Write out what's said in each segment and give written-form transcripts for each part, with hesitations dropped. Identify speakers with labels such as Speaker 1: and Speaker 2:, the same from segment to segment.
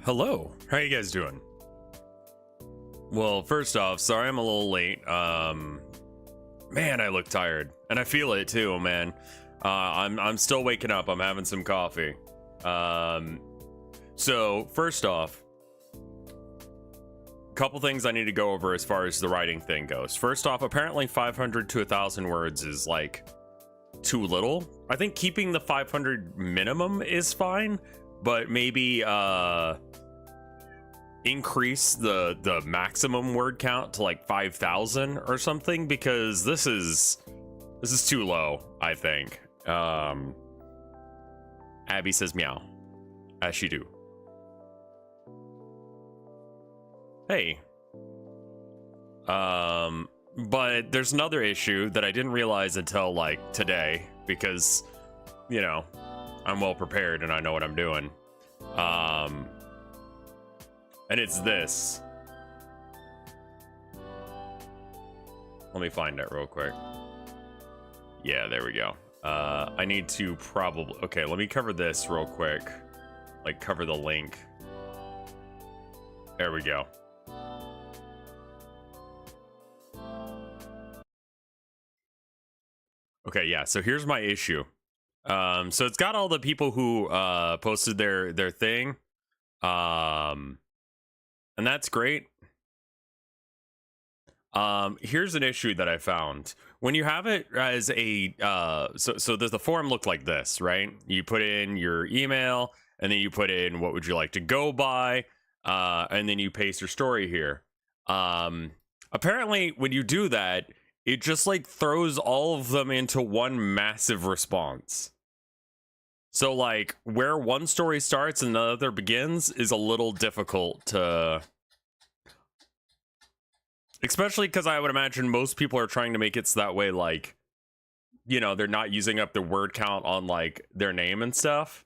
Speaker 1: Hello, how you guys doing? Well, first off, sorry I'm a little late. Man, I look tired, and I feel it too, man. I'm still waking up. I'm having some coffee. So first off, couple things I need to go over as far as the writing thing goes. First off, apparently 500 to 1,000 words is like too little. I think keeping the 500 minimum is fine, but maybe increase the maximum word count to like 5,000 or something, because this is too low, I think. Abby says meow, as she do. Hey. But there's another issue that I didn't realize until like today, because, you know, I'm well prepared and I know what I'm doing. And it's this. Let me find it real quick. Yeah, there we go. I need to probably... Okay, let me cover this real quick. Like, cover the link. There we go. Okay, yeah, so here's my issue. So it's got all the people who posted their thing. And that's great. Here's an issue that I found. When you have it as a so does the form look like this, right? You put in your email, and then you put in what would you like to go by, and then you paste your story here. Apparently when you do that, it just like throws all of them into one massive response. So like where one story starts and the other begins is a little difficult to... Especially because I would imagine most people are trying to make it so that way, like, you know, they're not using up the word count on like their name and stuff.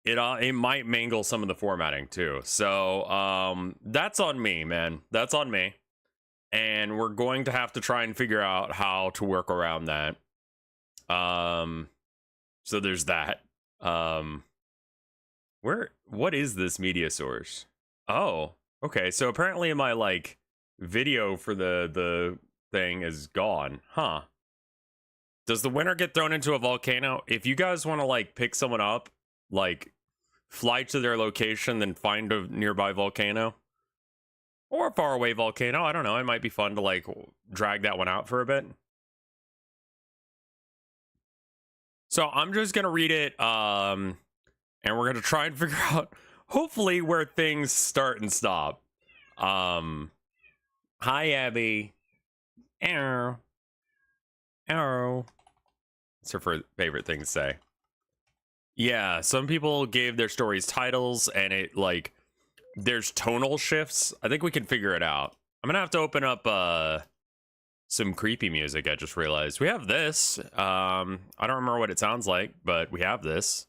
Speaker 1: It might mangle some of the formatting too. So that's on me, man. That's on me. And we're going to have to try and figure out how to work around that. So there's that. What is this media source? Oh, okay. So apparently my like video for the thing is gone, huh? Does the winner get thrown into a volcano? If you guys want to like pick someone up, like fly to their location, then find a nearby volcano or a faraway volcano. I don't know. It might be fun to like drag that one out for a bit. So I'm just going to read it, and we're going to try and figure out, hopefully, where things start and stop. Hi, Abby. Arrow. Arrow. It's her favorite thing to say. Yeah, some people gave their stories titles, and it, like, there's tonal shifts. I think we can figure it out. I'm going to have to open up, some creepy music. I just realized we have this. I don't remember what it sounds like, but we have this.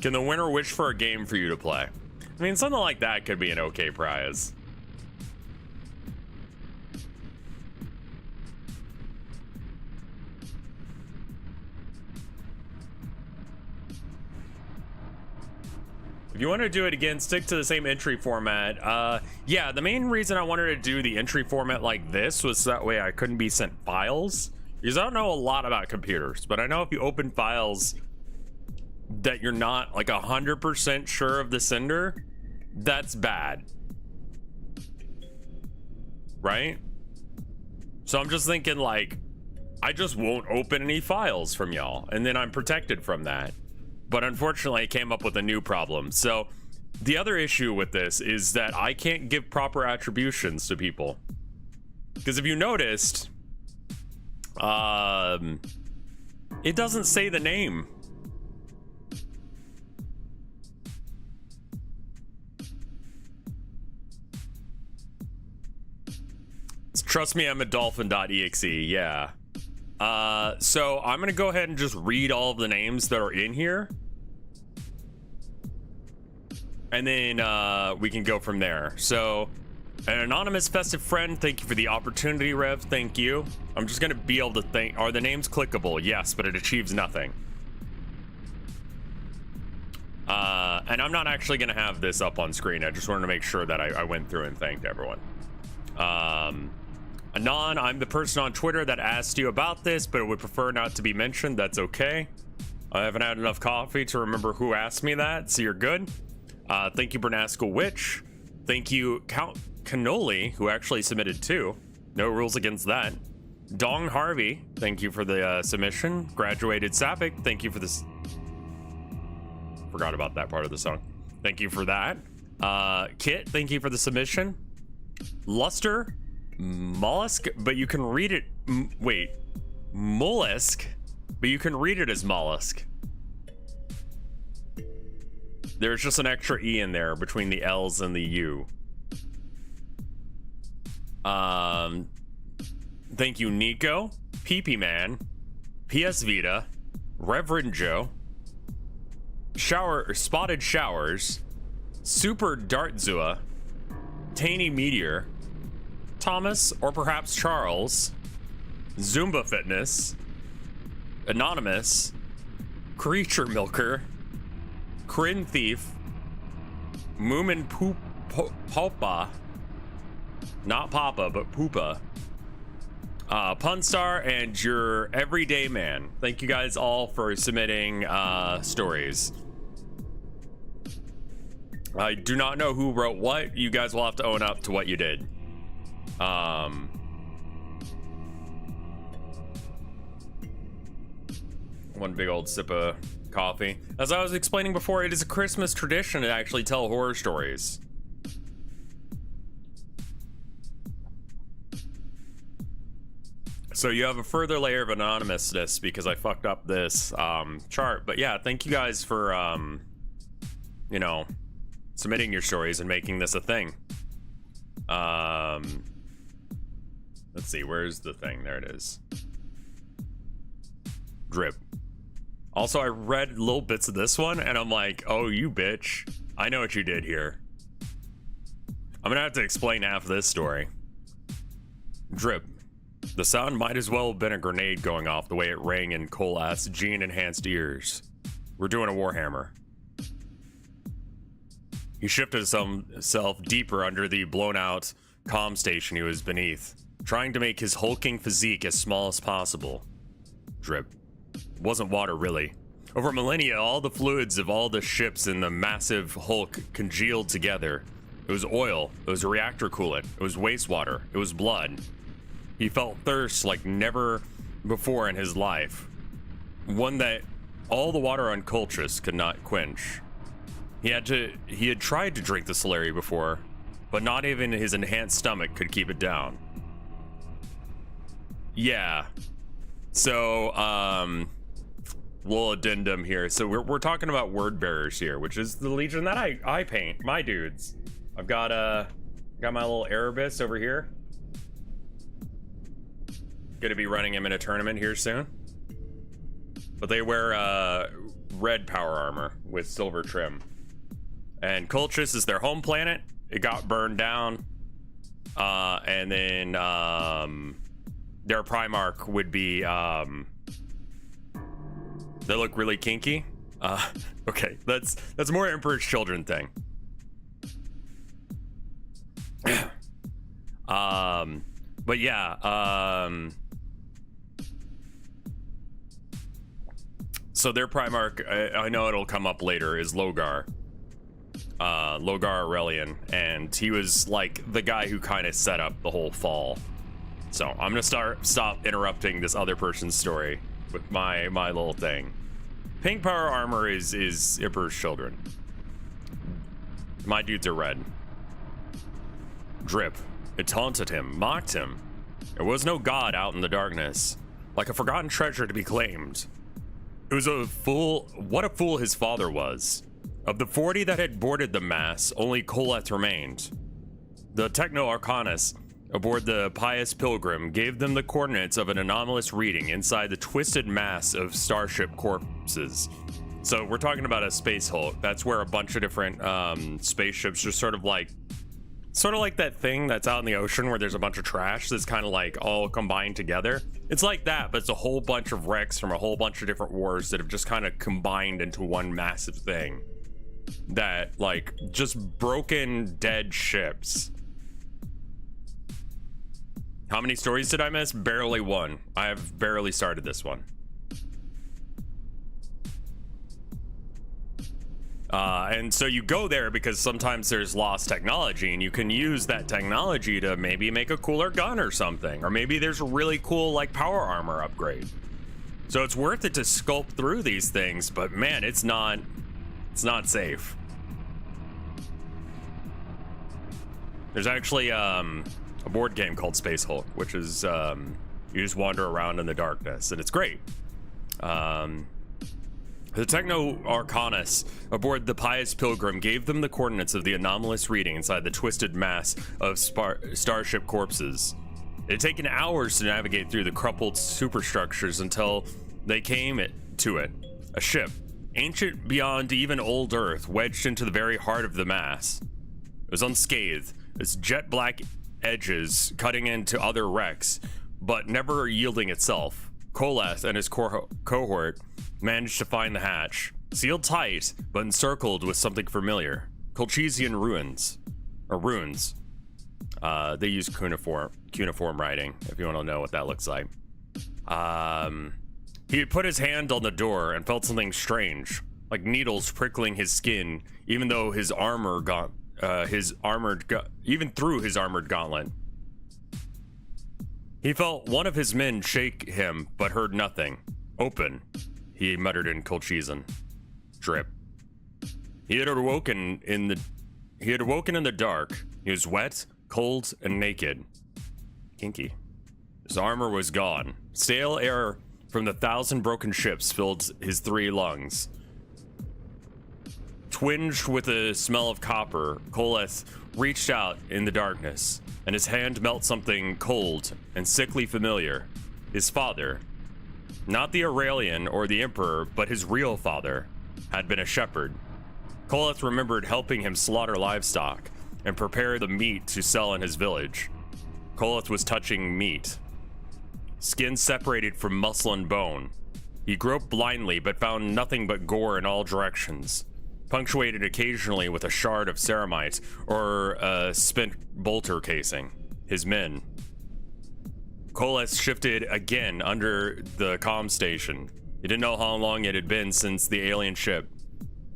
Speaker 1: Can the winner wish for a game for you to play? I mean, something like that could be an okay prize. If you want to do it again, stick to the same entry format. Yeah, the main reason I wanted to do the entry format like this was that way I couldn't be sent files. Because I don't know a lot about computers, but I know if you open files that you're not like 100% sure of the sender, that's bad. Right? So I'm just thinking like, I just won't open any files from y'all, and then I'm protected from that. But unfortunately, I came up with a new problem. So the other issue with this is that I can't give proper attributions to people. Because if you noticed, it doesn't say the name. Trust me, I'm a dolphin.exe, yeah. So I'm gonna go ahead and just read all of the names that are in here. and then we can go from there. So, an anonymous festive friend, thank you for the opportunity, Rev. Thank you. I'm just gonna be able to think. Are the names clickable? Yes, but it achieves nothing. And I'm not actually gonna have this up on screen. I just wanted to make sure that I went through and thanked everyone. Anon, I'm the person on Twitter that asked you about this, but would prefer not to be mentioned. That's okay. I haven't had enough coffee to remember who asked me that, so you're good. Thank you, Bernascal Witch. Thank you, Count Cannoli, who actually submitted 2. No rules against that. Dong Harvey, thank you for the submission. Graduated Sapphic, thank you for this. Forgot about that part of the song. Thank you for that. Kit, thank you for the submission. Luster, Mollusk, but you can read it. Wait, Mollusk, but you can read it as Mollusk. There's just an extra E in there between the L's and the U. Thank you, Nico, PP Man, PS Vita, Reverend Joe, Spotted Showers, Super Dartzua, Tiny Meteor, Thomas, or perhaps Charles, Zumba Fitness, Anonymous, Creature Milker, Crin Thief, Moomin Popa, not Papa, but Poopa, Punstar, and your Everyday Man. Thank you guys all for submitting stories. I do not know who wrote what. You guys will have to own up to what you did. One big old sip of coffee. As I was explaining before, it is a Christmas tradition to actually tell horror stories. So you have a further layer of anonymousness because I fucked up this chart. But yeah, thank you guys for, you know, submitting your stories and making this a thing. Let's see, where's the thing? There it is. Drip. Also, I read little bits of this one and I'm like, oh, you bitch. I know what you did here. I'm gonna have to explain half this story. Drip. The sound might as well have been a grenade going off the way it rang in Cola's gene-enhanced ears. We're doing a Warhammer. He shifted himself deeper under the blown-out comm station he was beneath, trying to make his hulking physique as small as possible. Drip. It wasn't water, really. Over millennia, all the fluids of all the ships in the massive hulk congealed together. It was oil. It was a reactor coolant. It was wastewater. It was blood. He felt thirst like never before in his life. One that all the water on Colchis could not quench. He had tried to drink the Solari before, but not even his enhanced stomach could keep it down. Yeah. So, little addendum here. So we're talking about word bearers here, which is the legion that I paint, my dudes. I've got my little Erebus over here. Gonna be running him in a tournament here soon. But they wear red power armor with silver trim. And Colchis is their home planet. It got burned down. And then their Primarch would be they look really kinky. Okay, that's more Emperor's Children thing. But yeah, so their Primarch, I know it'll come up later, is Logar. Logar Aurelian, and he was like the guy who kind of set up the whole fall. So I'm gonna stop interrupting this other person's story with my little thing. Pink power armor is Emperor's Children. My dudes are red. Drip. It taunted him, mocked him. There was no god out in the darkness, like a forgotten treasure to be claimed. It was a fool. What a fool his father was. Of the 40 that had boarded the mass, only Colette remained. The Techno-Arcanus aboard the Pious Pilgrim gave them the coordinates of an anomalous reading inside the twisted mass of starship corpses. So we're talking about a space hulk. That's where a bunch of different spaceships just sort of like that thing that's out in the ocean where there's a bunch of trash that's kind of like all combined together. It's like that, but it's a whole bunch of wrecks from a whole bunch of different wars that have just kind of combined into one massive thing. That, like, just broken, dead ships. How many stories did I miss? Barely one. I have barely started this one. And so you go there because sometimes there's lost technology and you can use that technology to maybe make a cooler gun or something. Or maybe there's a really cool, like, power armor upgrade. So it's worth it to sculpt through these things, but man, it's not safe. There's actually a board game called Space Hulk, which is you just wander around in the darkness, and it's great. The Techno-Arcanus aboard the Pious Pilgrim gave them the coordinates of the anomalous reading inside the twisted mass of starship corpses. It had taken hours to navigate through the crumpled superstructures until they came to it. A ship, ancient beyond even old Earth, wedged into the very heart of the mass. It was unscathed, its jet black edges cutting into other wrecks, but never yielding itself. Koleth and his cohort managed to find the hatch, sealed tight, but encircled with something familiar. Colchizian ruins. They use cuneiform writing, if you want to know what that looks like. He put his hand on the door and felt something strange, like needles prickling his skin, even though his armor even through his armored gauntlet. He felt one of his men shake him, but heard nothing. Open, he muttered in Colchizian. Drip. He had awoken in the dark. He was wet, cold, and naked. Kinky. His armor was gone. Stale air from the 1,000 broken ships filled his 3 lungs. Twinged with the smell of copper, Koleth reached out in the darkness, and his hand met something cold and sickly familiar. His father, not the Aurelian or the Emperor, but his real father, had been a shepherd. Koleth remembered helping him slaughter livestock and prepare the meat to sell in his village. Koleth was touching meat. Skin separated from muscle and bone. He groped blindly, but found nothing but gore in all directions, punctuated occasionally with a shard of ceramite or a spent bolter casing. His men. Koleth shifted again under the comm station. He didn't know how long it had been since the alien ship.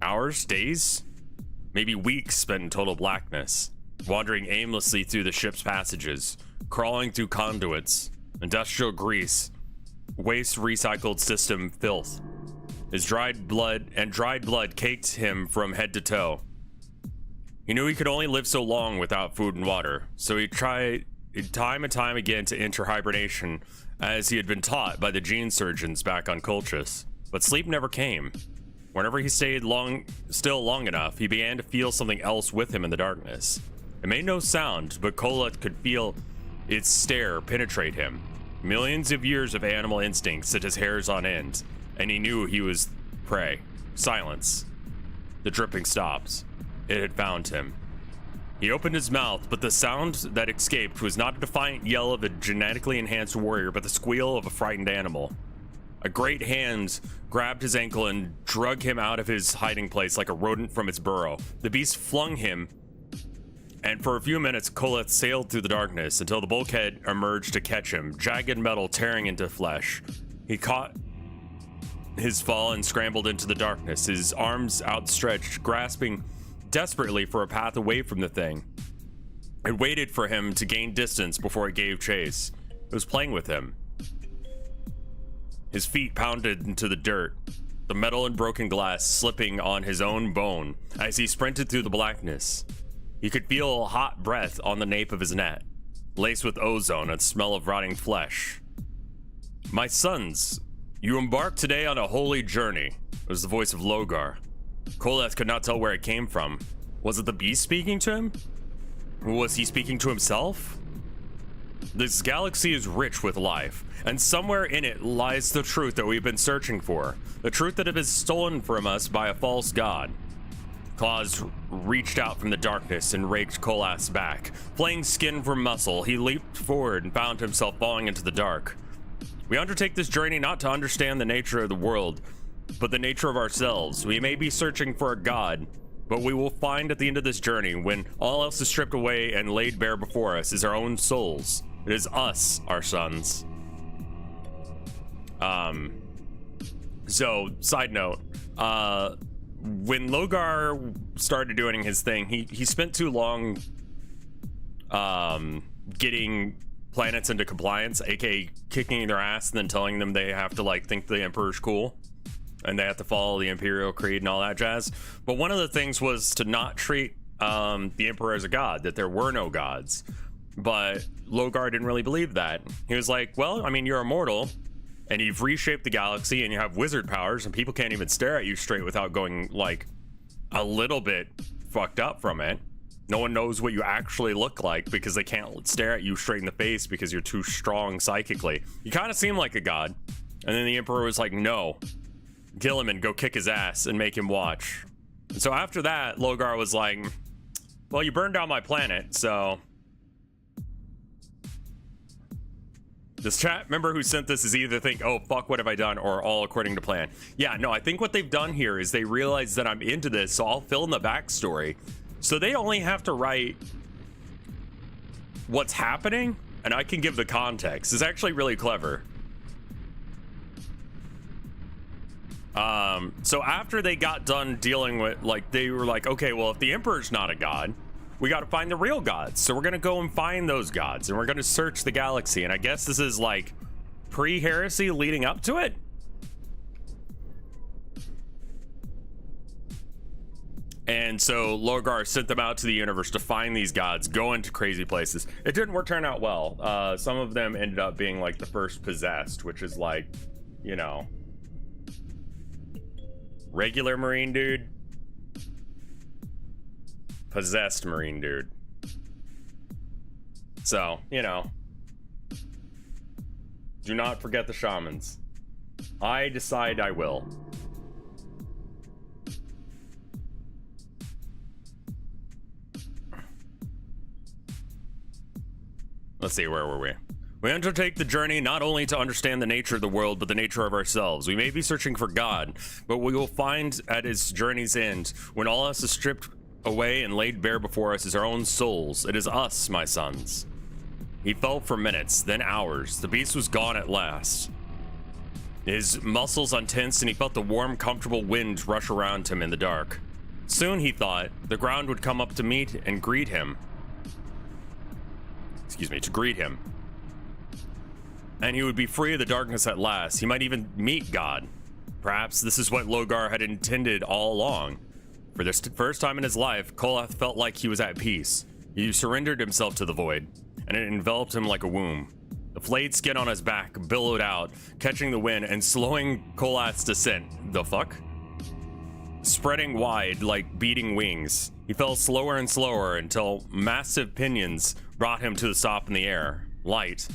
Speaker 1: Hours? Days? Maybe weeks spent in total blackness, wandering aimlessly through the ship's passages, crawling through conduits, industrial grease, waste recycled system filth. His dried blood caked him from head to toe. He knew he could only live so long without food and water, so he tried time and time again to enter hibernation, as he had been taught by the gene surgeons back on Colchis. But sleep never came. Whenever he stayed still long enough, he began to feel something else with him in the darkness. It made no sound, but Koleth could feel its stare penetrate him. Millions of years of animal instincts set his hairs on end, and he knew he was prey. Silence. The dripping stops. It had found him. He opened his mouth, but the sound that escaped was not a defiant yell of a genetically enhanced warrior, but the squeal of a frightened animal. A great hand grabbed his ankle and drug him out of his hiding place like a rodent from its burrow. The beast flung him, and for a few minutes, Koleth sailed through the darkness until the bulkhead emerged to catch him, jagged metal tearing into flesh. He caught his fall and scrambled into the darkness, his arms outstretched, grasping desperately for a path away from the thing. It waited for him to gain distance before it gave chase. It was playing with him. His feet pounded into the dirt, the metal and broken glass slipping on his own bone as he sprinted through the blackness. He could feel hot breath on the nape of his neck, laced with ozone and smell of rotting flesh. "My sons, you embarked today on a holy journey," was the voice of Logar. Koleth could not tell where it came from. Was it the beast speaking to him? Was he speaking to himself? This galaxy is rich with life, and somewhere in it lies the truth that we've been searching for. The truth that has been stolen from us by a false god. Claws reached out from the darkness and raked Kolath's back. Playing skin for muscle, he leaped forward and found himself falling into the dark. We undertake this journey not to understand the nature of the world, but the nature of ourselves. We may be searching for a god, but we will find at the end of this journey, when all else is stripped away and laid bare before us, is our own souls. It is us, our sons. So, side note, when Logar started doing his thing, he spent too long getting planets into compliance, aka kicking their ass and then telling them they have to like think the Emperor's cool and they have to follow the Imperial Creed and all that jazz. But one of the things was to not treat the Emperor as a god, that there were no gods. But Logar didn't really believe that. He was like, well, I mean, you're immortal and you've reshaped the galaxy and you have wizard powers and people can't even stare at you straight without going like a little bit fucked up from it. No one knows what you actually look like because they can't stare at you straight in the face because you're too strong psychically. You kind of seem like a god. And then the Emperor was like, no, kill him and go kick his ass and make him watch. And so after that, Logar was like, well, you burned down my planet, so... This chat member who sent this is either think, oh, fuck, what have I done? Or all according to plan. Yeah, no, I think what they've done here is they realize that I'm into this, so I'll fill in the backstory. So they only have to write what's happening, and I can give the context. It's actually really clever. So after they got done dealing with, like, they were like, okay, well, if the Emperor's not a god, we got to find the real gods. So we're going to go and find those gods, and we're going to search the galaxy. And I guess this is like pre-heresy leading up to it. And so Logar sent them out to the universe to find these gods, go into crazy places. It didn't turn out well. Some of them ended up being like the first possessed, which is like, you know, regular Marine dude, possessed Marine dude. So, you know, do not forget the shamans. I decide I will. Let's see, where were we? We undertake the journey not only to understand the nature of the world, but the nature of ourselves. We may be searching for God, but we will find at his journey's end, when all else is stripped away and laid bare before us, is our own souls. It is us, my sons. He felt for minutes, then hours. The beast was gone at last. His muscles untensed, and he felt the warm, comfortable wind rush around him in the dark. Soon, he thought, the ground would come up to meet and greet him. To greet him. And he would be free of the darkness at last. He might even meet God. Perhaps this is what Logar had intended all along. For the first time in his life, Kolath felt like he was at peace. He surrendered himself to the void, and it enveloped him like a womb. The flayed skin on his back billowed out, catching the wind and slowing Kolath's descent. The fuck? Spreading wide like beating wings, he fell slower and slower until massive pinions brought him to the stop in the air. Light.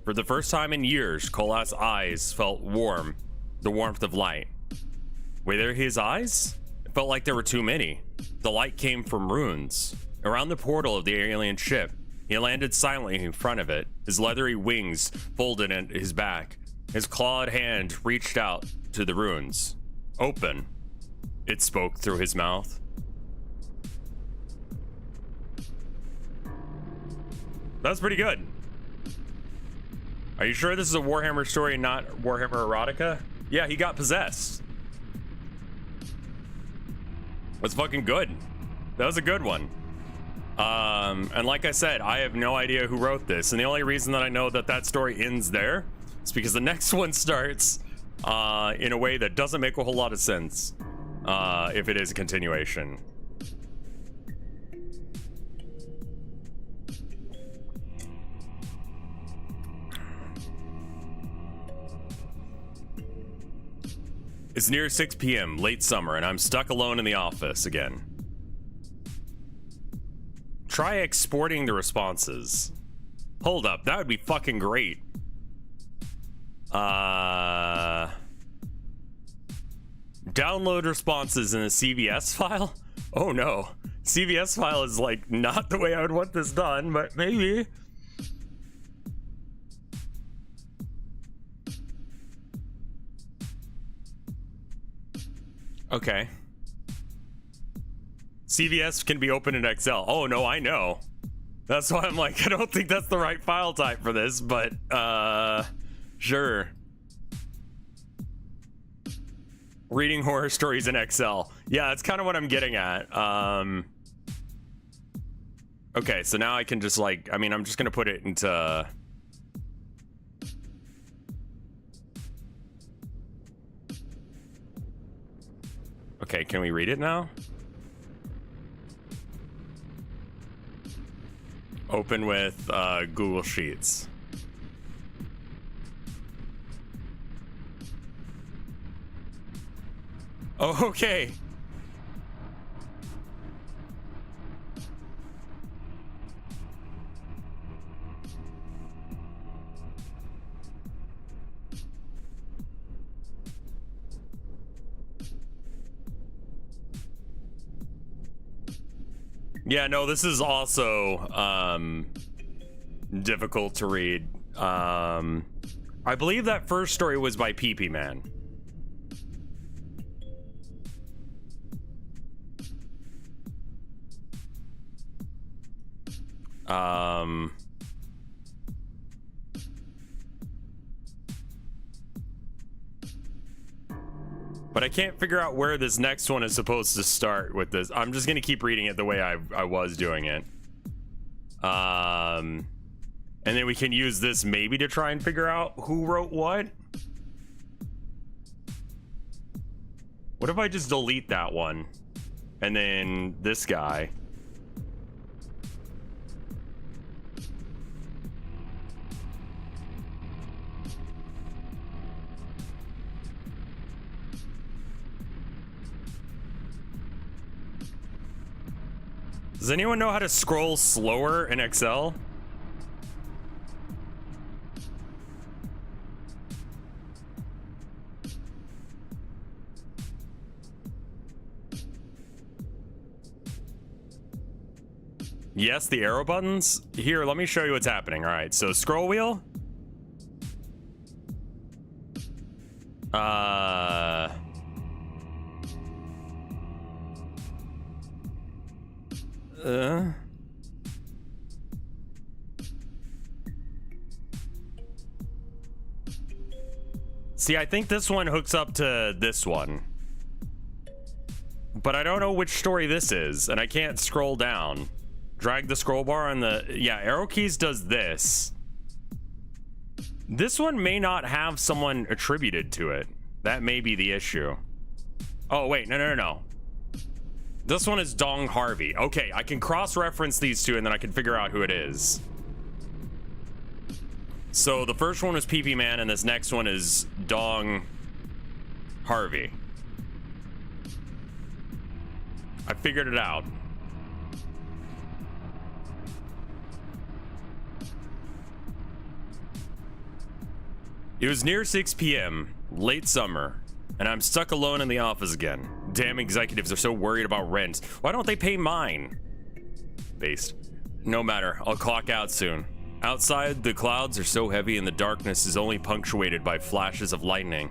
Speaker 1: For the first time in years, Kolath's eyes felt warm, the warmth of light. Were there his eyes? It felt like there were too many. The light came from runes. Around the portal of the alien ship, he landed silently in front of it, his leathery wings folded at his back. His clawed hand reached out to the runes. Open. It spoke through his mouth. That's pretty good. Are you sure this is a Warhammer story, not Warhammer erotica? Yeah, he got possessed. That's fucking good. That was a good one. And like I said, I have no idea who wrote this, and the only reason that I know that that story ends there is because the next one starts in a way that doesn't make a whole lot of sense, if it is a continuation. It's near 6 p.m., late summer, and I'm stuck alone in the office again. Try exporting the responses. Hold up, that would be fucking great. Download responses in a CVS file? Oh no. CVS file is like not the way I would want this done, but maybe. Okay. CVS can be opened in Excel. Oh no, I know. That's why I'm like, I don't think that's the right file type for this, but sure. Reading horror stories in Excel. Yeah, that's kind of what I'm getting at. Okay, so now I can just like, I mean, I'm just gonna put it into... Okay, can we read it now? Open with Google Sheets. Oh, okay. Yeah, no, this is also difficult to read. I believe that first story was by PP Man. But I can't figure out where this next one is supposed to start with this. I'm just gonna keep reading it the way I was doing it. And then we can use this maybe to try and figure out who wrote what. What if I just delete that one? And then this guy. Does anyone know how to scroll slower in Excel? Yes, the arrow buttons. Here, let me show you what's happening. All right, so scroll wheel. See, I think this one hooks up to this one. But I don't know which story this is, and I can't scroll down. Drag the scroll bar on the... Yeah, arrow keys does this. This one may not have someone attributed to it. That may be the issue. Oh, wait, no. This one is Dong Harvey. Okay, I can cross-reference these two, and then I can figure out who it is. So the first one was PP Man, and this next one is Dong Harvey. I figured it out. It was near 6 p.m., late summer, and I'm stuck alone in the office again. Damn executives are so worried about rent. Why don't they pay mine? Based. No matter, I'll clock out soon. Outside, the clouds are so heavy and the darkness is only punctuated by flashes of lightning.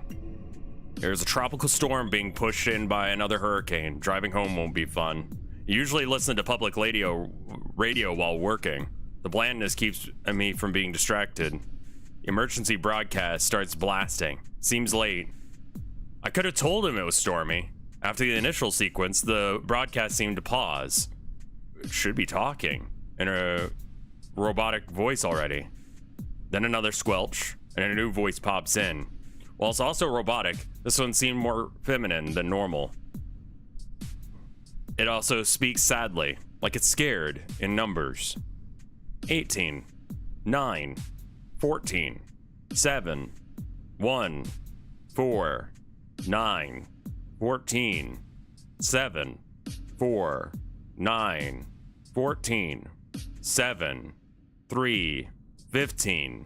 Speaker 1: There's a tropical storm being pushed in by another hurricane. Driving home won't be fun. You usually listen to public radio while working. The blandness keeps me from being distracted. Emergency broadcast starts blasting. Seems late. I could have told him it was stormy. After the initial sequence, the broadcast seemed to pause. It should be talking in a robotic voice already. Then another squelch, and a new voice pops in. While it's also robotic, this one seemed more feminine than normal. It also speaks sadly, like it's scared, in numbers. 18, 9, 14, 7, 1, 4, 9, 14, 7, 4, 9, 14, 7, 3, 15,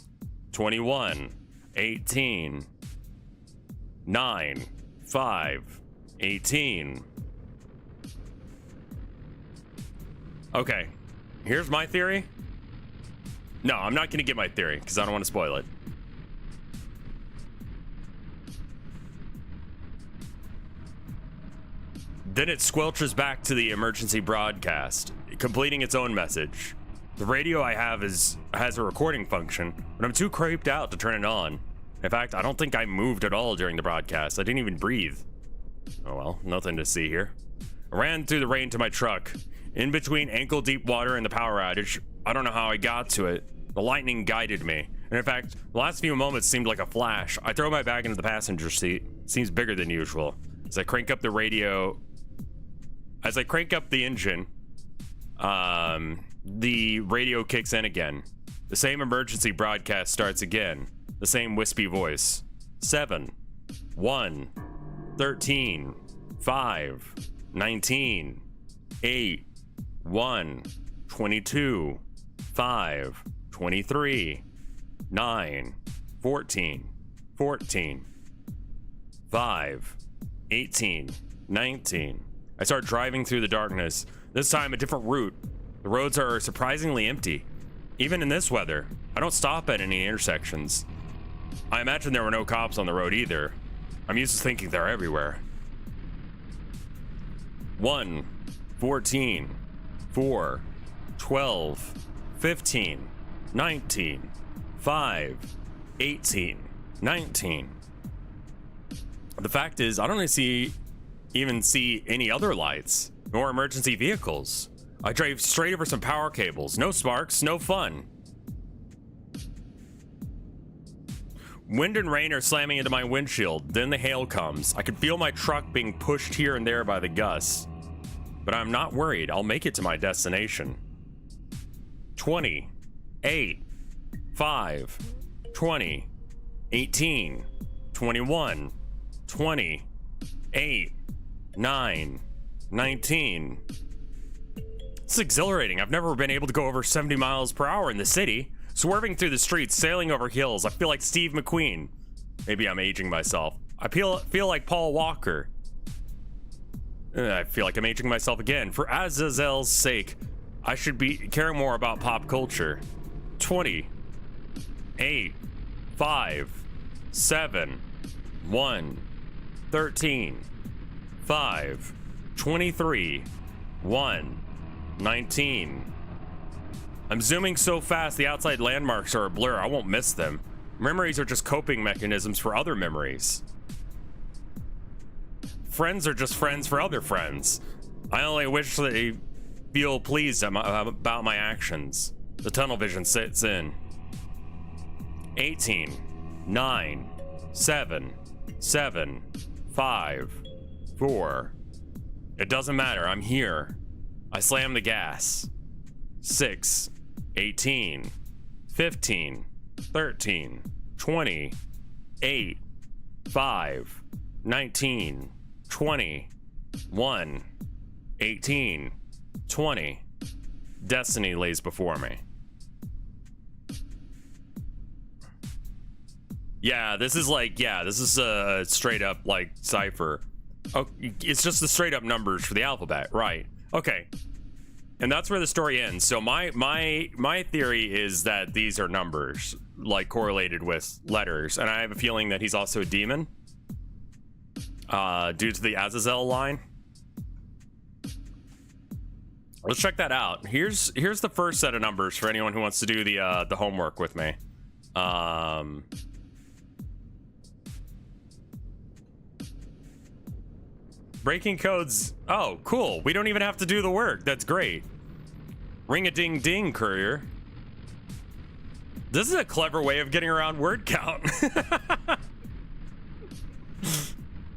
Speaker 1: 21, 18, 9, 5, 18. Okay, here's my theory. No, I'm not gonna get my theory because I don't want to spoil it. Then it squelches back to the emergency broadcast, completing its own message. The radio I have has a recording function, but I'm too creeped out to turn it on. In fact, I don't think I moved at all during the broadcast. I didn't even breathe. Oh well, nothing to see here. I ran through the rain to my truck. In between ankle-deep water and the power outage, I don't know how I got to it. The lightning guided me. And in fact, the last few moments seemed like a flash. I throw my bag into the passenger seat. It seems bigger than usual. As I crank up the engine, the radio kicks in again. The same emergency broadcast starts again. The same wispy voice. 7, 1, 13, 5, 19, 8, 1, 22, 5, 23, 9, 14, 14, 5, 18, 19. I start driving through the darkness, this time a different route. The roads are surprisingly empty. Even in this weather, I don't stop at any intersections. I imagine there were no cops on the road either. I'm used to thinking they're everywhere. 1, 14, 4, 12, 15, 19, 5, 18, 19. The fact is, I don't even see any other lights, nor emergency vehicles. I drive straight over some power cables. No sparks, no fun. Wind and rain are slamming into my windshield. Then the hail comes. I can feel my truck being pushed here and there by the gusts. But I'm not worried. I'll make it to my destination. 20, 8, 5, 20, 18, 21, 20, 8, 9, 19. It's exhilarating. I've never been able to go over 70 miles per hour in the city. Swerving through the streets, sailing over hills. I feel like Steve McQueen. Maybe I'm aging myself. I feel like Paul Walker. I feel like I'm aging myself again. For Azazel's sake, I should be caring more about pop culture. 20, 8, 5, 7, 1, 13, 5, 23, 1, 19. I'm zooming so fast the outside landmarks are a blur. I won't miss them. Memories are just coping mechanisms for other memories. Friends are just friends for other friends. I only wish they feel pleased about my actions. The tunnel vision sits in. 18, 9, 7, 7, 5, 4. It doesn't matter, I'm here. I slam the gas. 6, 18, 15, 13, 20, 8, 5, 19, 20, 1, 18, 20. Destiny lays before me. Yeah, this is a straight up like cipher. Oh, it's just the straight up numbers for the alphabet, right? Okay. And that's where the story ends. So my theory is that these are numbers, like correlated with letters, and I have a feeling that he's also a demon, due to the Azazel line. Let's check that out. Here's the first set of numbers for anyone who wants to do the homework with me. Breaking codes. Oh, cool. We don't even have to do the work. That's great. Ring-a-ding-ding, courier. This is a clever way of getting around word count.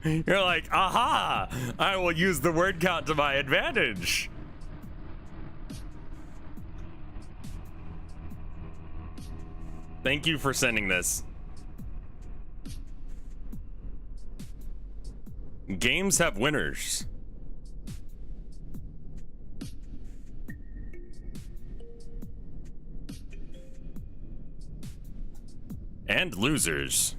Speaker 1: You're like, aha! I will use the word count to my advantage. Thank you for sending this. Games have winners. And losers.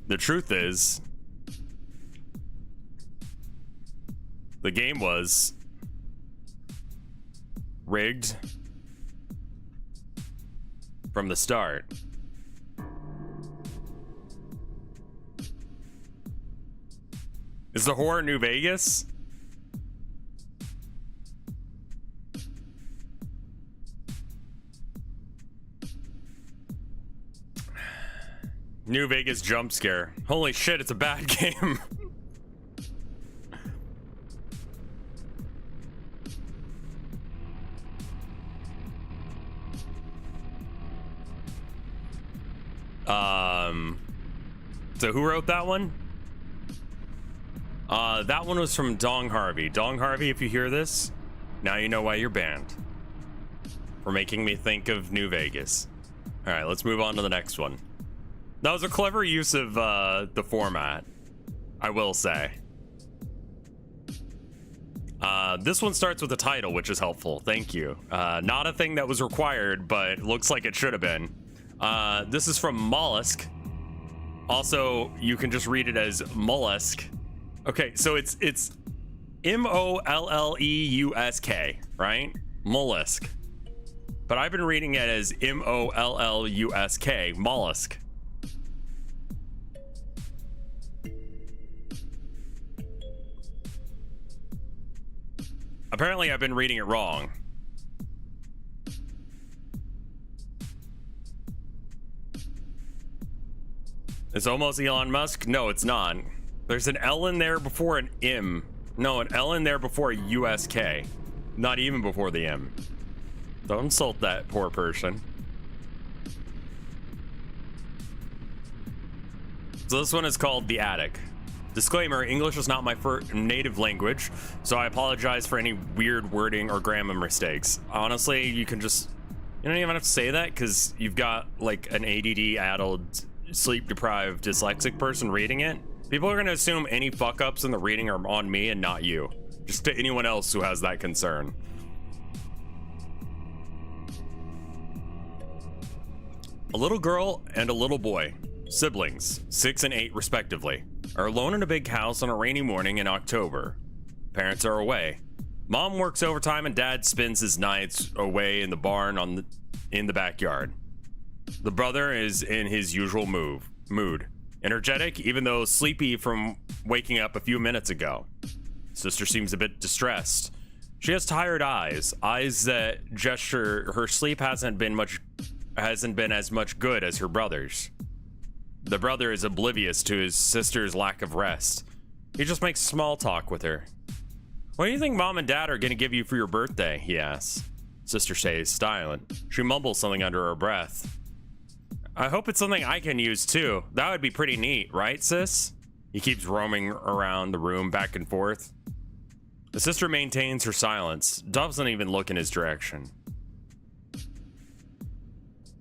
Speaker 1: The truth is, the game was rigged from the start. Is the horror New Vegas? New Vegas jump scare. Holy shit, it's a bad game. So who wrote that one? That one was from Dong Harvey. Dong Harvey, if you hear this, now you know why you're banned. For making me think of New Vegas. All right, let's move on to the next one. That was a clever use of the format, I will say. This one starts with a title, which is helpful. Thank you. Not a thing that was required, but looks like it should have been. This is from Mollusk. Also, you can just read it as mollusk. Okay, so it's M-O-L-L-E-U-S-K, right? Mollusk. But I've been reading it as M-O-L-L-U-S-K, mollusk. Apparently, I've been reading it wrong. It's almost Elon Musk? No, it's not. There's an L in there before an M. No, an L in there before a U-S-K. Not even before the M. Don't insult that poor person. So this one is called The Attic. Disclaimer, English is not my native language, so I apologize for any weird wording or grammar mistakes. Honestly, you can just... You don't even have to say that, because you've got, like, an ADD-addled, sleep-deprived, dyslexic person reading it. People are going to assume any fuck-ups in the reading are on me and not you. Just to anyone else who has that concern. A little girl and a little boy, siblings, 6 and 8 respectively, are alone in a big house on a rainy morning in October. Parents are away. Mom works overtime and Dad spends his nights away in the barn in the backyard. The brother is in his usual mood, energetic even though sleepy from waking up a few minutes ago. Sister seems a bit distressed. She has tired eyes that gesture her sleep hasn't been as much good as her brother's. The brother is oblivious to his sister's lack of rest. He just makes small talk with her. What do you think Mom and Dad are going to give you for your birthday? He asks. Sister stays silent. She mumbles something under her breath. I hope it's something I can use too. That would be pretty neat, right, sis? He keeps roaming around the room back and forth. The sister maintains her silence, doesn't even look in his direction.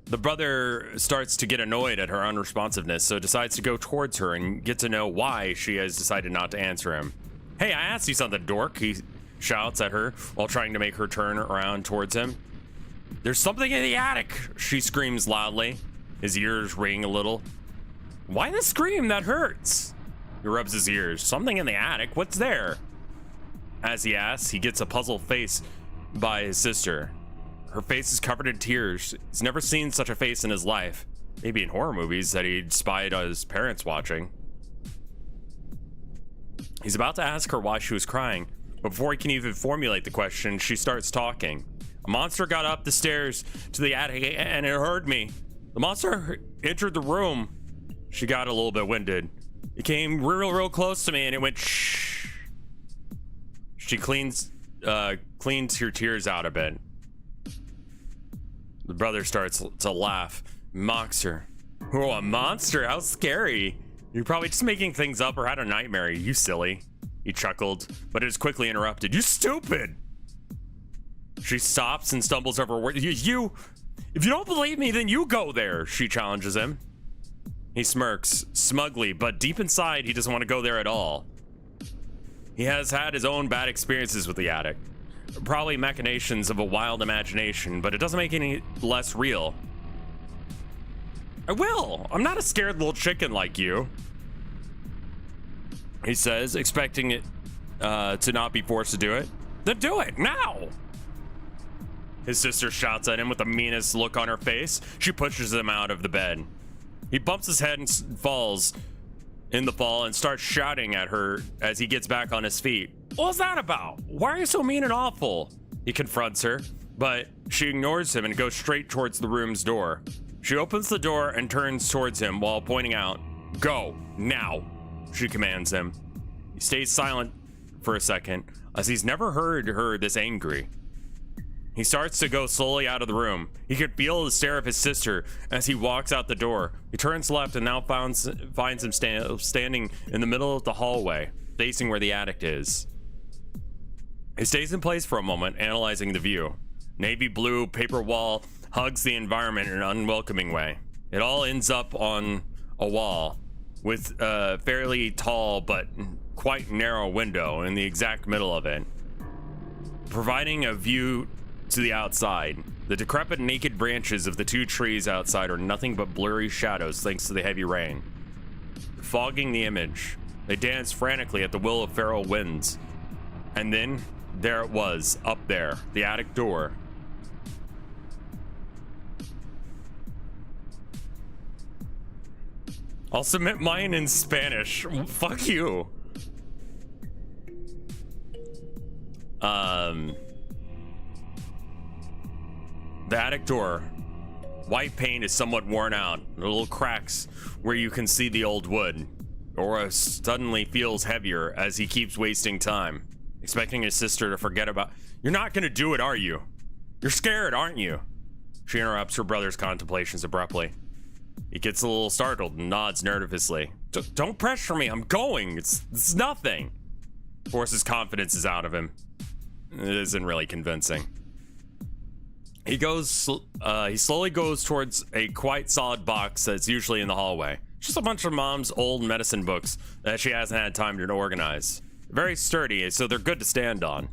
Speaker 1: The brother starts to get annoyed at her unresponsiveness, so decides to go towards her and get to know why she has decided not to answer him. Hey, I asked you something, dork, he shouts at her while trying to make her turn around towards him. There's something in the attic, she screams loudly. His ears ring a little. Why the scream? That hurts. He rubs his ears. Something in the attic? What's there? As he asks, he gets a puzzled face by his sister. Her face is covered in tears. He's never seen such a face in his life. Maybe in horror movies that he'd spied on his parents watching. He's about to ask her why she was crying, but before he can even formulate the question, she starts talking. A monster got up the stairs to the attic and it heard me. The monster entered the room. She got a little bit winded. It came real close to me and it went shh. She cleans her tears out a bit. The brother starts to laugh, mocks her. Oh, a monster? How scary. You're probably just making things up or had a nightmare, you silly. He chuckled, but it is quickly interrupted. You stupid! She stops and stumbles over words. If you don't believe me, then you go there, she challenges him. He smirks, smugly, but deep inside, he doesn't want to go there at all. He has had his own bad experiences with the attic. probably machinations of a wild imagination, but it doesn't make any less real. I will. I'm not a scared little chicken like you, he says, expecting it to not be forced to do it. Then do it now. His sister shouts at him with the meanest look on her face. She pushes him out of the bed. He bumps his head and falls in the fall and starts shouting at her as he gets back on his feet. What's that about? Why are you so mean and awful? He confronts her, but she ignores him and goes straight towards the room's door. She opens the door and turns towards him while pointing out, "Go, now," she commands him. He stays silent for a second, as he's never heard her this angry. He starts to go slowly out of the room. He could feel the stare of his sister as he walks out the door. He turns left and now finds him standing in the middle of the hallway, facing where the attic is. He stays in place for a moment, analyzing the view. Navy blue paper wall hugs the environment in an unwelcoming way. It all ends up on a wall with a fairly tall but quite narrow window in the exact middle of it, providing a view to the outside. The decrepit, naked branches of the two trees outside are nothing but blurry shadows thanks to the heavy rain, fogging the image. They dance frantically at the will of feral winds. And then there it was, up there, the attic door. I'll submit mine in Spanish. Fuck you. The attic door. White paint is somewhat worn out. Little cracks where you can see the old wood. Aura suddenly feels heavier as he keeps wasting time, expecting his sister to forget about... You're not gonna do it, are you? You're scared, aren't you? She interrupts her brother's contemplations abruptly. He gets a little startled and nods nervously. Don't pressure me, I'm going. It's nothing. Forces confidence is out of him. It isn't really convincing. He slowly goes towards a quite solid box that's usually in the hallway. Just a bunch of mom's old medicine books that she hasn't had time to organize. Very sturdy, so they're good to stand on.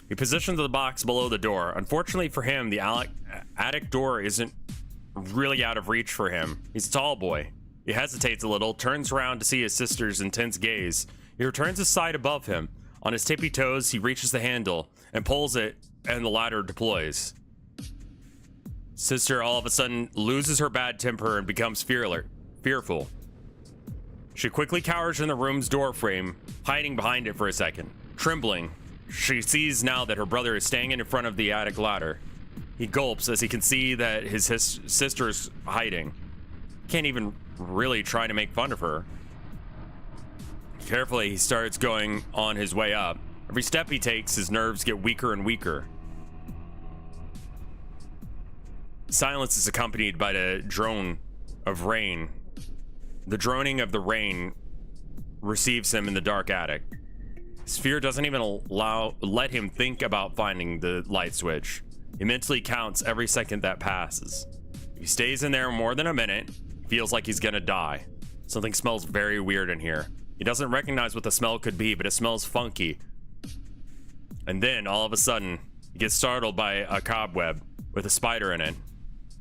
Speaker 1: He positions the box below the door. Unfortunately for him, the attic door isn't really out of reach for him. He's a tall boy. He hesitates a little, turns around to see his sister's intense gaze. He returns his sight above him. On his tippy toes, he reaches the handle and pulls it, and the ladder deploys. Sister all of a sudden loses her bad temper and becomes fearful. She quickly cowers in the room's door frame, hiding behind it for a second. Trembling, she sees now that her brother is standing in front of the attic ladder. He gulps as he can see that his sister's hiding. Can't even really try to make fun of her. Carefully, he starts going on his way up. Every step he takes, his nerves get weaker and weaker. Silence is accompanied by the drone of rain. The droning of the rain receives him in the dark attic. His fear doesn't even let him think about finding the light switch. He mentally counts every second that passes. If he stays in there more than a minute, he feels like he's gonna die. Something smells very weird in here. He doesn't recognize what the smell could be, but it smells funky. And then, all of a sudden, he gets startled by a cobweb with a spider in it.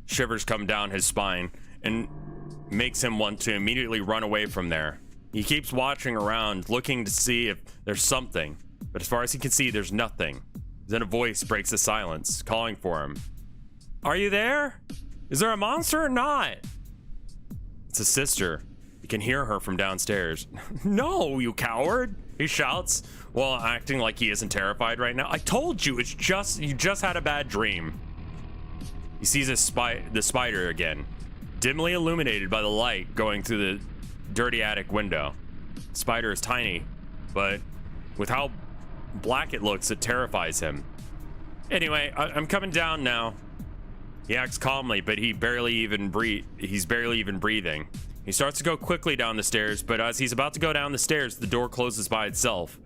Speaker 1: Shivers come down his spine and makes him want to immediately run away from there. He keeps watching around, looking to see if there's something, but as far as he can see, there's nothing. Then a voice breaks the silence, calling for him. Are you there? Is there a monster or not? It's a sister. You can hear her from downstairs. No, you coward, he shouts while acting like he isn't terrified right now. I told you, you just had a bad dream. He sees the spider again, dimly illuminated by the light going through the dirty attic window. The spider is tiny, but with how black it looks, it terrifies him. Anyway, I'm coming down now. He acts calmly, but he's barely even breathing. He starts to go quickly down the stairs, but as he's about to go down the stairs, the door closes by itself.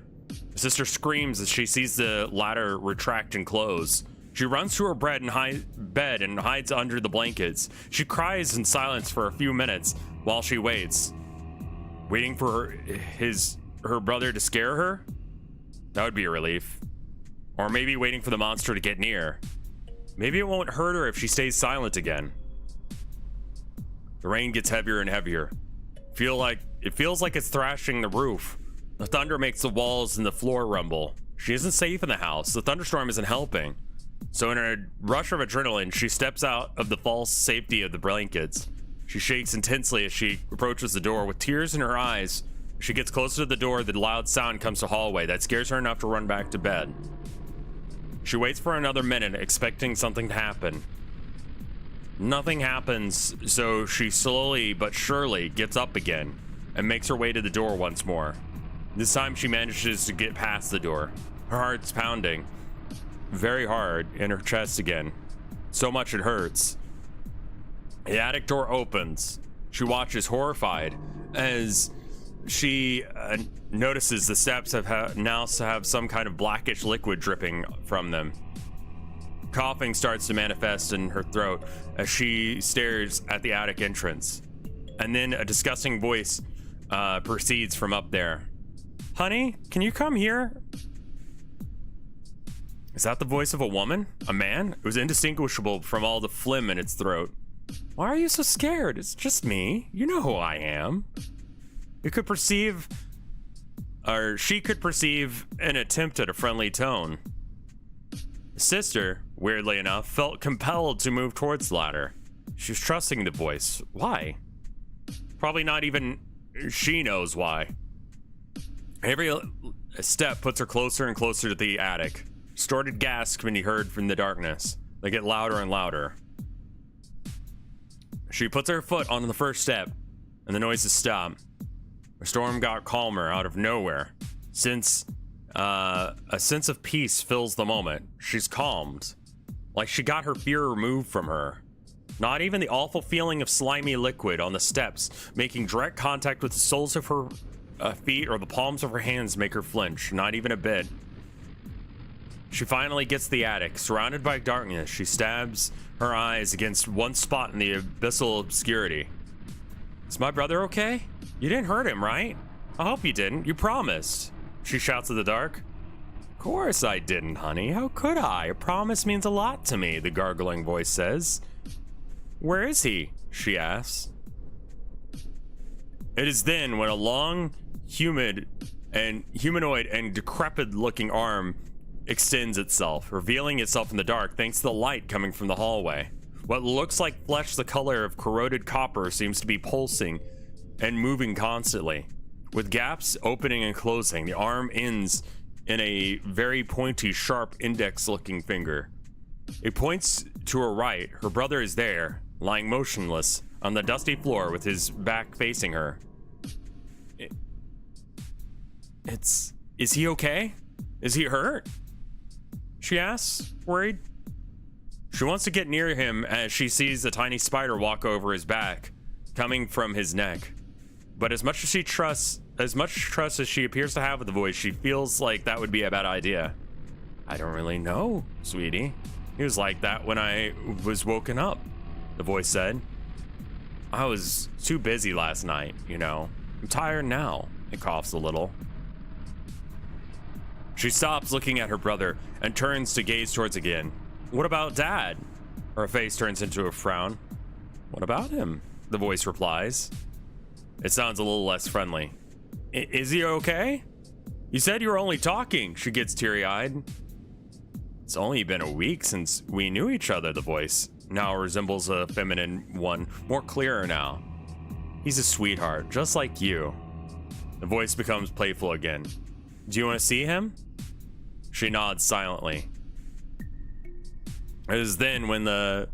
Speaker 1: His sister screams as she sees the ladder retract and close. She runs to her bed and hides under the blankets. She cries in silence for a few minutes while she waits, waiting for her brother to scare her. That would be a relief. Or maybe waiting for the monster to get near. Maybe it won't hurt her if she stays silent again. The rain gets heavier and heavier. It feels like it's thrashing the roof. The thunder makes the walls and the floor rumble. She isn't safe in the house. The thunderstorm isn't helping. So in a rush of adrenaline, she steps out of the false safety of the blankets. She shakes intensely as she approaches the door. With tears in her eyes, she gets closer to the door. The loud sound comes to the hallway. That scares her enough to run back to bed. She waits for another minute, expecting something to happen. Nothing happens, so she slowly but surely gets up again and makes her way to the door once more. This time she manages to get past the door. Her heart's pounding very hard in her chest again. So much it hurts. The attic door opens. She watches horrified as she notices the steps now have some kind of blackish liquid dripping from them. Coughing starts to manifest in her throat as she stares at the attic entrance. And then a disgusting voice proceeds from up there. Honey, can you come here? Is that the voice of a woman? A man? It was indistinguishable from all the phlegm in its throat. Why are you so scared? It's just me. You know who I am. She could perceive an attempt at a friendly tone. The sister, weirdly enough, felt compelled to move towards the ladder. She was trusting the voice. Why? Probably not even she knows why. Every step puts her closer and closer to the attic. Distorted gasps can be heard from the darkness. They get louder and louder. She puts her foot on the first step, and the noises stop. The storm got calmer out of nowhere. Since a sense of peace fills the moment, she's calmed. Like she got her fear removed from her. Not even the awful feeling of slimy liquid on the steps, making direct contact with the soles of her feet or the palms of her hands make her flinch. Not even a bit. She finally gets to the attic. Surrounded by darkness, she stabs her eyes against one spot in the abyssal obscurity. Is my brother okay? You didn't hurt him, right? I hope you didn't. You promised. She shouts in the dark. Of course I didn't, honey. How could I? A promise means a lot to me, the gargling voice says. Where is he? She asks. It is then when a long, humanoid and decrepit-looking arm extends itself, revealing itself in the dark thanks to the light coming from the hallway. What looks like flesh the color of corroded copper seems to be pulsing and moving constantly. With gaps opening and closing, the arm ends in a very pointy, sharp index-looking finger. It points to her right. Her brother is there, lying motionless on the dusty floor with his back facing her. Is he okay? Is he hurt? She asks, worried. She wants to get near him as she sees a tiny spider walk over his back, coming from his neck. But as much trust as she appears to have with the voice, she feels like that would be a bad idea. I don't really know, sweetie. He was like that when I was woken up, the voice said. I was too busy last night, you know. I'm tired now. It coughs a little. She stops looking at her brother and turns to gaze towards again. What about Dad? Her face turns into a frown. What about him? The voice replies. It sounds a little less friendly. Is he okay? You said you were only talking. She gets teary-eyed. It's only been a week since we knew each other, the voice now resembles a feminine one, more clearer now. He's a sweetheart, just like you. The voice becomes playful again. Do you want to see him? She nods silently. It is then when the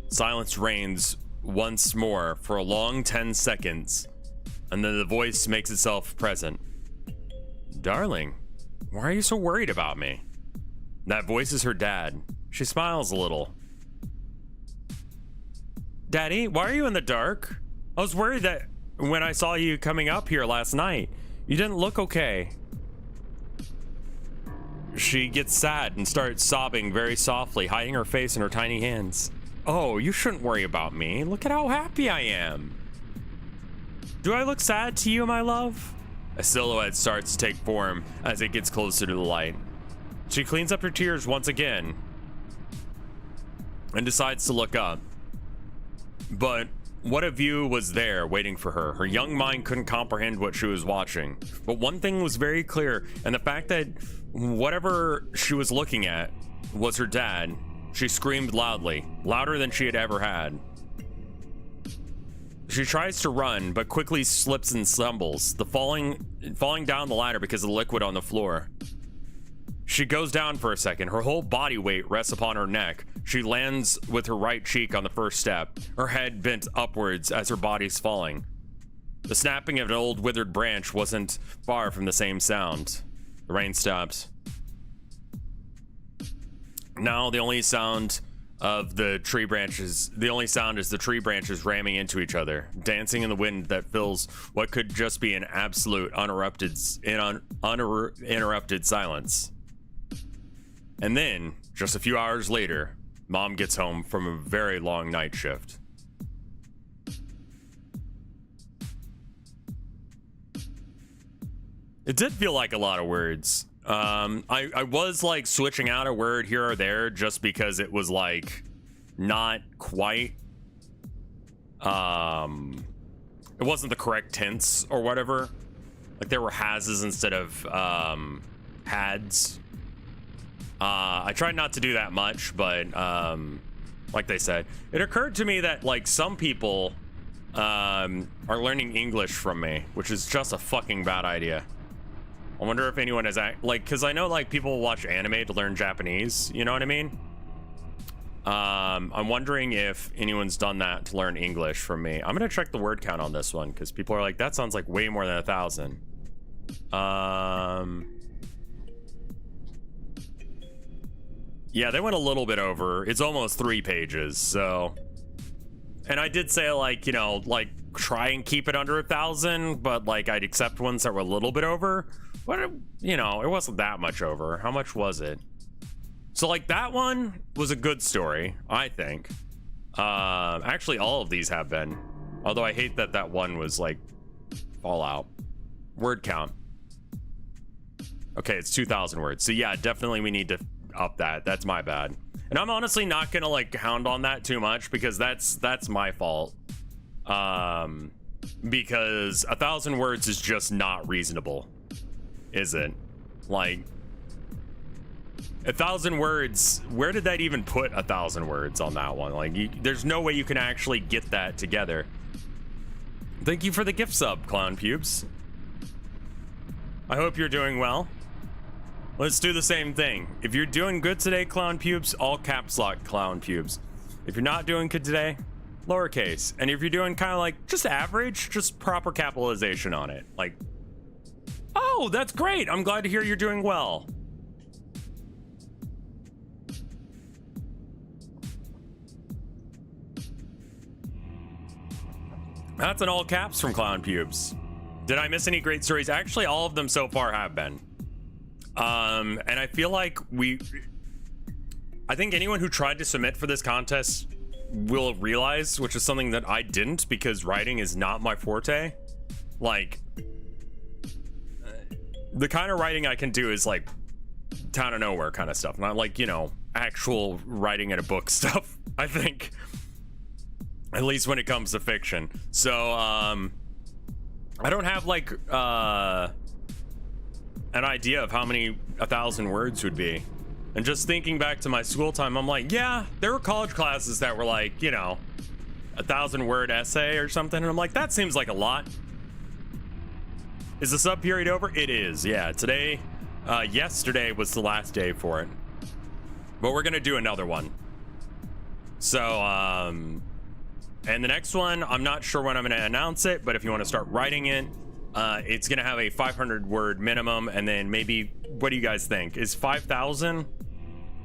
Speaker 1: silence reigns once more for a long 10 seconds, and then the voice makes itself present. Darling, why are you so worried about me? That voice is her dad. She smiles a little. Daddy, why are you in the dark? I was worried that when I saw you coming up here last night, you didn't look okay. She gets sad and starts sobbing very softly, hiding her face in her tiny hands. Oh, you shouldn't worry about me. Look at how happy I am. Do I look sad to you, my love? A silhouette starts to take form as it gets closer to the light. She cleans up her tears once again and decides to look up. But what a view was there waiting for her. Her young mind couldn't comprehend what she was watching. But one thing was very clear, and the fact that whatever she was looking at was her dad. She screamed loudly, louder than she had ever had. She tries to run, but quickly slips and stumbles, falling down the ladder because of the liquid on the floor. She goes down for a second. Her whole body weight rests upon her neck. She lands with her right cheek on the first step, her head bent upwards as her body's falling. The snapping of an old withered branch wasn't far from the same sound. The rain stops. Now the only sound of the tree branches, the only sound is the tree branches ramming into each other, dancing in the wind that fills what could just be an absolute uninterrupted silence. And then, just a few hours later, Mom gets home from a very long night shift. It did feel like a lot of words. I was like switching out a word here or there just because it was like not quite it wasn't the correct tense or whatever. Like there were hases instead of hads. I tried not to do that much, but like they said, it occurred to me that like some people are learning English from me, which is just a fucking bad idea. I wonder if anyone has like, because I know like people watch anime to learn Japanese, you know what I mean? I'm wondering if anyone's done that to learn English from me. I'm gonna check the word count on this one because people are like, that sounds like way more than 1,000. Yeah, they went a little bit over. It's almost 3 pages, so. And I did say like, you know, like try and keep it under 1,000, but like I'd accept ones that were a little bit over. But, you know, it wasn't that much over. How much was it? So, like, that one was a good story, I think. Actually, all of these have been. Although I hate that that one was, like, Fallout. Word count. Okay, it's 2,000 words. So, yeah, definitely we need to up that. That's my bad. And I'm honestly not going to, like, hound on that too much because that's my fault. Because 1,000 words is just not reasonable. Is it? Like 1,000 words, where did that even put 1,000 words on that one? Like there's no way you can actually get that together. Thank you for the gift sub, Clown Pubes. I hope you're doing well. Let's do the same thing. If you're doing good today, Clown Pubes, all caps lock Clown Pubes. If you're not doing good today, lowercase. And if you're doing kind of like just average, just proper capitalization on it. Like, oh, that's great. I'm glad to hear you're doing well. That's an all caps from Clown Pubes. Did I miss any great stories? Actually, all of them so far have been. And I feel like I think anyone who tried to submit for this contest will realize, which is something that I didn't because writing is not my forte. Like, the kind of writing I can do is like town of nowhere kind of stuff, not like, you know, actual writing in a book stuff, I think, at least when it comes to fiction. So I don't have like an idea of how many 1,000 words would be. And just thinking back to my school time, I'm like, yeah, there were college classes that were like, you know, 1,000 word essay or something, and I'm like, that seems like a lot. Is the sub period over? It is, yeah. Today, yesterday was the last day for it. But we're gonna do another one. So, and the next one, I'm not sure when I'm gonna announce it, but if you wanna start writing it, it's gonna have a 500 word minimum, and then maybe, what do you guys think? Is 5,000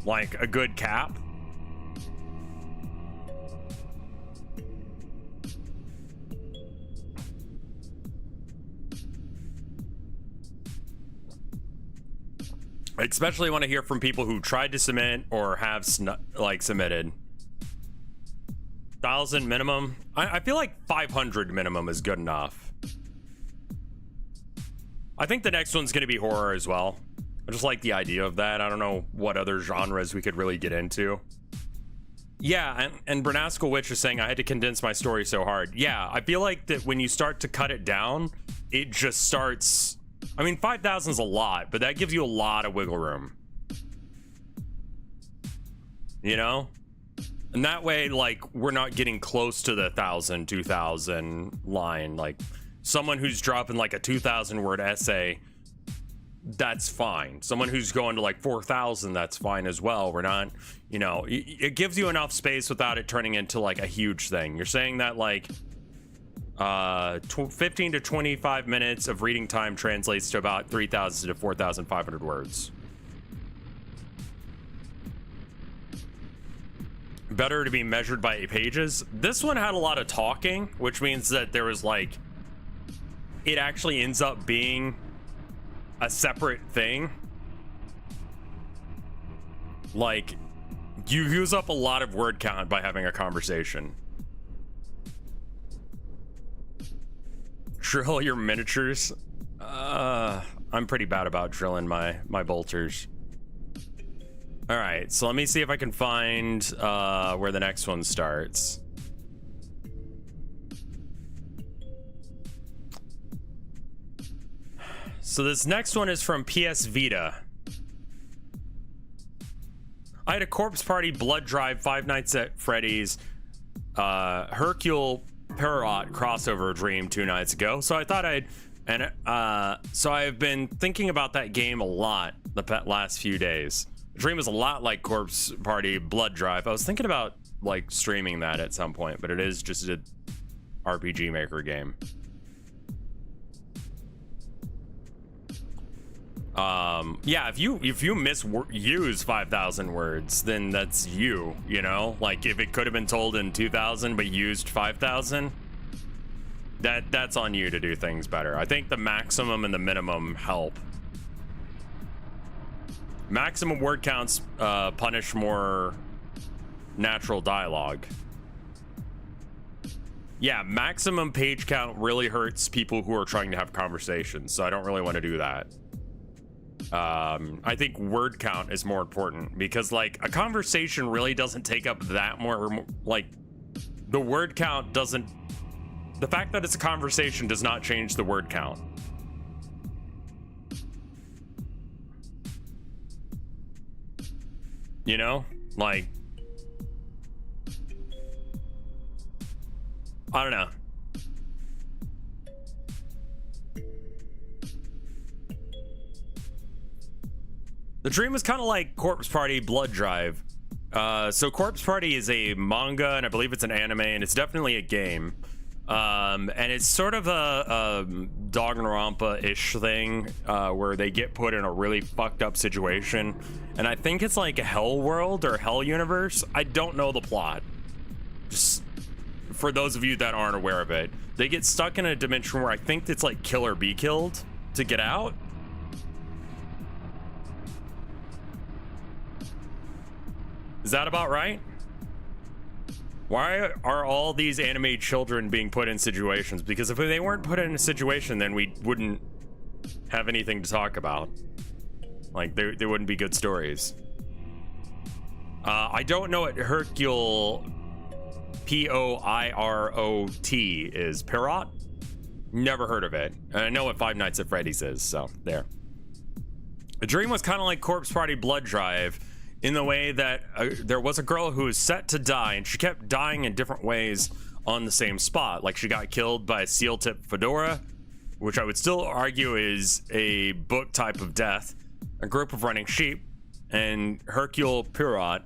Speaker 1: like a good cap? I especially want to hear from people who tried to submit or have like submitted. 1,000 minimum. I feel like 500 minimum is good enough. I think the next one's going to be horror as well. I just like the idea of that. I don't know what other genres we could really get into. Yeah, and Bernascal Witch is saying I had to condense my story so hard. Yeah, I feel like that when you start to cut it down, it just starts... I mean, 5,000 is a lot, but that gives you a lot of wiggle room. You know? And that way, like, we're not getting close to the 1,000, 2,000 line. Like, someone who's dropping, like, a 2,000-word essay, that's fine. Someone who's going to, like, 4,000, that's fine as well. We're not, you know... It gives you enough space without it turning into, like, a huge thing. You're saying that, like... 15 to 25 minutes of reading time translates to about 3,000 to 4,500 words. Better to be measured by pages. This one had a lot of talking, which means that there was like, it actually ends up being a separate thing. Like, you use up a lot of word count by having a conversation. Drill your miniatures. I'm pretty bad about drilling my bolters. All right, so let me see if I can find where the next one starts. So this next one is from PS Vita. I had a corpse party blood drive, Five Nights at Freddy's, Hercule Poirot crossover dream 2 nights ago. So I thought so I've been thinking about that game a lot the last few days. The dream is a lot like Corpse Party Blood Drive. I was thinking about like streaming that at some point, but it is just a RPG Maker game. Yeah, if you misuse 5,000 words, then that's you know, like if it could have been told in 2,000 but used 5,000, that's on you to do things better. I think the maximum and the minimum help. Maximum word counts punish more natural dialogue. Yeah, maximum page count really hurts people who are trying to have conversations, so I don't really want to do that. I think word count is more important because like a conversation really doesn't take up that more, like the word count doesn't, the fact that it's a conversation does not change the word count. You know, like, I don't know. The dream was kind of like Corpse Party Blood Drive. So Corpse Party is a manga, and I believe it's an anime, and it's definitely a game. And it's sort of a Danganronpa-ish thing, where they get put in a really fucked up situation. And I think it's like a Hell World or Hell Universe. I don't know the plot. Just for those of you that aren't aware of it, they get stuck in a dimension where I think it's like kill or be killed to get out. Is that about right? Why are all these anime children being put in situations? Because if they weren't put in a situation, then we wouldn't have anything to talk about. Like, they wouldn't be good stories. I don't know what Hercule, P-O-I-R-O-T is. Poirot? Never heard of it. And I know what Five Nights at Freddy's is, so there. The dream was kind of like Corpse Party Blood Drive, in the way that there was a girl who was set to die, and she kept dying in different ways on the same spot. Like, she got killed by a seal-tip fedora, which I would still argue is a book type of death, a group of running sheep, and Hercule Poirot,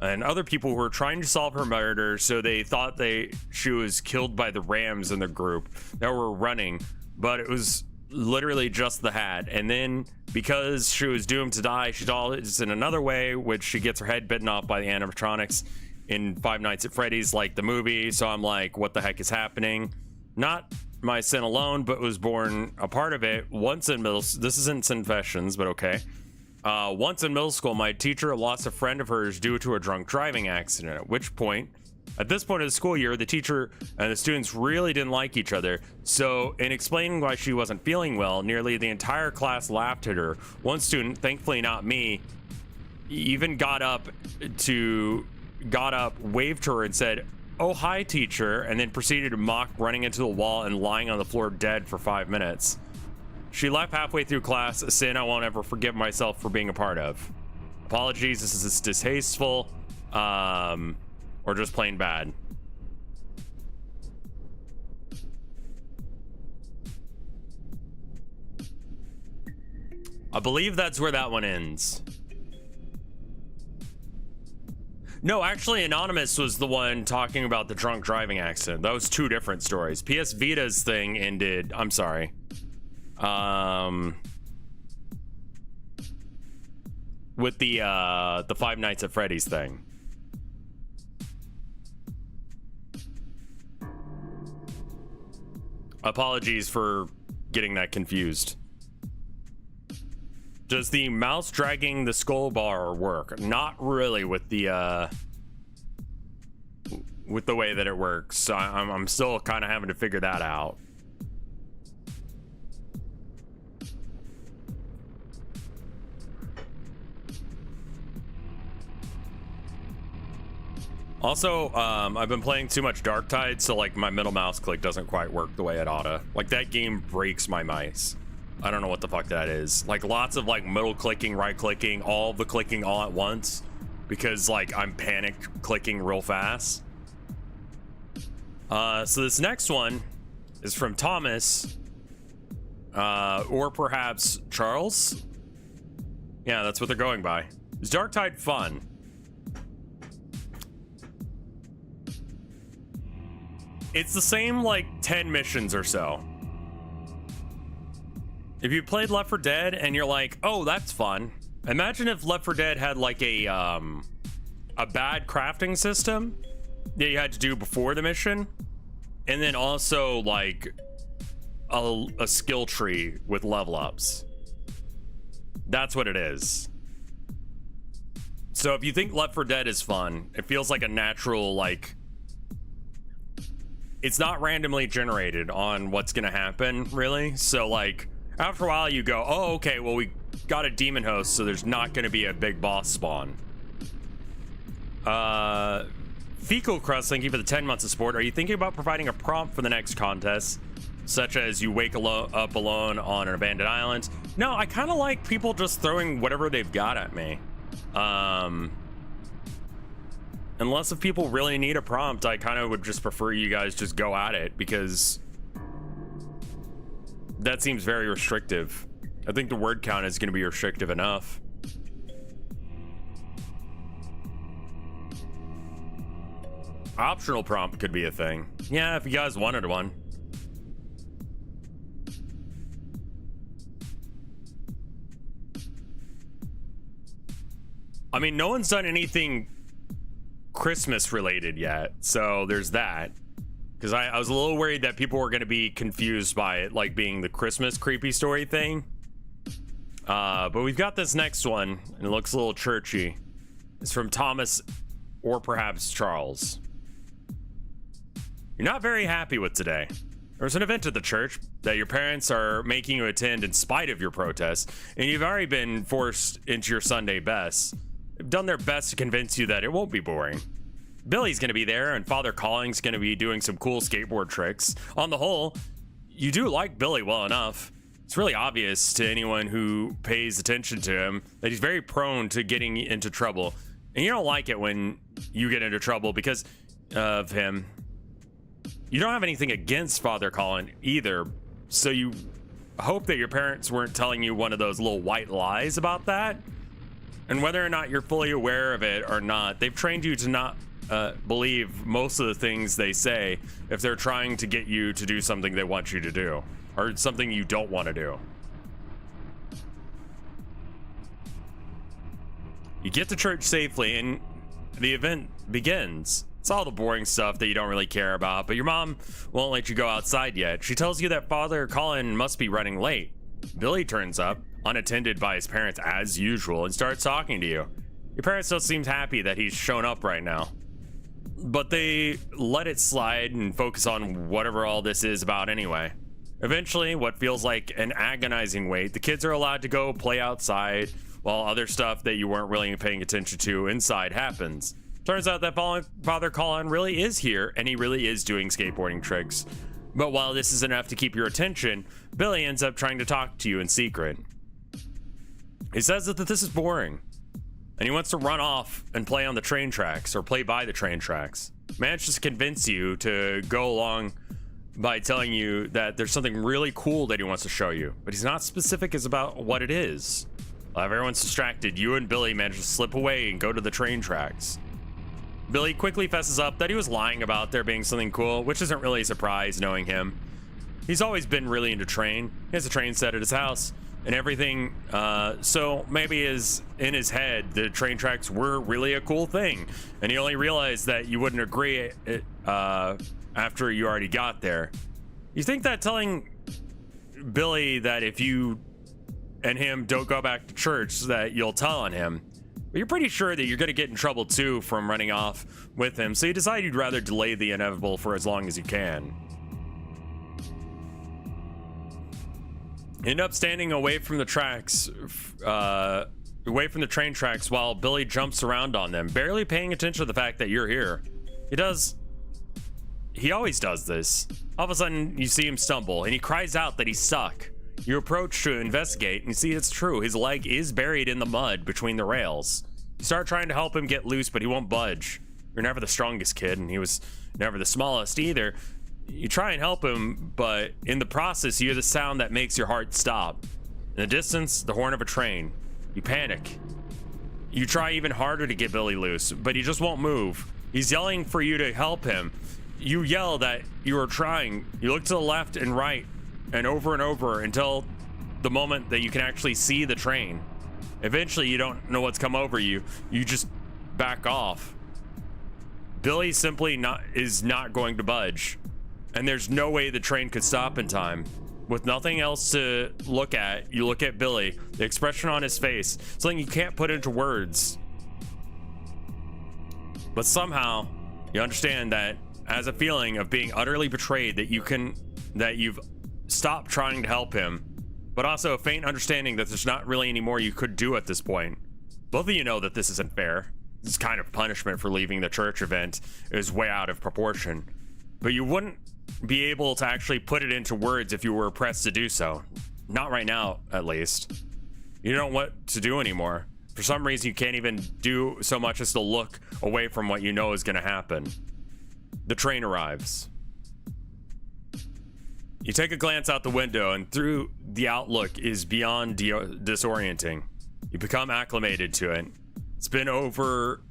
Speaker 1: and other people who were trying to solve her murder, so they thought she was killed by the rams in the group that were running, but it was literally just the hat. And then because she was doomed to die, she dies in another way, which she gets her head bitten off by the animatronics in Five Nights at Freddy's, like the movie. So I'm like, what the heck is happening? Not my sin alone, but was born a part of it. Once in this isn't Confessions, but okay. Once in middle school, my teacher lost a friend of hers due to a drunk driving accident, at which point At this point of the school year, the teacher and the students really didn't like each other, so in explaining why she wasn't feeling well, nearly the entire class laughed at her. One student, thankfully not me, even got up, waved to her and said, "Oh, hi, teacher," and then proceeded to mock running into the wall and lying on the floor dead for 5 minutes. She left halfway through class, a sin I won't ever forgive myself for being a part of. Apologies, this is distasteful, or just plain bad. I believe that's where that one ends. No, actually, Anonymous was the one talking about the drunk driving accident. That was two different stories. PS Vita's thing ended. I'm sorry. With the Five Nights at Freddy's thing. Apologies for getting that confused. Does the mouse dragging the skull bar work? Not really with the way that it works. So I'm still kind of having to figure that out. Also, I've been playing too much Darktide, so like my middle mouse click doesn't quite work the way it oughta. Like that game breaks my mice. I don't know what the fuck that is. Like lots of like middle clicking, right clicking, all the clicking all at once, because like I'm panic clicking real fast. So this next one is from Thomas, or perhaps Charles. Yeah, that's what they're going by. Is Darktide fun? It's the same like 10 missions or so. If you played Left 4 Dead and you're like, oh, that's fun. Imagine if Left 4 Dead had like a bad crafting system that you had to do before the mission, and then also like a skill tree with level ups. That's what it is. So if you think Left 4 Dead is fun, it feels like a natural, like, it's not randomly generated on what's gonna happen, really. So like after a while you go, oh, okay, well, we got a demon host, so there's not gonna be a big boss spawn. Fecal Crust, thank you for the 10 months of support. Are you thinking about providing a prompt for the next contest, such as you wake up alone on an abandoned island? No, I kind of like people just throwing whatever they've got at me. Unless if people really need a prompt, I kind of would just prefer you guys just go at it, because that seems very restrictive. I think the word count is going to be restrictive enough. Optional prompt could be a thing. Yeah, if you guys wanted one. I mean, no one's done anything Christmas related yet, so there's that. Because I was a little worried that people were going to be confused by it, like being the Christmas creepy story thing. But we've got this next one, and it looks a little churchy. It's from Thomas, or perhaps Charles. You're not very happy with today. There's an event at the church that your parents are making you attend in spite of your protest, and you've already been forced into your Sunday best. They've done their best to convince you that it won't be boring. Billy's gonna be there, and Father Colling's gonna be doing some cool skateboard tricks. On the whole, you do like Billy well enough. It's really obvious to anyone who pays attention to him that he's very prone to getting into trouble. And you don't like it when you get into trouble because of him. You don't have anything against Father Colin either, so you hope that your parents weren't telling you one of those little white lies about that. And whether or not you're fully aware of it or not, they've trained you to not believe most of the things they say if they're trying to get you to do something they want you to do, or something you don't want to do. You get to church safely and the event begins. It's all the boring stuff that you don't really care about, but your mom won't let you go outside yet. She tells you that Father Colin must be running late. Billy turns up, unattended by his parents as usual, and starts talking to you. Your parents don't seem happy that he's shown up right now. but they let it slide and focus on whatever all this is about anyway. Eventually, what feels like an agonizing wait, the kids are allowed to go play outside while other stuff that you weren't really paying attention to inside happens. Turns out that Father Colin really is here, and he really is doing skateboarding tricks. But while this is enough to keep your attention, Billy ends up trying to talk to you in secret. He says that this is boring, and he wants to run off and play on the train tracks, or play by the train tracks. Manages to convince you to go along by telling you that there's something really cool that he wants to show you, but he's not specific as about what it is. While everyone's distracted, you and Billy manage to slip away and go to the train tracks. Billy quickly fesses up that he was lying about there being something cool, which isn't really a surprise knowing him. He's always been really into train. He has a train set at his house and everything, so maybe in his head the train tracks were really a cool thing, and he only realized that you wouldn't agree after you already got there. You think that telling Billy that if you and him don't go back to church that you'll tell on him, but you're pretty sure that you're going to get in trouble too from running off with him, so you decide you'd rather delay the inevitable for as long as you can. End up standing away from the tracks, away from the train tracks, while Billy jumps around on them, barely paying attention to the fact that you're here. He always does this. All of a sudden, you see him stumble, and he cries out that he's stuck. You approach to investigate, and you see it's true. His leg is buried in the mud between the rails. You start trying to help him get loose, but he won't budge. You're never the strongest kid, and he was never the smallest either. You try and help him, but in the process, you hear the sound that makes your heart stop. In the distance, the horn of a train. You panic. You try even harder to get Billy loose, but he just won't move. He's yelling for you to help him. You yell that you are trying. You look to the left and right and over until the moment that you can actually see the train. Eventually, you don't know what's come over you. You just back off. Billy simply is not going to budge, and there's no way the train could stop in time. With nothing else to look at, you look at Billy, the expression on his face, something you can't put into words. But somehow, you understand that as a feeling of being utterly betrayed, that you've stopped trying to help him, but also a faint understanding that there's not really any more you could do at this point. Both of you know that this isn't fair. This kind of punishment for leaving the church event is way out of proportion, but you wouldn't be able to actually put it into words if you were pressed to do so. Not right now, at least. You don't know what to do anymore. For some reason, you can't even do so much as to look away from what you know is going to happen. The train arrives. You take a glance out the window, and through the outlook is beyond disorienting. You become acclimated to it. It's been over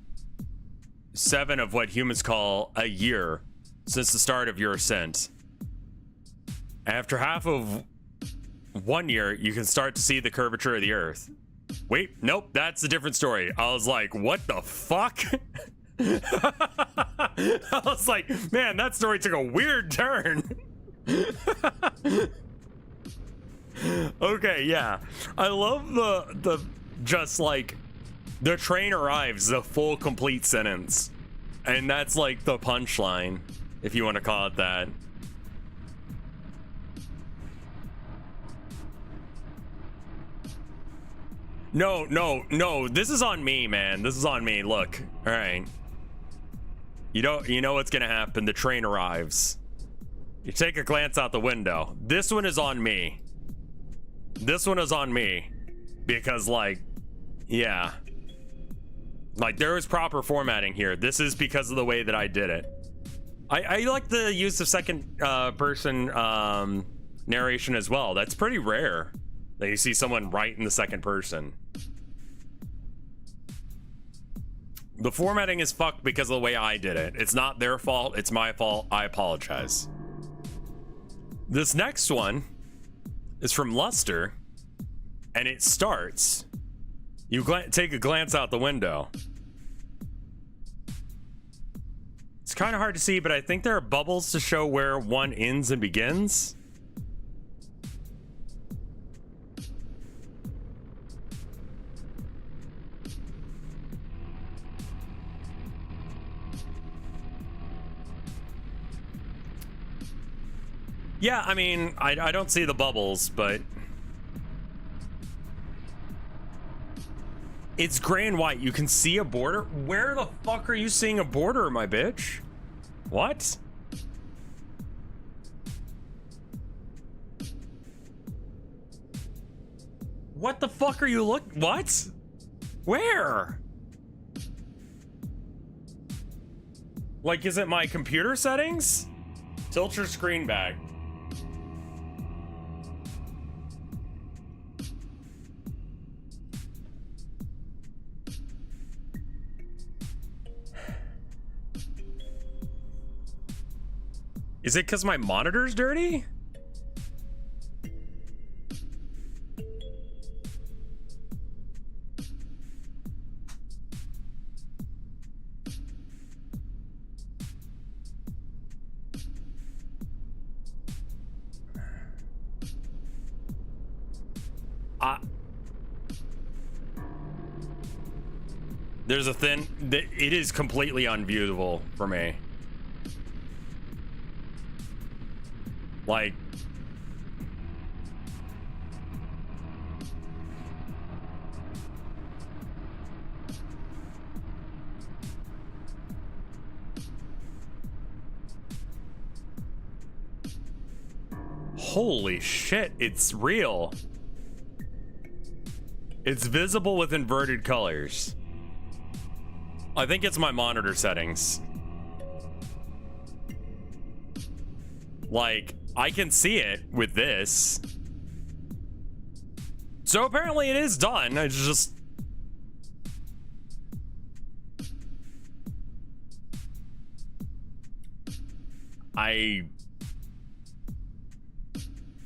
Speaker 1: 7 of what humans call a year since the start of your ascent. After half of 1 year, you can start to see the curvature of the earth. Wait, nope, that's a different story. I was like, what the fuck? I was like, man, that story took a weird turn. Okay, yeah. I love the just like the train arrives, the full complete sentence. And that's like the punchline, if you want to call it that. No, this is on me, man. This is on me. Look, all right. You know what's gonna happen. The train arrives. You take a glance out the window. This one is on me. This one is on me. Because, like, yeah. Like, there is proper formatting here. This is because of the way that I did it. I like the use of second person narration as well. That's pretty rare that you see someone write in the second person. The formatting is fucked because of the way I did it. It's not their fault, it's my fault. I apologize. This next one is from Luster, and it starts. You take a glance out the window. It's kind of hard to see, but I think there are bubbles to show where one ends and begins. Yeah, I mean, I don't see the bubbles, but it's gray and white. You can see a border. Where the fuck are you seeing a border, my bitch? What? What the fuck are you what? Where? Like, is it my computer settings? Tilt your screen back. Is it because my monitor's dirty? There's a thin, it is completely unviewable for me. Like, holy shit, it's real. It's visible with inverted colors. I think it's my monitor settings. Like, I can see it with this. So apparently it is done. It's just...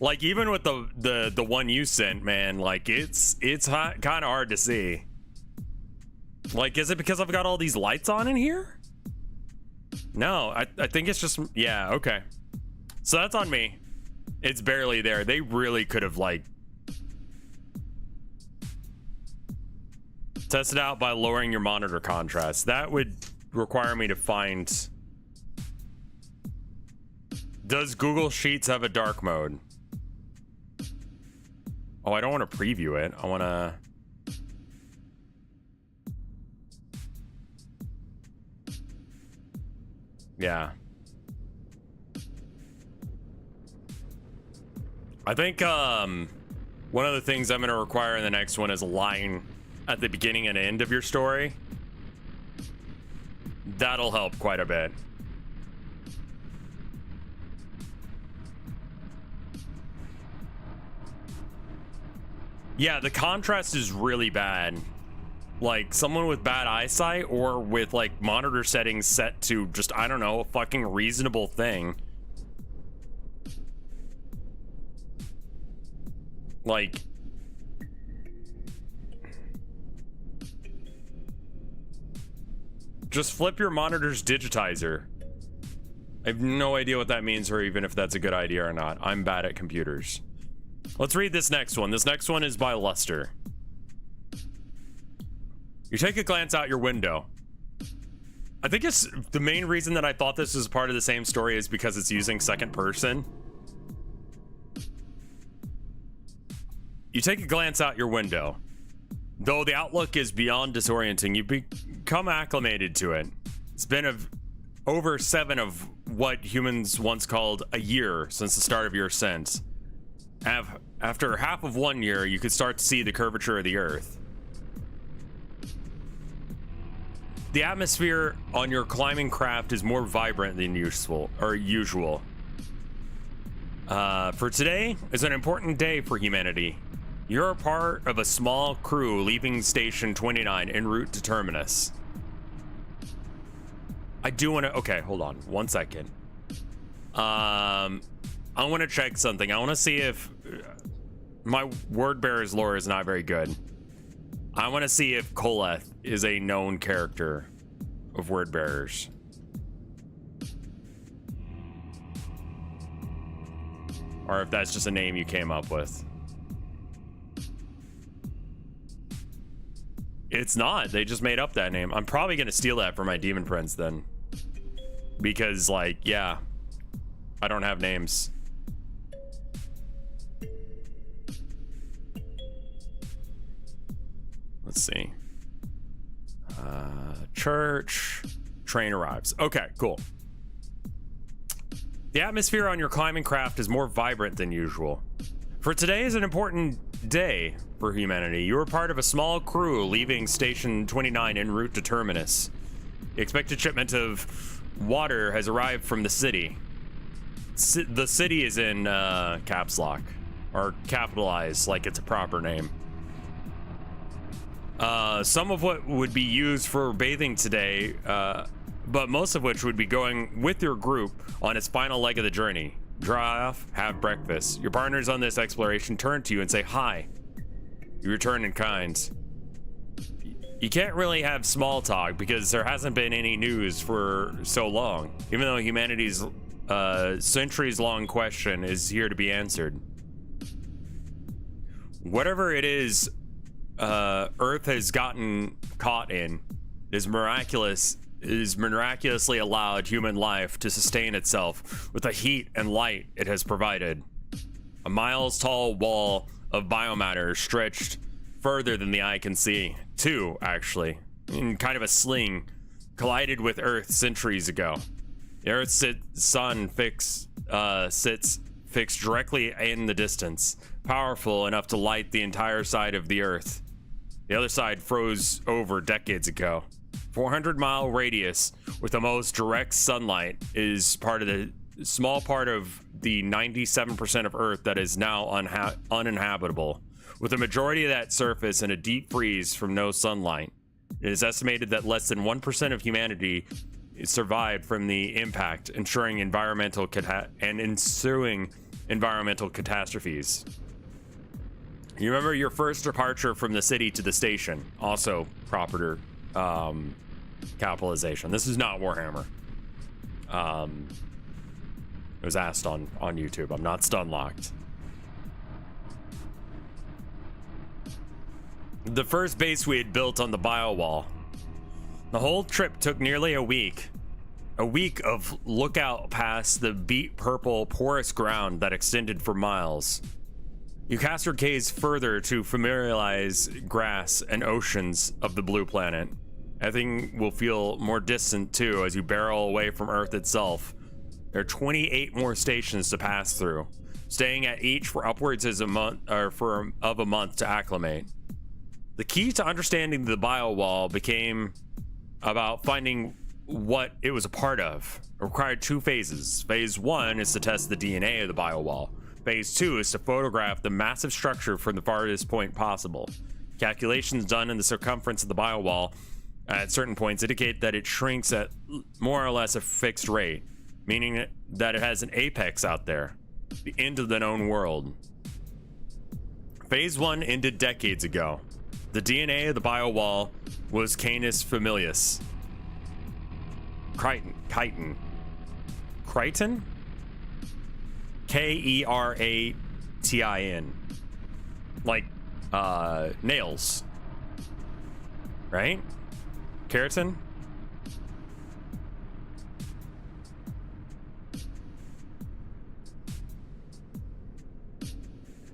Speaker 1: Like, even with the one you sent, man, like, it's kind of hard to see. Like, is it because I've got all these lights on in here? No, I think it's just, yeah, okay. So that's on me. It's barely there. They really could have, like, tested out by lowering your monitor contrast. That would require me to find... Does Google Sheets have a dark mode? Oh, I don't want to preview it. I want to... Yeah. I think one of the things I'm going to require in the next one is a line at the beginning and end of your story. That'll help quite a bit. Yeah, the contrast is really bad. Like, someone with bad eyesight or with, like, monitor settings set to just, I don't know, a fucking reasonable thing. Like... Just flip your monitor's digitizer. I have no idea what that means or even if that's a good idea or not. I'm bad at computers. Let's read this next one. This next one is by Lester. You take a glance out your window. I think it's the main reason that I thought this was part of the same story is because it's using second person. You take a glance out your window. Though the outlook is beyond disorienting, you become acclimated to it. It's been over 7 of what humans once called a year since the start of your ascent. After half of 1 year, you could start to see the curvature of the Earth. The atmosphere on your climbing craft is more vibrant than usual. For today is an important day for humanity. You're a part of a small crew leaving Station 29 en route to Terminus. I do want to... Okay, hold on. 1 second. I want to check something. I want to see if... My word bearer's lore is not very good. I want to see if Koleth is a known character of word bearers. Or if that's just a name you came up with. It's not. They just made up that name. I'm probably going to steal that for my Demon Prince then. Because, like, yeah. I don't have names. Let's see. Church. Train arrives. Okay, cool. The atmosphere on your climbing craft is more vibrant than usual. For today is an important day for humanity. You are part of a small crew leaving Station 29 en route to Terminus. The expected shipment of water has arrived from the city. The city is in caps lock, or capitalized like it's a proper name. Some of what would be used for bathing today, but most of which would be going with your group on its final leg of the journey. Dry off, have breakfast. Your partners on this exploration turn to you and say hi. You return in kind. You can't really have small talk because there hasn't been any news for so long, even though humanity's centuries-long question is here to be answered. Whatever it is Earth has gotten caught in is miraculously allowed human life to sustain itself with the heat and light it has provided. A miles-tall wall of biomatter stretched further than the eye can see. Two, actually, in kind of a sling, collided with Earth centuries ago. The Earth's sun sits fixed directly in the distance, powerful enough to light the entire side of the Earth. The other side froze over decades ago. 400-mile radius with the most direct sunlight is part of the small part of the 97% of Earth that is now uninhabitable, with a majority of that surface in a deep freeze from no sunlight. It is estimated that less than 1% of humanity survived from the impact, ensuing ensuing environmental catastrophes. You remember your first departure from the city to the station, also proper capitalization. This is not Warhammer. It was asked on YouTube. I'm not stun locked. The first base we had built on the bio wall. The whole trip took nearly a week. A week of lookout past the beet purple porous ground that extended for miles. You cast your gaze further to familiarize grass and oceans of the blue planet. Everything will feel more distant too as you barrel away from Earth itself. There are 28 more stations to pass through, staying at each for upwards of a month to acclimate. The key to understanding the bio wall became about finding what it was a part of. It required two phases. Phase 1 is to test the DNA of the bio wall. Phase 2 is to photograph the massive structure from the farthest point possible. Calculations done in the circumference of the bio wall at certain points indicate that it shrinks at more or less a fixed rate, meaning that it has an apex out there, the end of the known world. Phase 1 ended decades ago. The DNA of the bio wall was Canis familius. Crichton. Crichton? K-E-R-A-T-I-N. Like, nails. Right? Keratin?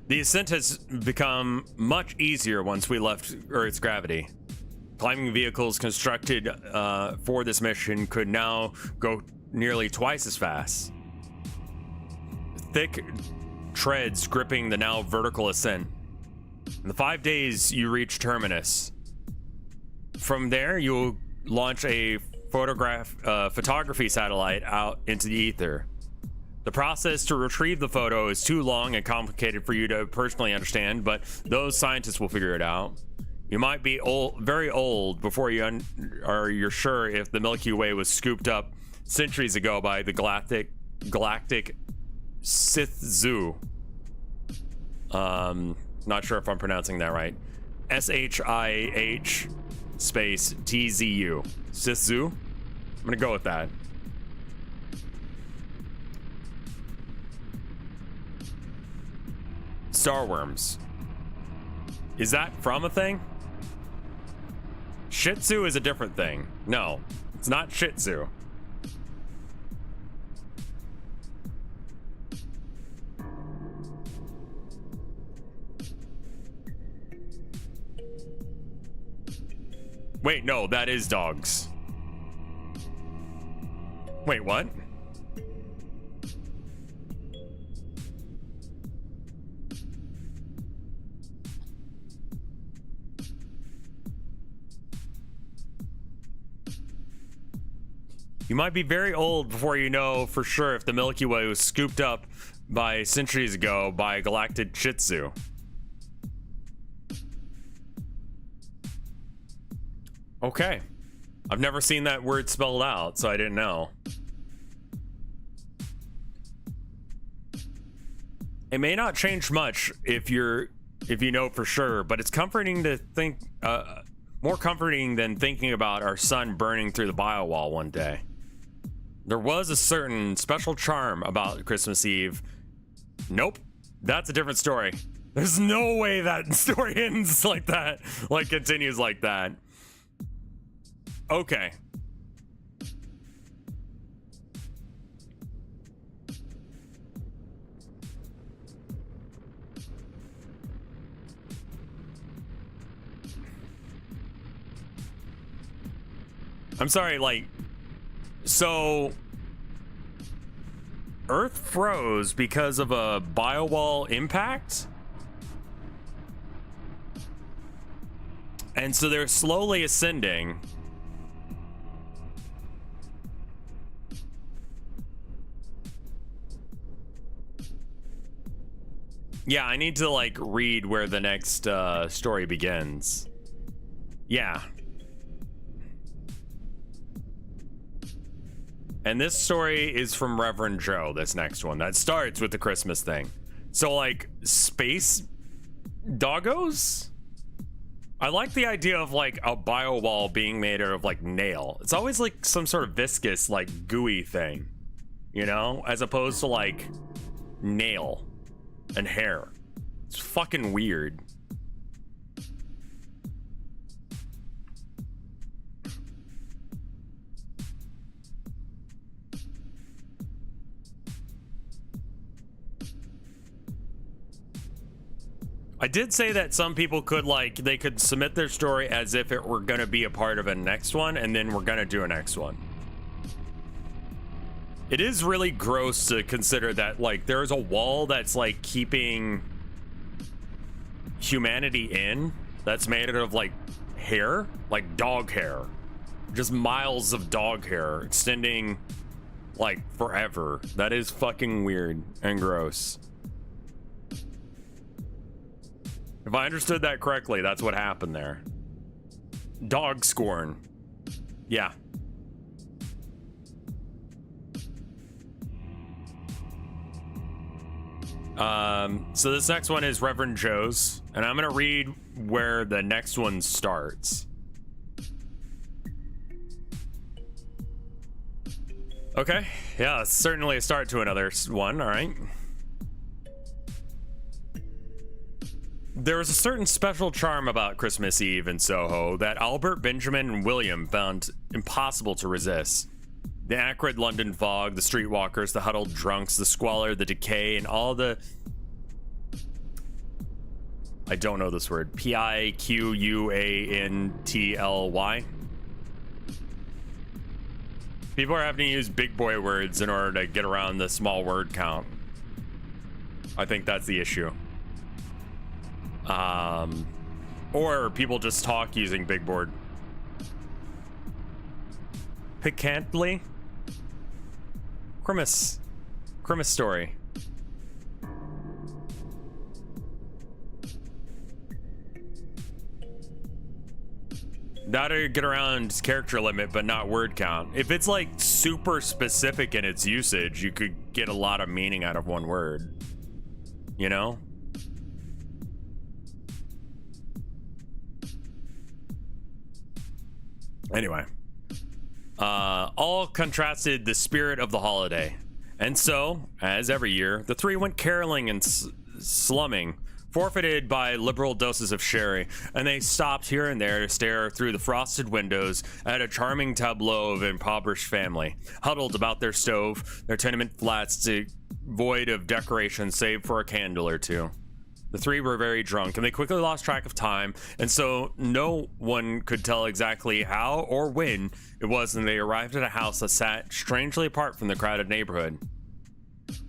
Speaker 1: The ascent has become much easier once we left Earth's gravity. Climbing vehicles constructed for this mission could now go nearly twice as fast. Thick treads gripping the now vertical ascent. In the 5 days, you reach Terminus. From there, you'll launch a photography satellite out into the ether. The process to retrieve the photo is too long and complicated for you to personally understand, but those scientists will figure it out. You might be very old before you're sure if the Milky Way was scooped up centuries ago by the galactic Sith Zoo. Not sure if I'm pronouncing that right. S-H-I-H space T-Z-U. Sith Zoo? I'm gonna go with that. Starworms. Is that from a thing? Shih Tzu is a different thing. No, it's not Shih Tzu. Wait, no, that is dogs. Wait, what? You might be very old before you know for sure if the Milky Way was scooped up by centuries ago by a galactic Shih Tzu. Okay. I've never seen that word spelled out, so I didn't know. It may not change much if you know for sure, but it's comforting to think, more comforting than thinking about our sun burning through the bio wall one day. There was a certain special charm about Christmas Eve. Nope, that's a different story. There's no way that story ends like that, like continues like that. Okay. I'm sorry, like, so Earth froze because of a biowall impact? And so they're slowly ascending. Yeah, I need to like read where the next story begins. Yeah. And this story is from Reverend Joe, this next one. That starts with the Christmas thing. So, like, space doggos? I like the idea of, like, a bio wall being made out of, like, nail. It's always, like, some sort of viscous, like, gooey thing. You know? As opposed to, like, nail and hair. It's fucking weird. I did say that some people could, like, they could submit their story as if it were going to be a part of a next one, and then we're going to do a next one. It is really gross to consider that, like, there's a wall that's, like, keeping humanity in, that's made out of, like, hair, like dog hair. Just miles of dog hair extending, like, forever. That is fucking weird and gross. If I understood that correctly, that's what happened there. Dog scorn. Yeah. So this next one is Reverend Joe's, and I'm gonna read where the next one starts. Okay, yeah, it's certainly a start to another one, all right. There was a certain special charm about Christmas Eve in Soho that Albert, Benjamin, and William found impossible to resist. The acrid London fog, the streetwalkers, the huddled drunks, the squalor, the decay, and all the... I don't know this word. Piquantly. People are having to use big boy words in order to get around the small word count. I think that's the issue. Or people just talk using big board. Piquantly? Christmas story. Now to get around character limit, but not word count. If it's like super specific in its usage, you could get a lot of meaning out of one word. You know? Anyway, all contrasted the spirit of the holiday. And so, as every year, the three went caroling and slumming, forfeited by liberal doses of sherry, and they stopped here and there to stare through the frosted windows at a charming tableau of an impoverished family, huddled about their stove, their tenement flats devoid of decoration save for a candle or two. The three were very drunk, and they quickly lost track of time, and so no one could tell exactly how or when it was when they arrived at a house that sat strangely apart from the crowded neighborhood.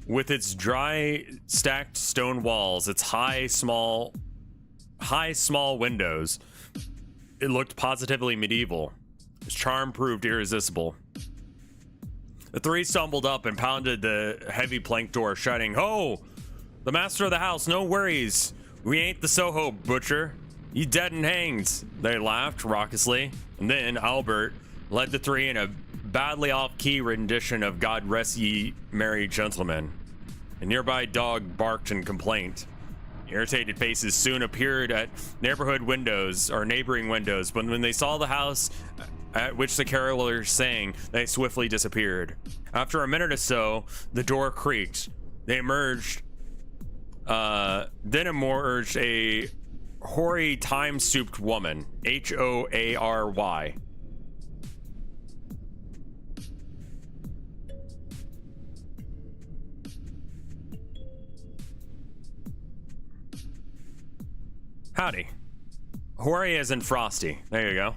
Speaker 1: With its dry, stacked stone walls, its high, small windows, it looked positively medieval. Its charm proved irresistible. The three stumbled up and pounded the heavy plank door, shouting, "Ho! The master of the house, no worries. We ain't the Soho butcher. You dead and hanged." They laughed raucously, and then Albert led the three in a badly off-key rendition of "God Rest Ye Merry Gentlemen." A nearby dog barked in complaint. Irritated faces soon appeared at neighboring windows, but when they saw the house at which the carolers sang, they swiftly disappeared. After a minute or so, the door creaked. Then emerged a hoary, time-stooped woman, Hoary. Howdy. Hoary as in frosty. There you go.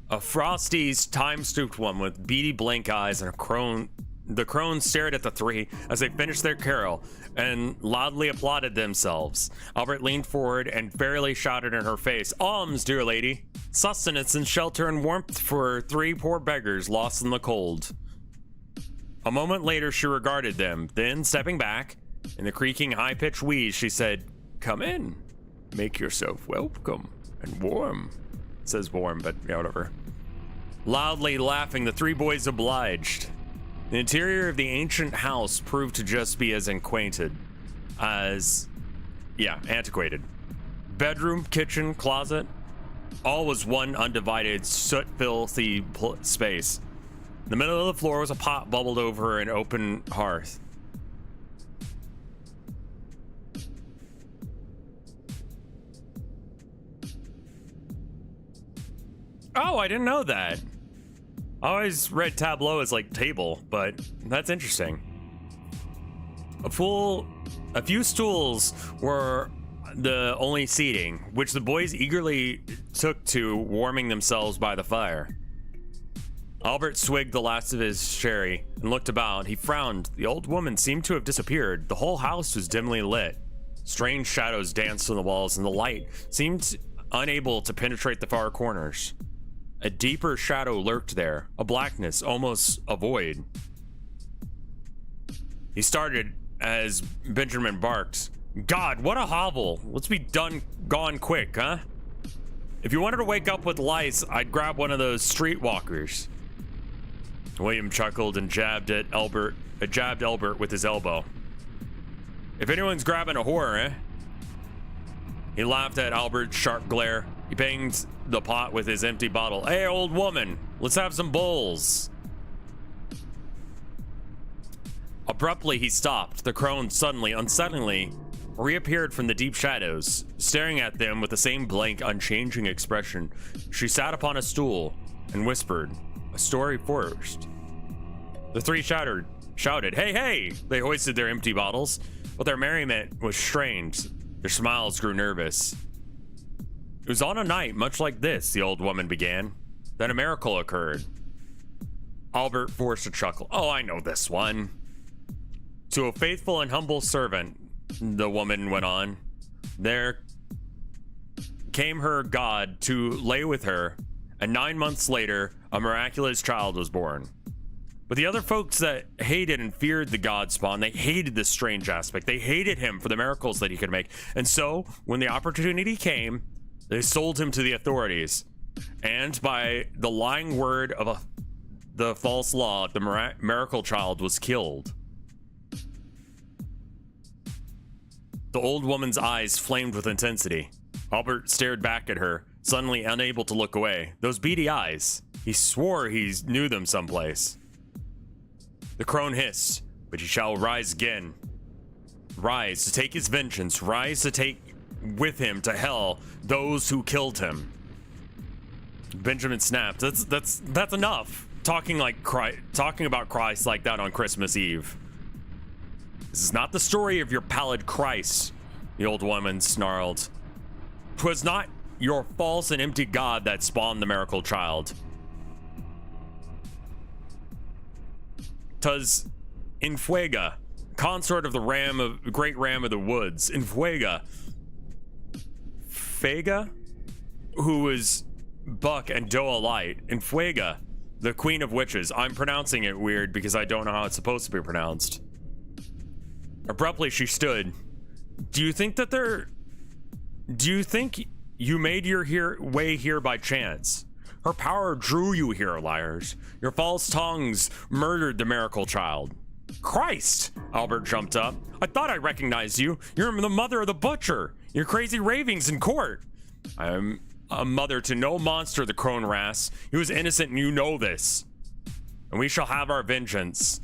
Speaker 1: A Frosty's time-stooped woman with beady blank eyes and a crone. The crones stared at the three as they finished their carol and loudly applauded themselves. Albert leaned forward and fairly shouted in her face, "Alms, dear lady. Sustenance and shelter and warmth for three poor beggars lost in the cold." A moment later, she regarded them. Then, stepping back, in the creaking, high-pitched wheeze, she said, "Come in. Make yourself welcome and warm." It says warm, but yeah, whatever. Loudly laughing, the three boys obliged. The interior of the ancient house proved to just be as antiquated. Bedroom, kitchen, closet, all was one undivided, soot-filthy space. In the middle of the floor was a pot bubbled over an open hearth. Oh, I didn't know that. I always read tableau as like table, but that's interesting. A few stools were the only seating, which the boys eagerly took to, warming themselves by the fire. Albert swigged the last of his sherry and looked about. He frowned. The old woman seemed to have disappeared. The whole house was dimly lit. Strange shadows danced on the walls, and the light seemed unable to penetrate the far corners. A deeper shadow lurked there, a blackness, almost a void. He started as Benjamin barked, "God, what a hovel! Let's be gone quick, huh? If you wanted to wake up with lice, I'd grab one of those streetwalkers." William chuckled and jabbed Albert with his elbow. "If anyone's grabbing a whore, eh?" He laughed at Albert's sharp glare. He banged the pot with his empty bottle. "Hey, old woman, let's have some bowls." Abruptly, he stopped. The crone suddenly, unsettlingly, reappeared from the deep shadows, staring at them with the same blank, unchanging expression. She sat upon a stool and whispered, "A story first." The three shouted, "Hey, hey!" They hoisted their empty bottles, but their merriment was strained. Their smiles grew nervous. "It was on a night much like this," the old woman began, "that a miracle occurred." Albert forced a chuckle. "Oh, I know this one." "To a faithful and humble servant," the woman went on, "there came her God to lay with her, and 9 months later, a miraculous child was born. But the other folks that hated and feared the God spawn, they hated this strange aspect. They hated him for the miracles that he could make. And so, when the opportunity came, they sold him to the authorities. And by the lying word of the false law, the miracle child was killed." The old woman's eyes flamed with intensity. Albert stared back at her, suddenly unable to look away. Those beady eyes. He swore he knew them someplace. The crone hissed, "But he shall rise again. Rise to take his vengeance. Rise to take with him to hell those who killed him." Benjamin snapped. That's enough. Talking about Christ like that on Christmas Eve. This is not the story of your pallid Christ. the old woman snarled. 'Twas not your false and empty god that spawned the miracle child. 'Twas Infuega, consort of the great ram of the woods. Infuega. Fega? Who was buck and doe alike. Infuega, the queen of witches. I'm pronouncing it weird because I don't know how it's supposed to be pronounced. Abruptly, she stood. Do you think you made your way here by chance? Her power drew you here, liars. Your false tongues murdered the miracle child. Christ! Albert jumped up. I thought I recognized you. You're the mother of the butcher. Your crazy ravings in court. I am a mother to no monster, the Kronrass. He was innocent and you know this. And we shall have our vengeance.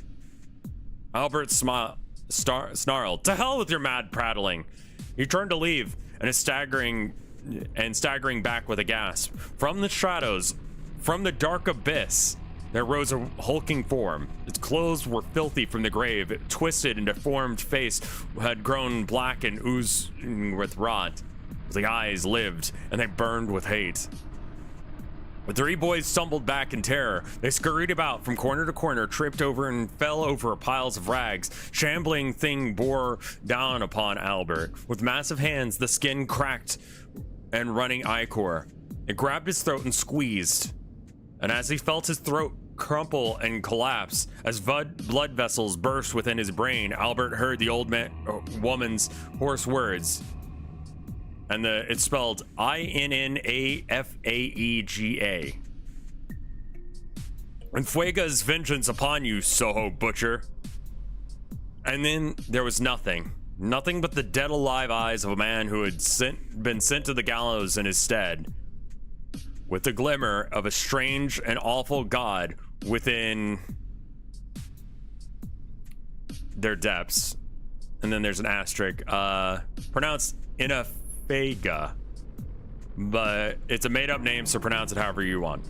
Speaker 1: Albert snarled. To hell with your mad prattling. He turned to leave and is staggering back with a gasp. From the shadows, from the dark abyss, there rose a hulking form. Its clothes were filthy from the grave. It twisted and deformed face had grown black and oozing with rot. The eyes lived, and they burned with hate. The three boys stumbled back in terror. They scurried about from corner to corner, tripped over and fell over piles of rags. Shambling thing bore down upon Albert. With massive hands, the skin cracked and running ichor. It grabbed his throat and squeezed. And as he felt his throat crumple and collapse, as blood vessels burst within his brain, Albert heard the woman's hoarse words. And it's spelled INNAFAEGA. And Fuega's vengeance upon you, Soho butcher. And then there was nothing. Nothing but the dead alive eyes of a man who had been sent to the gallows in his stead. With the glimmer of a strange and awful god within their depths. And then there's an asterisk. Pronounced Inafega. But it's a made-up name, so pronounce it however you want.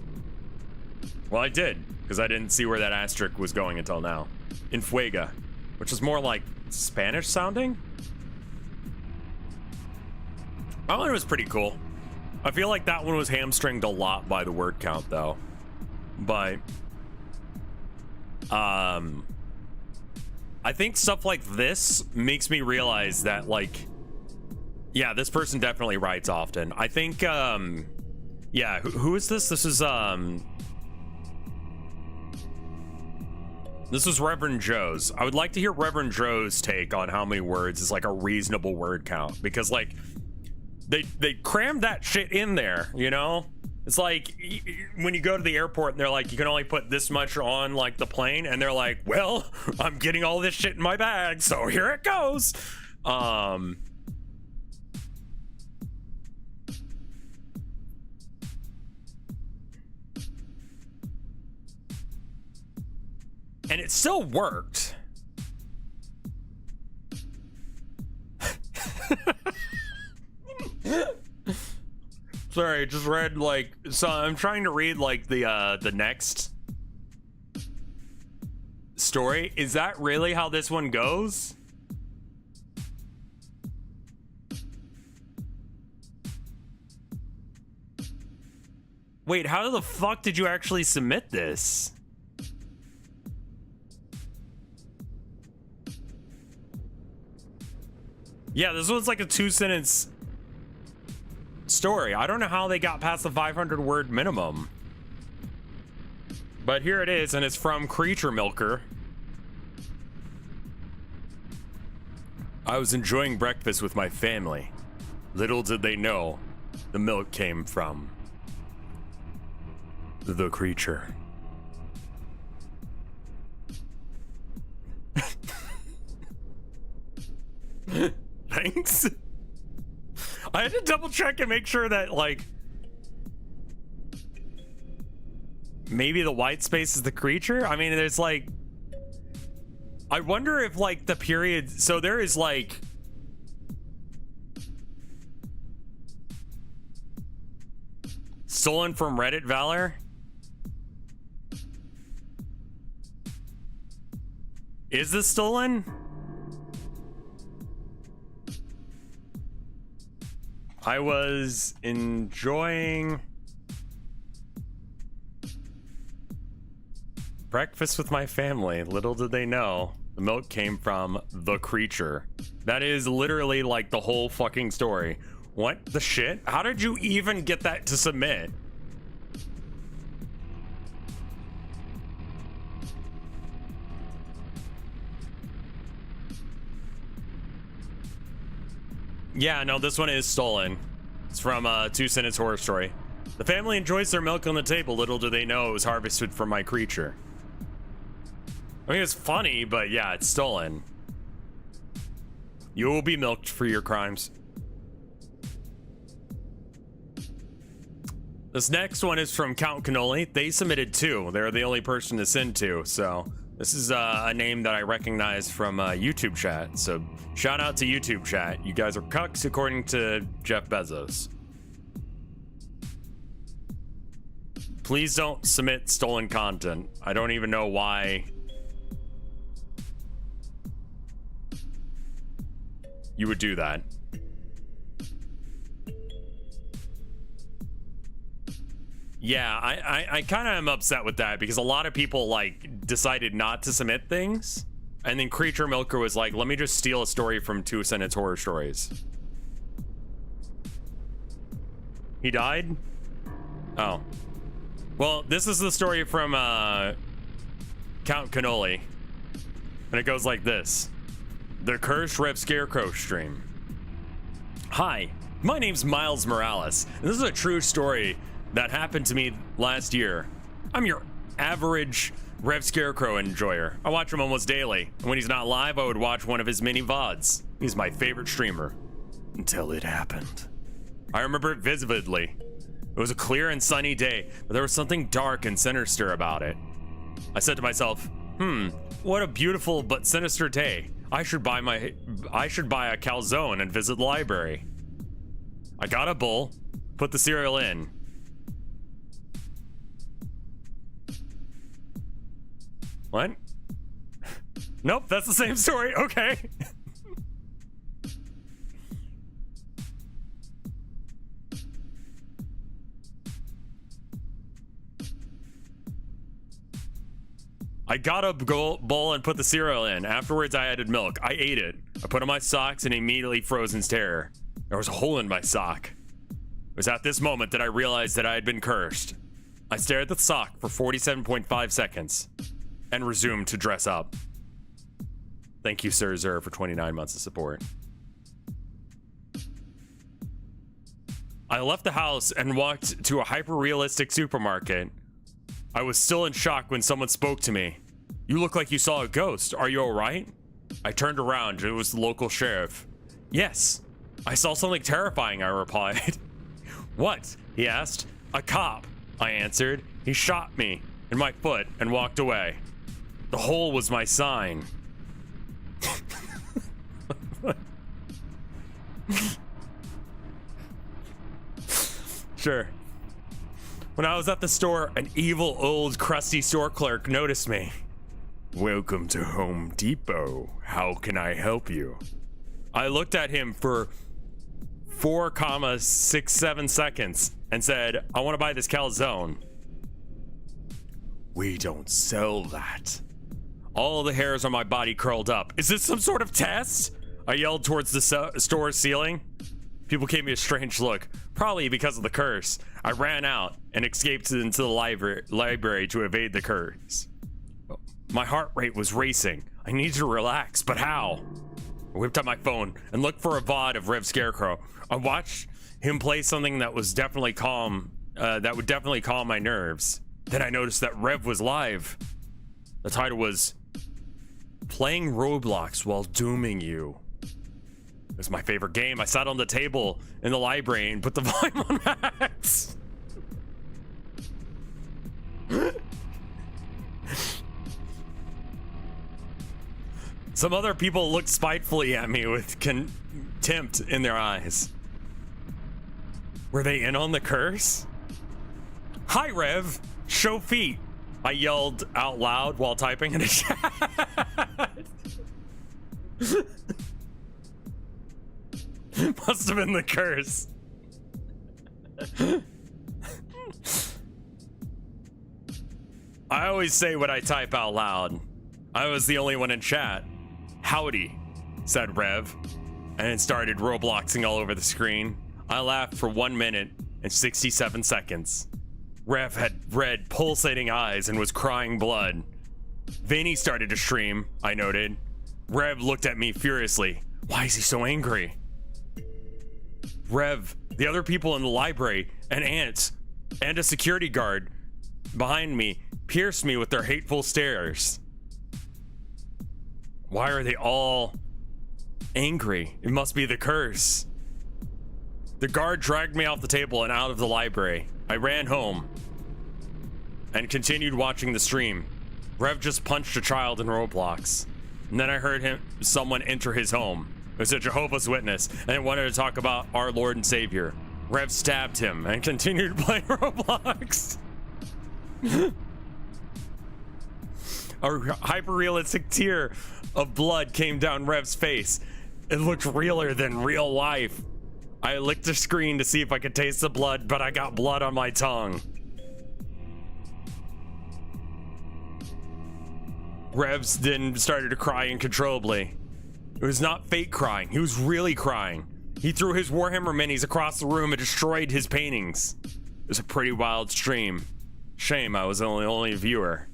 Speaker 1: Well, I did, because I didn't see where that asterisk was going until now. Infuega, which is more like Spanish sounding? That one was pretty cool. I feel like that one was hamstringed a lot by the word count, though. But I think stuff like this makes me realize that, like, yeah, this person definitely writes often. I think, yeah, who is this? This is Reverend Joe's. I would like to hear Reverend Joe's take on how many words is like a reasonable word count, because like they crammed that shit in there, you know? It's like when you go to the airport and they're like, you can only put this much on like the plane, and they're like, well, I'm getting all this shit in my bag, so here it goes. And it still worked. Sorry, I just read like, so I'm trying to read like the next story. Is that really how this one goes? Wait, how the fuck did you actually submit this? Yeah, this was like a 2-sentence story. I don't know how they got past the 500 word minimum. But here it is, and it's from Creature Milker. I was enjoying breakfast with my family. Little did they know, the milk came from the creature. Thanks. I had to double check and make sure that, like, maybe the white space is the creature. I mean, there's like, I wonder if like the period, so there is like, stolen from Reddit Valor. Is this stolen? I was enjoying breakfast with my family. Little did they know, the milk came from the creature. That is literally like the whole fucking story. What the shit? How did you even get that to submit? Yeah, no, this one is stolen. It's from Two-Sentence Horror Story. The family enjoys their milk on the table. Little do they know it was harvested from my creature. I mean, it's funny, but yeah, it's stolen. You will be milked for your crimes. This next one is from Count Cannoli. They submitted 2. They're the only person to send 2, so this is a name that I recognize from YouTube chat. So shout out to YouTube chat. You guys are cucks according to Jeff Bezos. Please don't submit stolen content. I don't even know why you would do that. Yeah, I kind of am upset with that because a lot of people like decided not to submit things, and then Creature Milker was like, let me just steal a story from Two-Sentence Horror Stories. He died? Oh. Well, this is the story from Count Cannoli, and it goes like this. The Cursed RevScarecrow stream. Hi, my name's Miles Morales, and this is a true story that happened to me last year. I'm your average RevScarecrow enjoyer. I watch him almost daily, and when he's not live, I would watch one of his mini VODs. He's my favorite streamer. Until it happened. I remember it vividly. It was a clear and sunny day, but there was something dark and sinister about it. I said to myself, what a beautiful but sinister day. I should buy a calzone and visit the library. I got a bowl, put the cereal in. What? Nope, that's the same story. Okay. I got a bowl and put the cereal in. Afterwards, I added milk. I ate it. I put on my socks and immediately froze in terror. There was a hole in my sock. It was at this moment that I realized that I had been cursed. I stared at the sock for 47.5 seconds and resumed to dress up. Thank you, Sir Zer, for 29 months of support. I left the house and walked to a hyper-realistic supermarket. I was still in shock when someone spoke to me. You look like you saw a ghost. Are you all right? I turned around and it was the local sheriff. Yes, I saw something terrifying, I replied. What? He asked. A cop, I answered. He shot me in my foot and walked away. The hole was my sign. Sure. When I was at the store, an evil old crusty store clerk noticed me. Welcome to Home Depot. How can I help you? I looked at him for 4.67 seconds and said, I want to buy this calzone. We don't sell that. All the hairs on my body curled up. Is this some sort of test? I yelled towards the store ceiling. People gave me a strange look, probably because of the curse. I ran out and escaped into the library to evade the curse. My heart rate was racing. I needed to relax, but how? I whipped out my phone and looked for a VOD of RevScarecrow. I watched him play something that was definitely calm, that would definitely calm my nerves. Then I noticed that Rev was live. The title was Playing Roblox While Dooming You. It was my favorite game. I sat on the table in the library and put the volume on max. Some other people looked spitefully at me with contempt in their eyes. Were they in on the curse? Hi, Rev. Show feet. I yelled out loud while typing in a chat. Must have been the curse. I always say what I type out loud. I was the only one in chat. Howdy, said Rev, and it started Robloxing all over the screen. I laughed for 1 minute and 67 seconds. Rev had red, pulsating eyes and was crying blood. Vinny started to stream, I noted. Rev looked at me furiously. Why is he so angry? Rev, the other people in the library, and ants, and a security guard behind me pierced me with their hateful stares. Why are they all angry? It must be the curse. The guard dragged me off the table and out of the library. I ran home and continued watching the stream. Rev just punched a child in Roblox. And then I heard someone enter his home. It was a Jehovah's Witness and wanted to talk about our Lord and Savior. Rev stabbed him and continued playing Roblox. A hyper-realistic tear of blood came down Rev's face. It looked realer than real life. I licked the screen to see if I could taste the blood, but I got blood on my tongue. Revs then started to cry uncontrollably. It was not fake crying, he was really crying. He threw his Warhammer minis across the room and destroyed his paintings. It was a pretty wild stream. Shame I was the only viewer.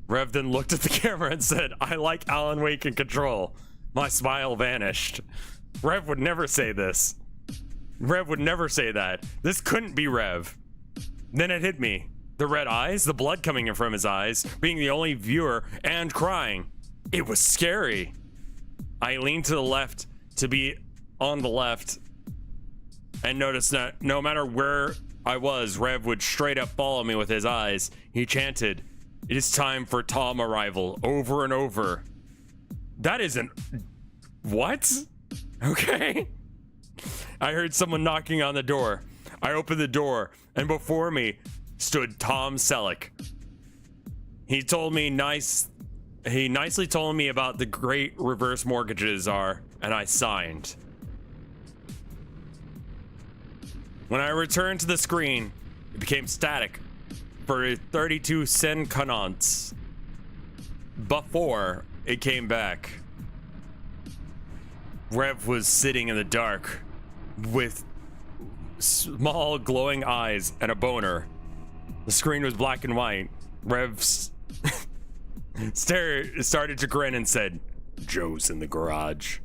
Speaker 1: Rev then looked at the camera and said, I like Alan Wake in control. My smile vanished. Rev would never say this. Rev would never say that. This couldn't be Rev. Then it hit me. The red eyes, the blood coming in from his eyes, being the only viewer, and crying. It was scary. I leaned to the left to be on the left and noticed that no matter where I was, Rev would straight up follow me with his eyes. He chanted, "It is time for Tom arrival," over and over. That isn't... What? Okay. I heard someone knocking on the door. I opened the door, and before me stood Tom Selleck. He nicely told me about the great reverse mortgages are, and I signed. When I returned to the screen, it became static for 32 seconds before it came back. Rev was sitting in the dark with small glowing eyes and a boner. The screen was black and white. Rev started to grin and said, "Joe's in the garage."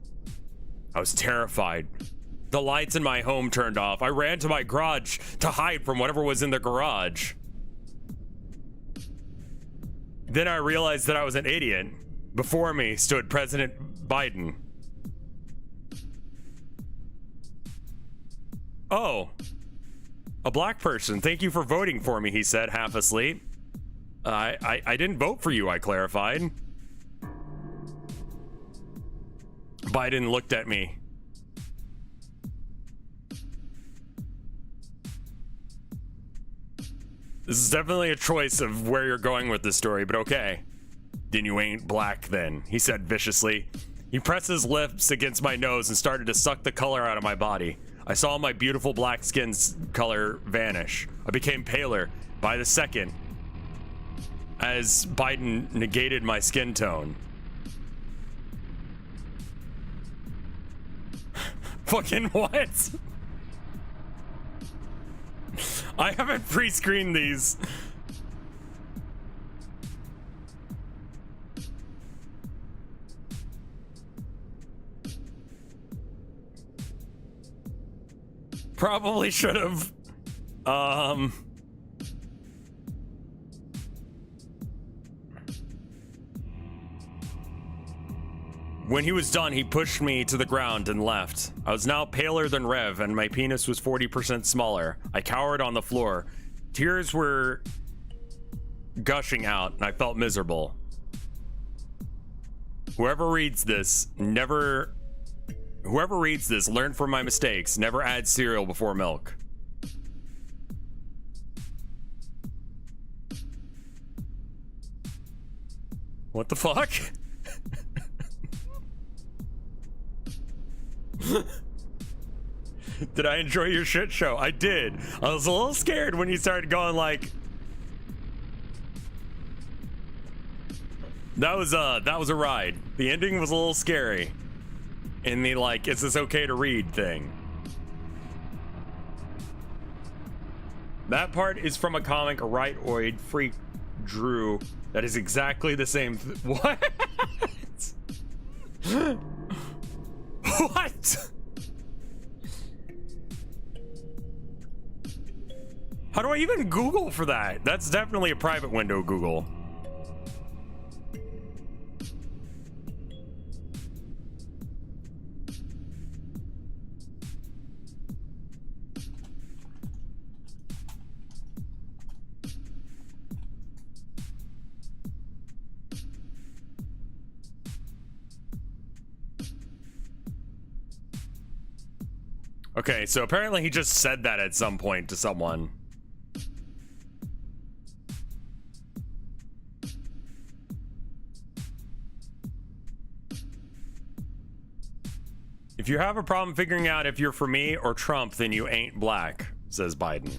Speaker 1: I was terrified. The lights in my home turned off. I ran to my garage to hide from whatever was in the garage. Then I realized that I was an idiot. Before me stood President Biden. "Oh, a black person. Thank you for voting for me," he said, half asleep. I didn't vote for you, I clarified. Biden looked at me. This is definitely a choice of where you're going with this story, but okay. "Then you ain't black then," he said viciously. He pressed his lips against my nose and started to suck the color out of my body. I saw my beautiful black skin's color vanish. I became paler by the second as Biden negated my skin tone. Fucking what? I haven't pre-screened these. Probably should have. When he was done, he pushed me to the ground and left. I was now paler than Rev, and my penis was 40% smaller. I cowered on the floor. Tears were gushing out, and I felt miserable. Whoever reads this, learn from my mistakes. Never add cereal before milk. What the fuck? Did I enjoy your shit show? I did. I was a little scared when you started going like... That was a ride. The ending was a little scary. In the like, is this okay to read thing. That part is from a comic a right-oid freak drew that is exactly the same what? What? How do I even Google for that? That's definitely a private window Google. Okay, so apparently he just said that at some point to someone. If you have a problem figuring out if you're for me or Trump, then you ain't black, says Biden.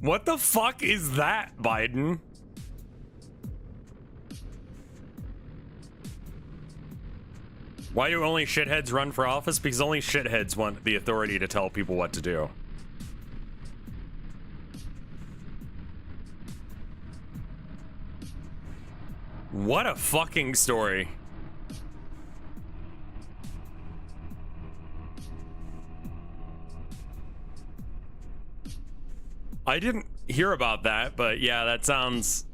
Speaker 1: What the fuck is that, Biden? Why do only shitheads run for office? Because only shitheads want the authority to tell people what to do. What a fucking story. I didn't hear about that, but yeah, that sounds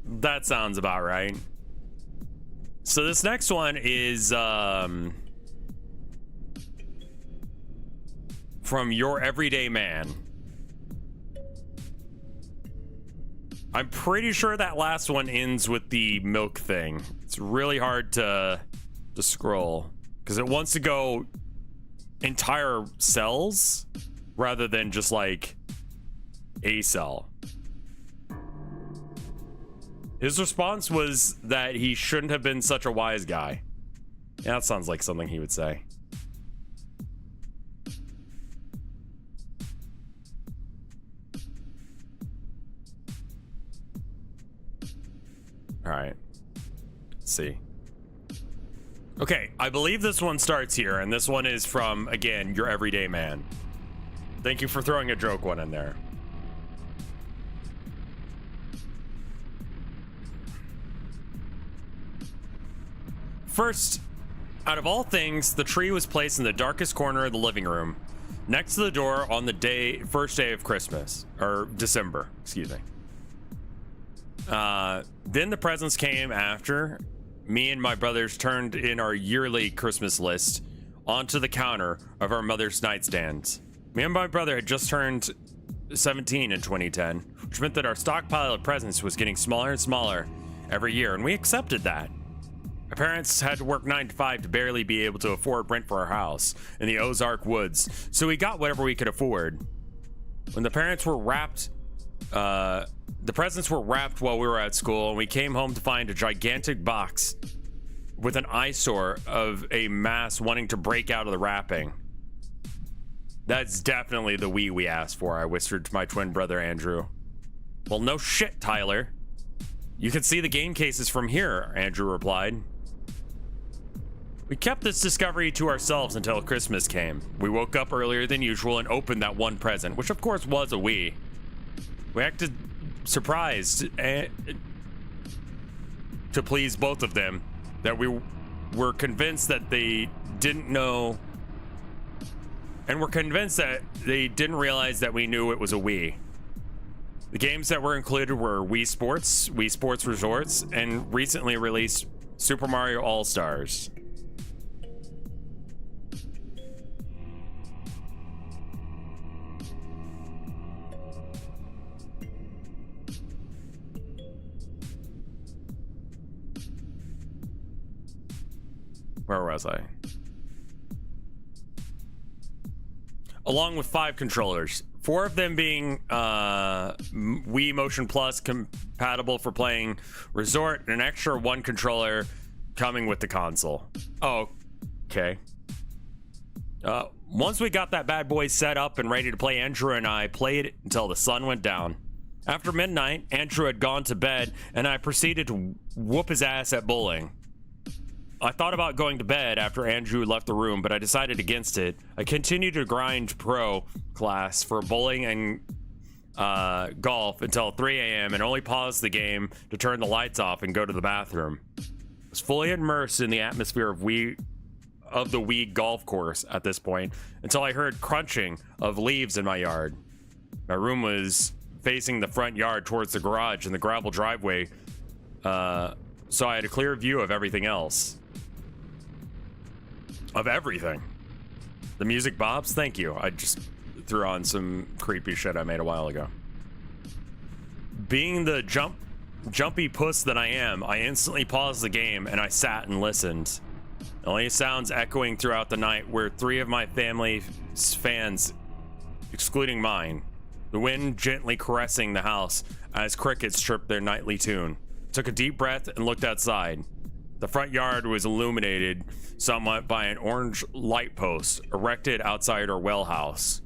Speaker 1: about right. So this next one is from Your Everyday Man. I'm pretty sure that last one ends with the milk thing. It's really hard to scroll because it wants to go entire cells rather than just like a cell. His response was that he shouldn't have been such a wise guy. Yeah, that sounds like something he would say. All right. Let's see. Okay, I believe this one starts here, and this one is from, again, Your Everyday Man. Thank you for throwing a joke one in there. First, out of all things, the tree was placed in the darkest corner of the living room, next to the door on the first day of Christmas, or December, excuse me. Then the presents came after. Me and my brothers turned in our yearly Christmas list onto the counter of our mother's nightstands. Me and my brother had just turned 17 in 2010, which meant that our stockpile of presents was getting smaller and smaller every year, and we accepted that. My parents had to work 9 to 5 to barely be able to afford rent for our house in the Ozark woods, so we got whatever we could afford. When the presents were wrapped while we were at school, and we came home to find a gigantic box with an eyesore of a mass wanting to break out of the wrapping. That's definitely the Wii we asked for, I whispered to my twin brother Andrew. Well, no shit, Tyler. You can see the game cases from here, Andrew replied. We kept this discovery to ourselves until Christmas came. We woke up earlier than usual and opened that one present, which of course was a Wii. We acted surprised to please both of them that we were convinced that they didn't know, and we're convinced that they didn't realize that we knew it was a Wii. The games that were included were Wii Sports Resorts, and recently released Super Mario All-Stars. Where was I? Along with 5 controllers, 4 of them being Wii Motion Plus compatible for playing Resort, and an extra 1 controller coming with the console. Oh, okay. Once we got that bad boy set up and ready to play, Andrew and I played until the sun went down. After midnight, Andrew had gone to bed, and I proceeded to whoop his ass at bowling. I thought about going to bed after Andrew left the room, but I decided against it. I continued to grind pro class for bowling and golf until 3 a.m. and only paused the game to turn the lights off and go to the bathroom. I was fully immersed in the atmosphere of the Wii golf course at this point until I heard crunching of leaves in my yard. My room was facing the front yard towards the garage and the gravel driveway, so I had a clear view of everything else. Of everything. The music bobs? Thank you. I just threw on some creepy shit I made a while ago. Being the jumpy puss that I am, I instantly paused the game and I sat and listened. The only sounds echoing throughout the night were 3 of my family's fans, excluding mine. The wind gently caressing the house as crickets chirped their nightly tune. Took a deep breath and looked outside. The front yard was illuminated somewhat by an orange light post erected outside our well house.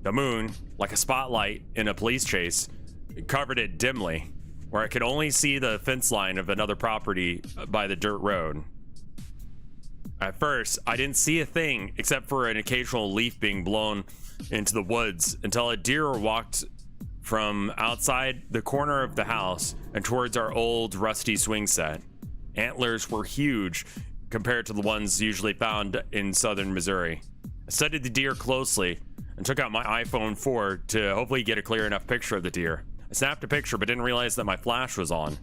Speaker 1: The moon, like a spotlight in a police chase, covered it dimly, where I could only see the fence line of another property by the dirt road. At first, I didn't see a thing except for an occasional leaf being blown into the woods until a deer walked from outside the corner of the house and towards our old rusty swing set. Antlers were huge compared to the ones usually found in southern Missouri. I studied the deer closely and took out my iPhone 4 to hopefully get a clear enough picture of the deer. I snapped a picture but didn't realize that my flash was on.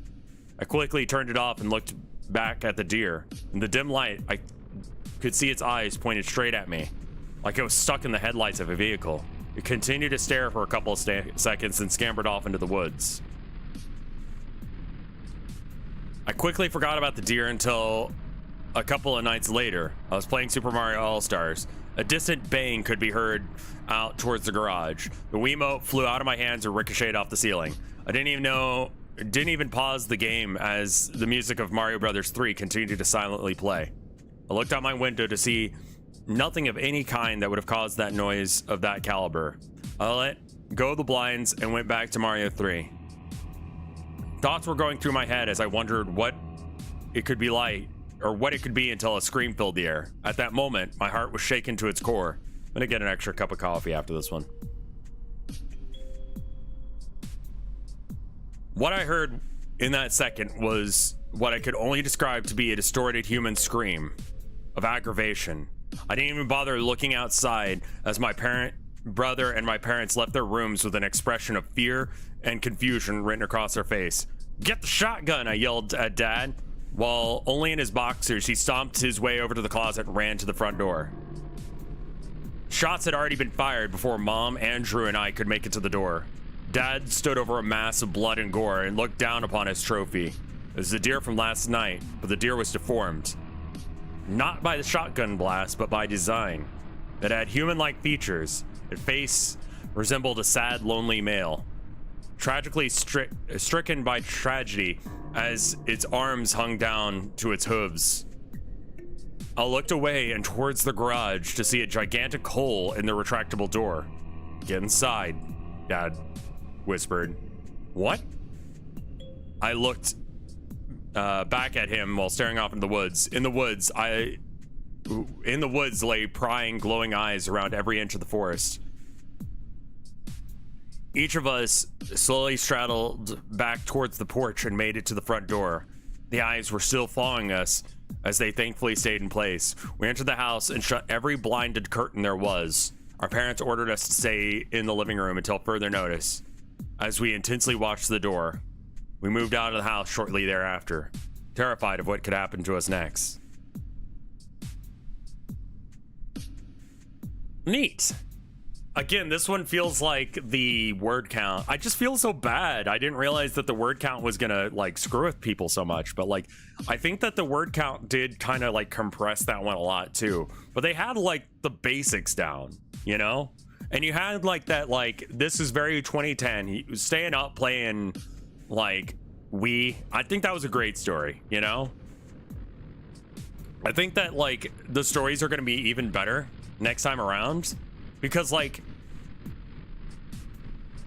Speaker 1: I quickly turned it off and looked back at the deer. In the dim light, I could see its eyes pointed straight at me, like it was stuck in the headlights of a vehicle. It continued to stare for a couple of seconds and scampered off into the woods. I quickly forgot about the deer until a couple of nights later. I was playing Super Mario All-Stars. A distant bang could be heard out towards the garage. The Wiimote flew out of my hands and ricocheted off the ceiling. I didn't even pause the game as the music of Mario Brothers 3 continued to silently play. I looked out my window to see nothing of any kind that would have caused that noise of that caliber. I let go the blinds and went back to Mario 3. Thoughts were going through my head as I wondered what it could be like, or what it could be, until a scream filled the air. At that moment, my heart was shaken to its core. I'm gonna get an extra cup of coffee after this one. What I heard in that second was what I could only describe to be a distorted human scream of aggravation. I didn't even bother looking outside as my brother and my parents left their rooms with an expression of fear and confusion written across their face. "Get the shotgun," I yelled at Dad. While only in his boxers, he stomped his way over to the closet and ran to the front door. Shots had already been fired before Mom, Andrew, and I could make it to the door. Dad stood over a mass of blood and gore and looked down upon his trophy. It was the deer from last night, but the deer was deformed. Not by the shotgun blast, but by design. It had human-like features. Its face resembled a sad, lonely male, tragically stricken by tragedy as its arms hung down to its hooves. I looked away and towards the garage to see a gigantic hole in the retractable door. "Get inside," Dad whispered. "What?" I looked back at him while staring off into the woods. In the woods lay prying, glowing eyes around every inch of the forest. Each of us slowly straddled back towards the porch and made it to the front door. The eyes were still following us as they thankfully stayed in place. We entered the house and shut every blinded curtain there was. Our parents ordered us to stay in the living room until further notice. As we intensely watched the door, we moved out of the house shortly thereafter, terrified of what could happen to us next. Neat. Again, this one feels like the word count. I just feel so bad. I didn't realize that the word count was gonna like screw with people so much, but like I think that the word count did kind of like compress that one a lot too. But they had like the basics down, you know? And you had like that, like, this is very 2010. He was staying up playing like I think that was a great story, you know? I think that like the stories are gonna be even better next time around. Because, like,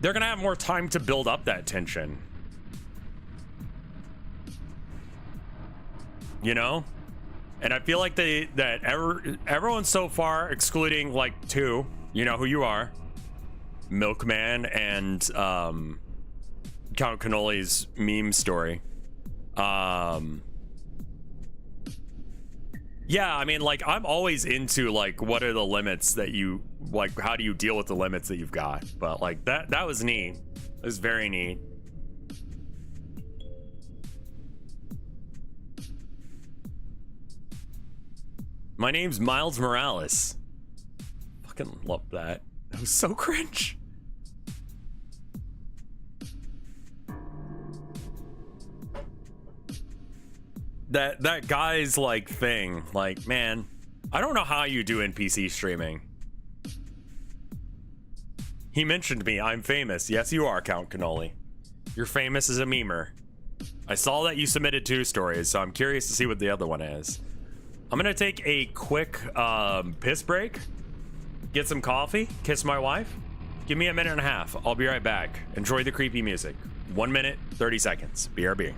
Speaker 1: they're going to have more time to build up that tension. You know? And I feel like everyone so far, excluding, like, two, you know who you are. Milkman and Count Cannoli's meme story. Yeah, I mean, like, I'm always into, like, what are the limits that you, like, how do you deal with the limits that you've got? But, like, that was neat. It was very neat. My name's Miles Morales. Fucking love that. That was so cringe. That guy's like thing, like, man, I don't know how you do NPC streaming. He mentioned me. I'm famous. Yes, you are, Count Cannoli. You're famous as a memer. I saw that you submitted 2 stories, so I'm curious to see what the other one is. I'm gonna take a quick piss break, get some coffee, kiss my wife. Give me a minute and a half. I'll be right back. Enjoy the creepy music. 1 minute, 30 seconds. BRB.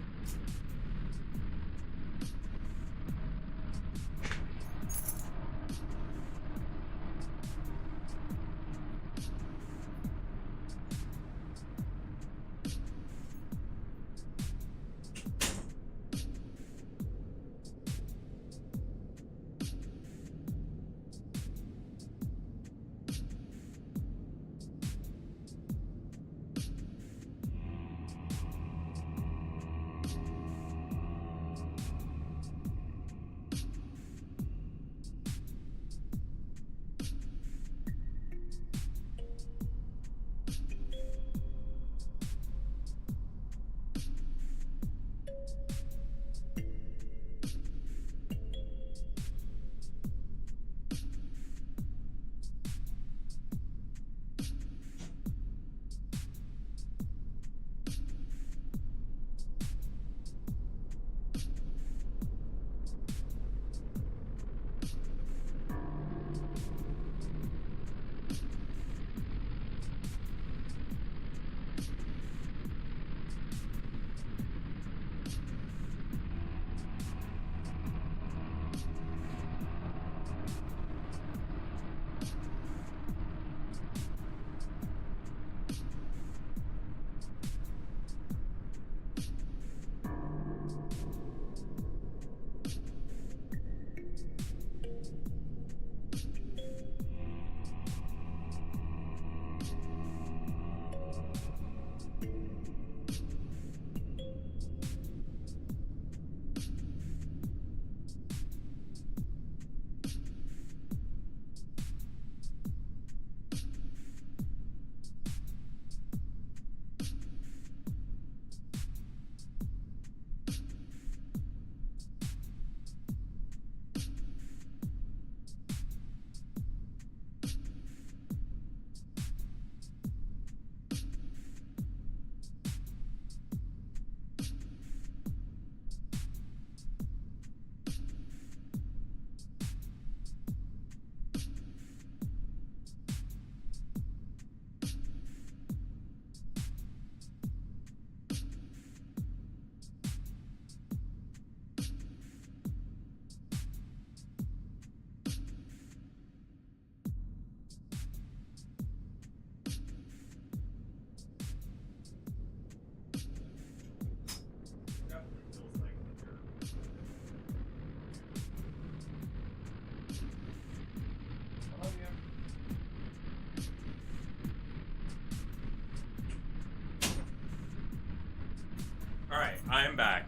Speaker 1: Alright, I am back.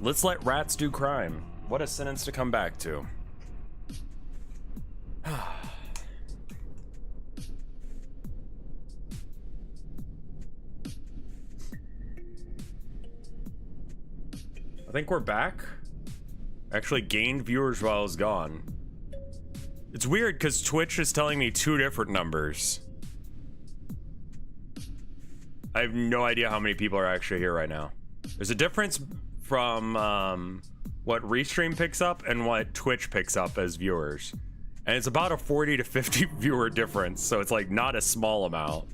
Speaker 1: Let's let rats do crime. What a sentence to come back to. I think we're back. Actually gained viewers while I was gone. It's weird because Twitch is telling me 2 different numbers. I have no idea how many people are actually here right now. There's a difference from what Restream picks up and what Twitch picks up as viewers. And it's about a 40 to 50 viewer difference, so it's like not a small amount.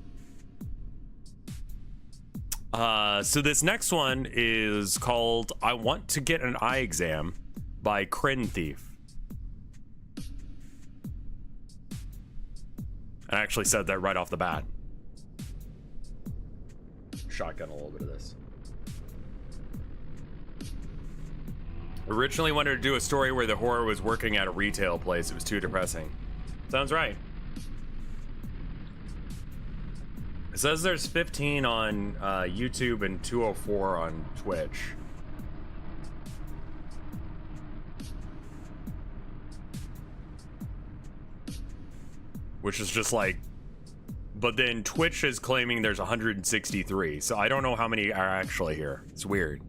Speaker 1: So this next one is called I Want to Get an Eye Exam by Thirteenth. I actually said that right off the bat. Shotgun a little bit of this. Originally wanted to do a story where the horror was working at a retail place. It was too depressing. Sounds right. It says there's 15 on YouTube and 204 on Twitch. Which is just like, but then Twitch is claiming there's 163. So I don't know how many are actually here. It's weird.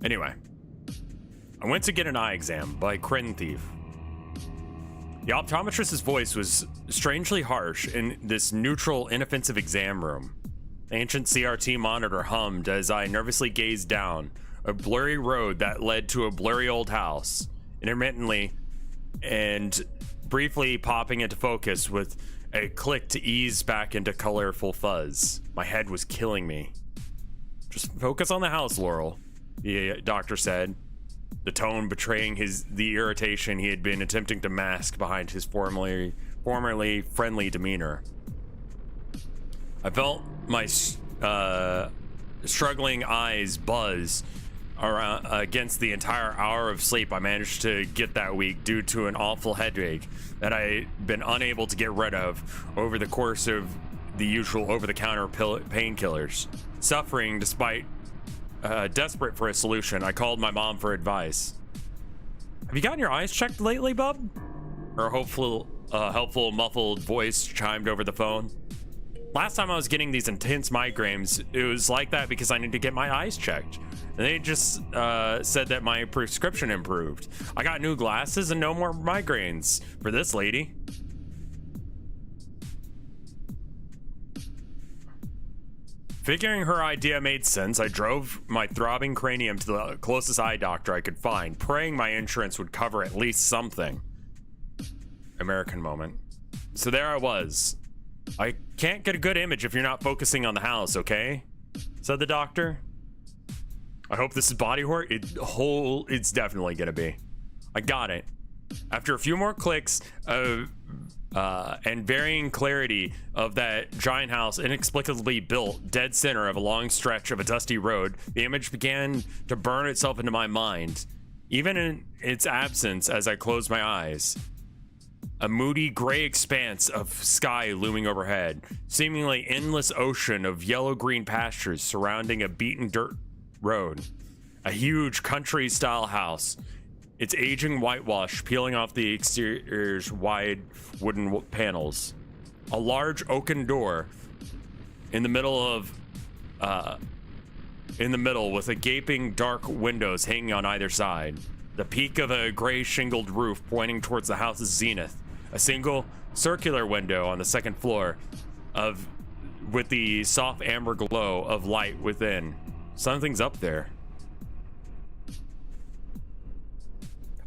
Speaker 1: Anyway, I went to get an eye exam by Thirteenth. The optometrist's voice was strangely harsh in this neutral, inoffensive exam room. The ancient CRT monitor hummed as I nervously gazed down a blurry road that led to a blurry old house, intermittently and briefly popping into focus with a click to ease back into colorful fuzz. My head was killing me. Just focus on the house, Laurel, the doctor said, the tone betraying the irritation he had been attempting to mask behind his formerly friendly demeanor. I felt my struggling eyes buzz around against the entire hour of sleep I managed to get that week due to an awful headache that I'd been unable to get rid of over the course of the usual over-the-counter painkillers. Suffering despite desperate for a solution, I called my mom for advice. Have you gotten your eyes checked lately, bub? Her helpful muffled voice chimed over the phone. Last time I was getting these intense migraines, it was like that because I need to get my eyes checked. And they just said that my prescription improved. I got new glasses and no more migraines for this lady. Figuring her idea made sense, I drove my throbbing cranium to the closest eye doctor I could find, praying my insurance would cover at least something. American moment. So there I was. I can't get a good image if you're not focusing on the house, okay? Said the doctor. I hope this is body horror. It's definitely gonna be. I got it. After a few more clicks and varying clarity of that giant house inexplicably built dead center of a long stretch of a dusty road, the image began to burn itself into my mind, even in its absence as I closed my eyes. A moody gray expanse of sky looming overhead, seemingly endless ocean of yellow-green pastures surrounding a beaten dirt road. A huge country-style house, its aging whitewash peeling off the exterior's wide wooden panels. A large oaken door in the middle with a gaping dark windows hanging on either side. The peak of a gray shingled roof pointing towards the house's zenith. A single circular window on the second floor with the soft amber glow of light within. Something's up there.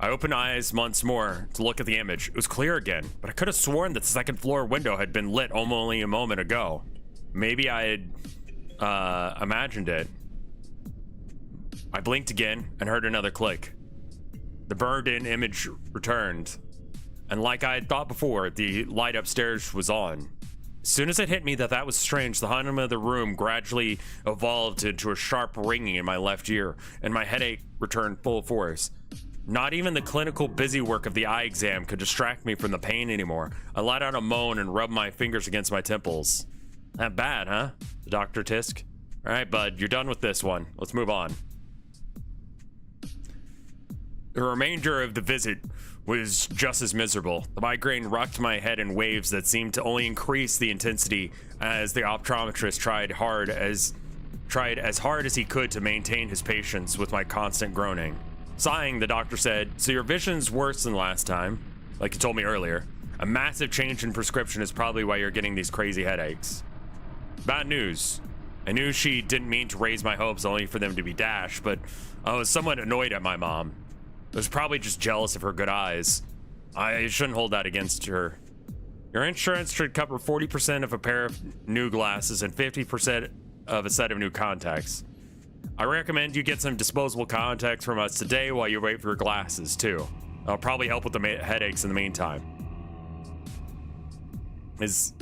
Speaker 1: I opened eyes once more to look at the image. It was clear again, but I could have sworn that the second floor window had been lit only a moment ago. Maybe I had imagined it. I blinked again and heard another click. The burned-in image returned, and like I had thought before, the light upstairs was on. As soon as it hit me that was strange, the hum of the room gradually evolved into a sharp ringing in my left ear, and my headache returned full force. Not even the clinical busy work of the eye exam could distract me from the pain anymore. I let out a moan and rubbed my fingers against my temples. That bad, huh? The doctor tisked. All right, bud, you're done with this one. Let's move on. The remainder of the visit was just as miserable. The migraine rocked my head in waves that seemed to only increase the intensity as the optometrist tried as hard as he could to maintain his patience with my constant groaning. Sighing, the doctor said, "So your vision's worse than last time, like you told me earlier. A massive change in prescription is probably why you're getting these crazy headaches." Bad news. I knew she didn't mean to raise my hopes only for them to be dashed, but I was somewhat annoyed at my mom. I was probably just jealous of her good eyes. I shouldn't hold that against her. Your insurance should cover 40% of a pair of new glasses and 50% of a set of new contacts. I recommend you get some disposable contacts from us today while you wait for your glasses, too. I'll probably help with the headaches in the meantime. His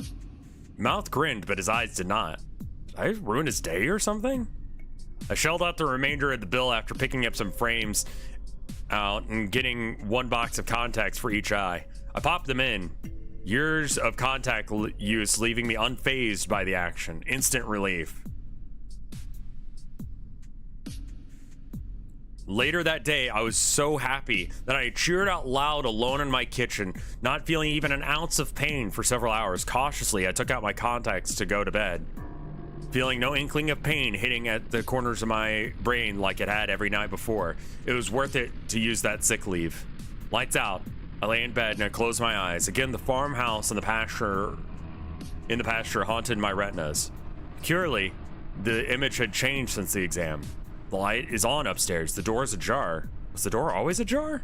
Speaker 1: mouth grinned, but his eyes did not. Did I ruin his day or something? I shelled out the remainder of the bill after picking up some frames out and getting one box of contacts for each eye. I popped them in. Years of contact use leaving me unfazed by the action. Instant relief. Later that day, I was so happy that I cheered out loud alone in my kitchen, not feeling even an ounce of pain for several hours. Cautiously, I took out my contacts to go to bed, feeling no inkling of pain hitting at the corners of my brain like it had every night before. It was worth it to use that sick leave. Lights out. I lay in bed and I closed my eyes. Again, the farmhouse and the pasture haunted my retinas. Curiously, the image had changed since the exam. The light is on upstairs. The door is ajar. Was the door always ajar?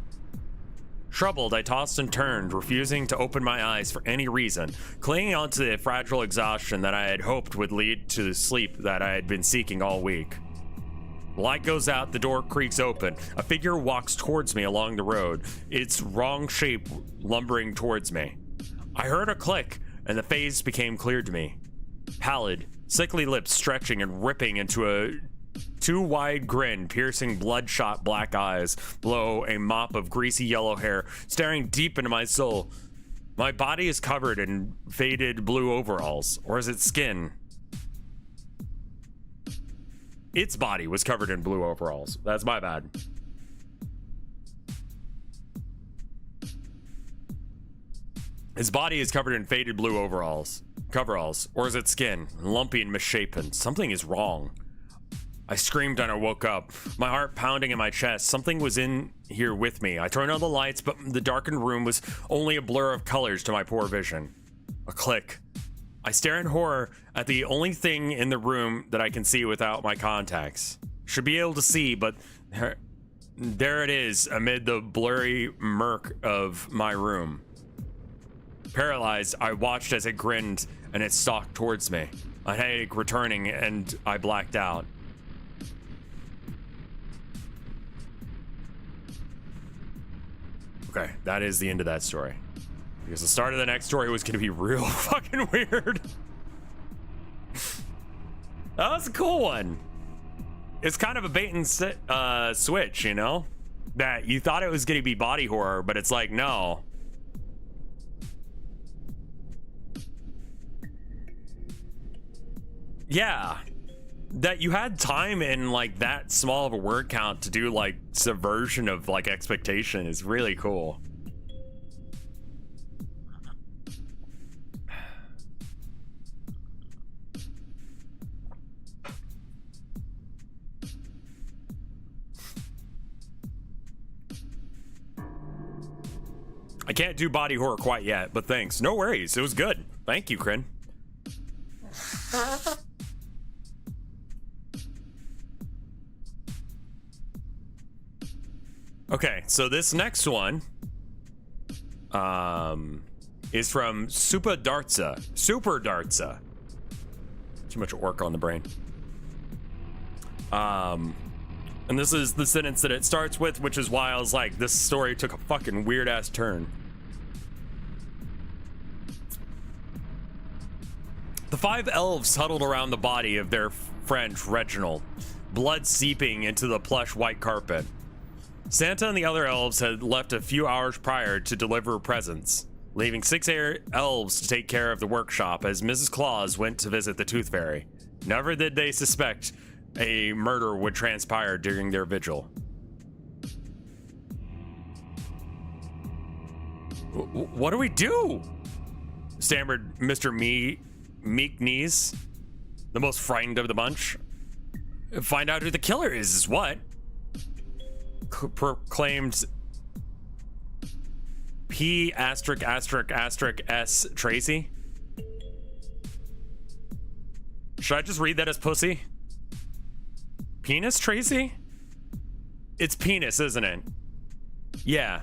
Speaker 1: Troubled, I tossed and turned, refusing to open my eyes for any reason, clinging onto the fragile exhaustion that I had hoped would lead to the sleep that I had been seeking all week. The light goes out, the door creaks open. A figure walks towards me along the road, its wrong shape lumbering towards me. I heard a click, and the face became clear to me. Pallid, sickly lips stretching and ripping into a too wide grin, piercing bloodshot black eyes below a mop of greasy yellow hair, staring deep into my soul. My body is covered in faded blue overalls, or is it skin? Its body was covered in blue overalls. That's my bad. His body is covered in faded blue coveralls, or is it skin? Lumpy and misshapen. Something is wrong. I screamed and I woke up, my heart pounding in my chest. Something was in here with me. I turned on the lights, but the darkened room was only a blur of colors to my poor vision. A click. I stare in horror at the only thing in the room that I can see without my contacts. Should be able to see, but there it is amid the blurry murk of my room. Paralyzed, I watched as it grinned and it stalked towards me. A headache returning and I blacked out. Okay, that is the end of that story. Because the start of the next story was going to be real fucking weird. That was a cool one. It's kind of a bait and switch, you know? That you thought it was going to be body horror, but it's like, no. Yeah. That you had time in like that small of a word count to do like subversion of like expectation is really cool. I can't do body horror quite yet, but thanks. No worries. It was good. Thank you, Kryn. Okay, so this next one is from Super Dartsa. Too much work on the brain. And this is the sentence that it starts with, which is why I was like, this story took a fucking weird ass turn. The 5 elves huddled around the body of their friend Reginald, blood seeping into the plush white carpet. Santa and the other elves had left a few hours prior to deliver presents, leaving 6 elves to take care of the workshop as Mrs. Claus went to visit the Tooth Fairy. Never did they suspect a murder would transpire during their vigil. What do we do? Stammered Mr. Meek Knees, the most frightened of the bunch. Find out who the killer is what? Proclaimed P asterisk asterisk asterisk S Tracy. Should I just read that as pussy? Penis Tracy? It's penis, isn't it? Yeah.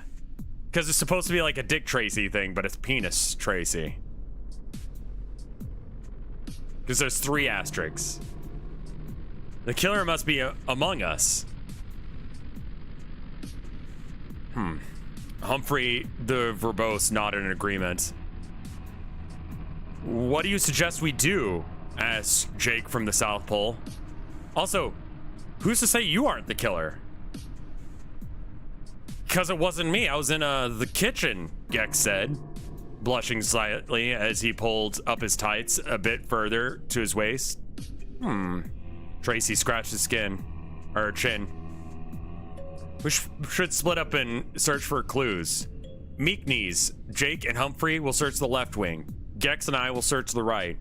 Speaker 1: Because it's supposed to be like a Dick Tracy thing, but it's penis Tracy. Because there's 3 asterisks. The killer must be among us. Humphrey the verbose nodded in agreement. What do you suggest we do? Asked Jake from the South Pole. Also, who's to say you aren't the killer? Because it wasn't me. I was in the kitchen, Gex said, blushing slightly as he pulled up his tights a bit further to his waist. Tracy scratched his chin. We should split up and search for clues. Meek Knees, Jake and Humphrey will search the left wing. Gex and I will search the right.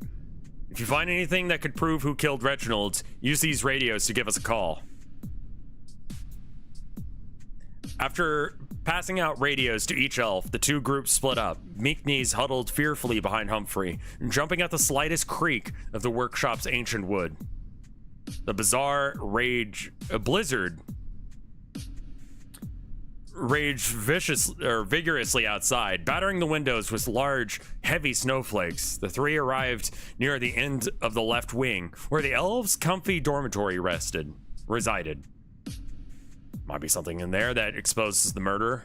Speaker 1: If you find anything that could prove who killed Reginald, use these radios to give us a call. After passing out radios to each elf, the 2 groups split up. Meek Knees huddled fearfully behind Humphrey, jumping at the slightest creak of the workshop's ancient wood. The bizarre blizzard raged vigorously outside, battering the windows with large, heavy snowflakes. The 3 arrived near the end of the left wing, where the elves' comfy dormitory resided. Might be something in there that exposes the murderer,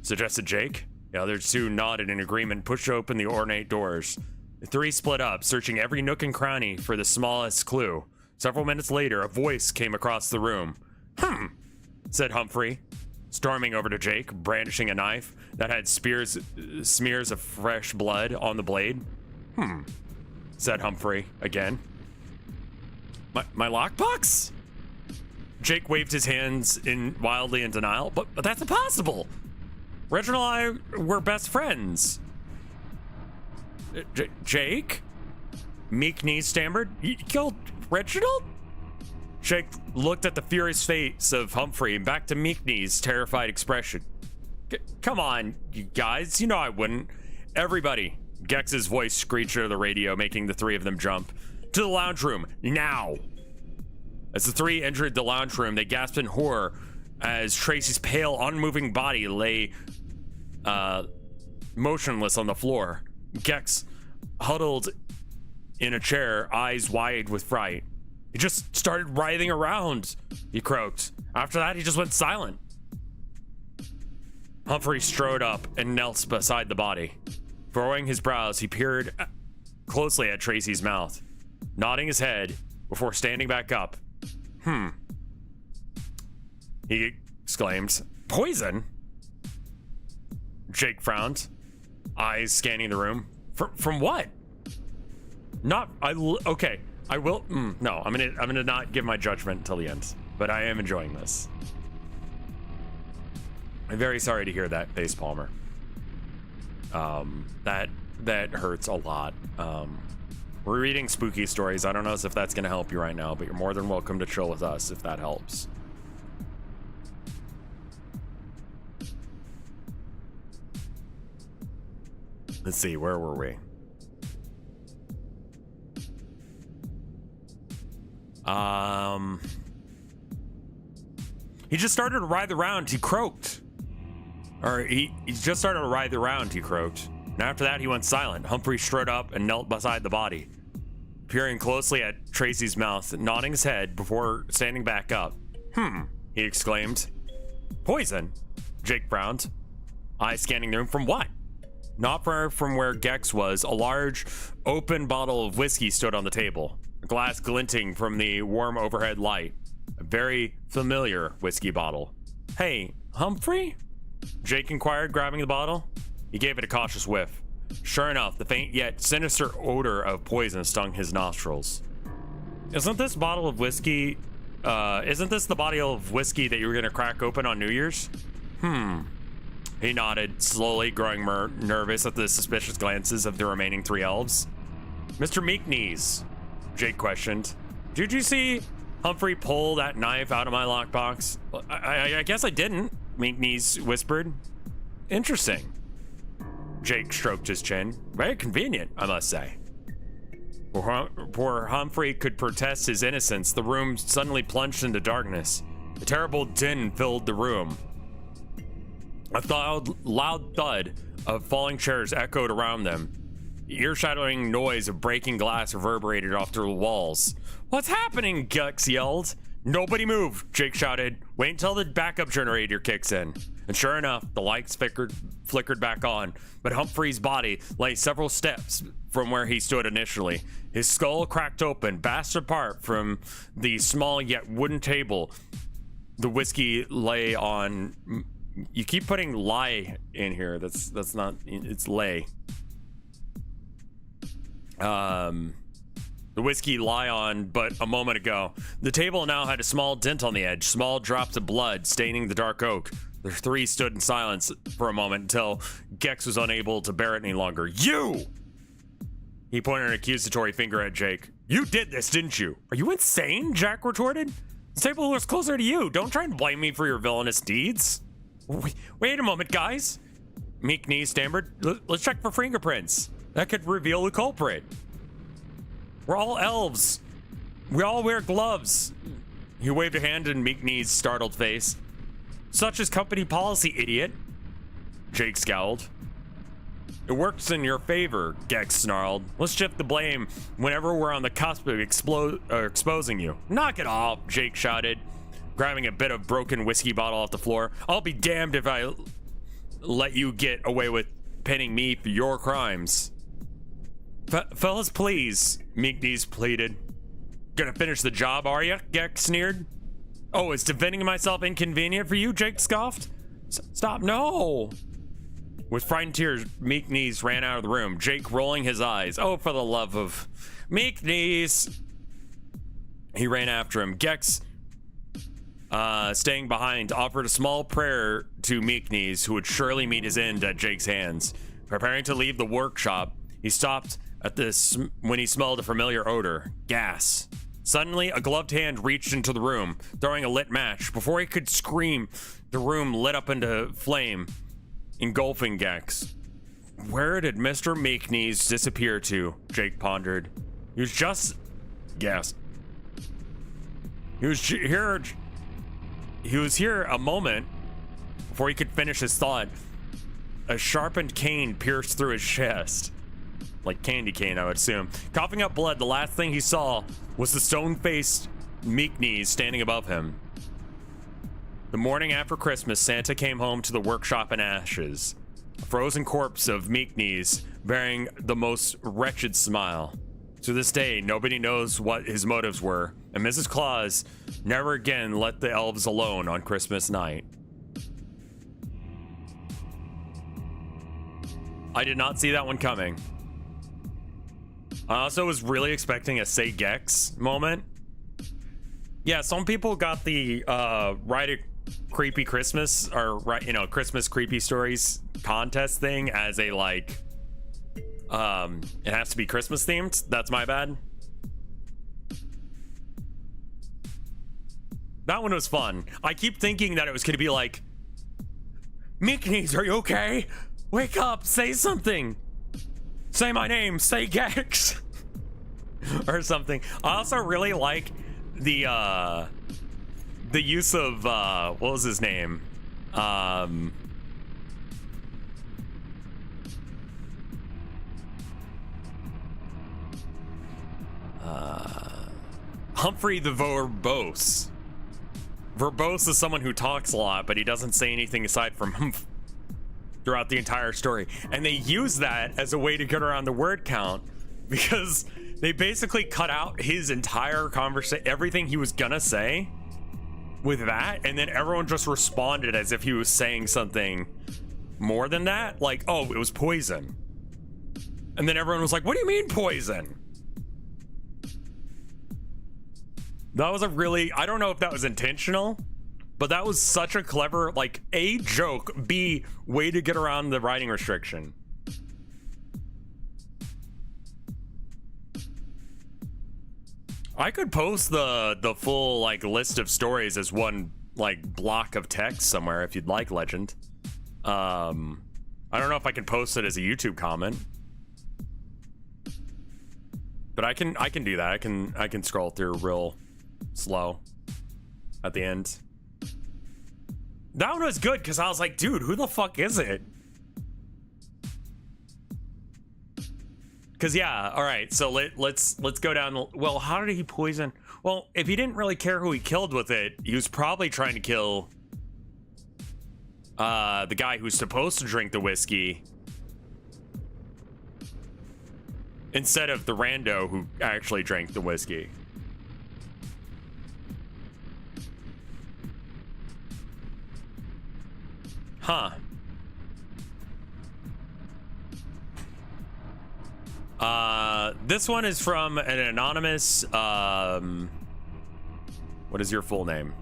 Speaker 1: suggested Jake. The other 2 nodded in agreement, pushed open the ornate doors. The 3 split up, searching every nook and cranny for the smallest clue. Several minutes later, a voice came across the room. Said Humphrey, storming over to Jake, brandishing a knife that had smears of fresh blood on the blade. Said Humphrey again. My lockbox? Jake waved his hands wildly in denial. But that's impossible. Reginald and I were best friends. Jake? Meek Knees stammered. You killed Reginald? Jake looked at the furious face of Humphrey and back to Meek Knees' terrified expression. Come on, you guys. You know I wouldn't. Everybody. Gex's voice screeched over the radio, making the 3 of them jump. To the lounge room, now. As the 3 entered the lounge room, they gasped in horror as Tracy's pale, unmoving body lay motionless on the floor. Gex huddled in a chair, eyes wide with fright. He just started writhing around, he croaked. After that, he just went silent. Humphrey strode up and knelt beside the body. Furrowing his brows, he peered closely at Tracy's mouth, nodding his head before standing back up. He exclaimed. Poison? Jake frowned, eyes scanning the room. From what? Okay. I will. No, I'm gonna not give my judgment until the end, but I am enjoying this. I'm very sorry to hear that, Face Palmer. That hurts a lot. We're reading spooky stories. I don't know if that's gonna help you right now, but you're more than welcome to chill with us if that helps. Let's see, where were we? He just started to writhe around, he croaked. Or he just started to writhe around, he croaked. And after that, he went silent. Humphrey strode up and knelt beside the body, peering closely at Tracy's mouth, nodding his head before standing back up. He exclaimed. Poison? Jake frowned, eyes scanning the room. From what? Not far from where Gex was, a large, open bottle of whiskey stood on the table, a glass glinting from the warm overhead light. A very familiar whiskey bottle. Hey, Humphrey? Jake inquired, grabbing the bottle. He gave it a cautious whiff. Sure enough, the faint yet sinister odor of poison stung his nostrils. Isn't this bottle of whiskey, isn't this the bottle of whiskey that you were gonna crack open on New Year's? He nodded, slowly growing more nervous at the suspicious glances of the remaining three elves. Mr. Meeknees, Jake questioned. Did you see Humphrey pull that knife out of my lockbox? I guess I didn't, Meeknees whispered. Interesting. Jake stroked his chin. Very convenient, I must say. Before Humphrey could protest his innocence, the room suddenly plunged into darkness. A terrible din filled the room. A loud thud of falling chairs echoed around them. The ear-shattering noise of breaking glass reverberated off the walls. What's happening? Gex yelled. Nobody move, Jake shouted. Wait until the backup generator kicks in. And sure enough, the lights flickered back on, but Humphrey's body lay several steps from where he stood initially. His skull cracked open, vast apart from the small yet wooden table the whiskey lay on. You keep putting lie in here. That's not, it's lay. The whiskey lie on, but a moment ago. The table now had a small dent on the edge, small drops of blood staining the dark oak. The three stood in silence for a moment until Gex was unable to bear it any longer. You! He pointed an accusatory finger at Jake. You did this, didn't you? Are you insane? Jack retorted. The table was closer to you. Don't try and blame me for your villainous deeds. Wait a moment, guys. Meeknees stammered. Let's check for fingerprints. That could reveal the culprit. We're all elves. We all wear gloves. He waved a hand in Meeknees' startled face. Such is company policy, idiot. Jake scowled. It works in your favor, Gex snarled. Let's shift the blame whenever we're on the cusp of exposing you. Knock it off, Jake shouted, grabbing a bit of broken whiskey bottle off the floor. I'll be damned if I let you get away with pinning me for your crimes. Fellas, please, Meeknees pleaded. Gonna finish the job, are ya? Gex sneered. Oh, is defending myself inconvenient for you? Jake scoffed. Stop, no. With frightened tears, Meeknees ran out of the room, Jake rolling his eyes. Oh, for the love of Meeknees. He ran after him. Gex, staying behind, offered a small prayer to Meeknees, who would surely meet his end at Jake's hands. Preparing to leave the workshop, he stopped at this when he smelled a familiar odor. Gas. Suddenly, a gloved hand reached into the room, throwing a lit match. Before he could scream, the room lit up into flame, engulfing Gex. Where did Mr. Meeknees disappear to? Jake pondered. He was just... Gas. He was here a moment before he could finish his thought. A sharpened cane pierced through his chest. Like candy cane, I would assume. Coughing up blood, the last thing he saw was the stone-faced Meeknees standing above him. The morning after Christmas, Santa came home to the workshop in ashes. A frozen corpse of Meeknees bearing the most wretched smile. To this day, nobody knows what his motives were, and Mrs. Claus never again let the elves alone on Christmas night. I did not see that one coming. I also was really expecting a Say Gex moment. Yeah, some people got the write a creepy Christmas or write, you know, Christmas creepy stories contest thing as a like it has to be Christmas themed. That's my bad. That one was fun. I keep thinking that it was gonna be like, Meeknees, are you okay? Wake up, say something. Say my name, say Gex. Or something. I also really like the use of what was his name? Humphrey the verbose. Verbose is someone who talks a lot, but he doesn't say anything aside from humph throughout the entire story. And they use that as a way to get around the word count, because they basically cut out his entire conversation, everything he was gonna say with that, and then everyone just responded as if he was saying something more than that, like, oh, it was poison. And then everyone was like, what do you mean poison? That was a really, I don't know if that was intentional, but that was such a clever, like, A, joke, B, way to get around the writing restriction. I could post the full, like, list of stories as one, like, block of text somewhere if you'd like, Legend. I don't know if I can post it as a YouTube comment. But I can do that. I can scroll through real slow at the end. That one was good because I was like, dude, who the fuck is it? Because yeah, all right. So let's go down. Well, how did he poison? Well, if he didn't really care who he killed with it, he was probably trying to kill the guy who's supposed to drink the whiskey instead of the rando who actually drank the whiskey. Huh. This one is from an anonymous, what is your full name?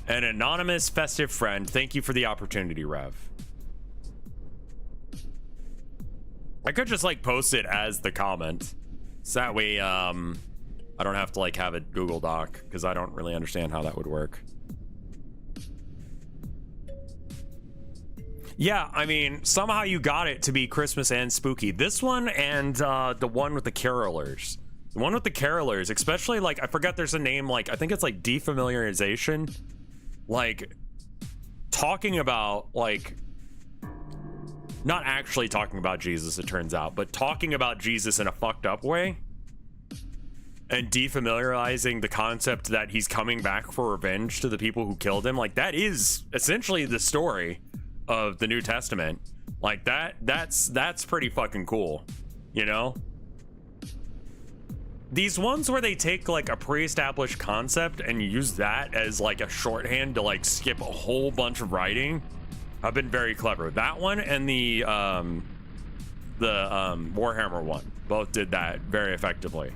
Speaker 1: An anonymous festive friend. Thank you for the opportunity, Rev. I could just like post it as the comment. So that way, I don't have to like have it Google Doc because I don't really understand how that would work. Yeah, I mean, somehow you got it to be Christmas and spooky. This one and the one with the carolers. The one with the carolers, especially like, I forgot there's a name, like, I think it's like defamiliarization. Like, talking about, like, not actually talking about Jesus, it turns out, but talking about Jesus in a fucked up way. And defamiliarizing the concept that he's coming back for revenge to the people who killed him. Like, that is essentially the story of the New Testament. Like that's pretty fucking cool, you know? These ones where they take like a pre-established concept and use that as like a shorthand to like skip a whole bunch of writing have been very clever. That one and the Warhammer one both did that very effectively.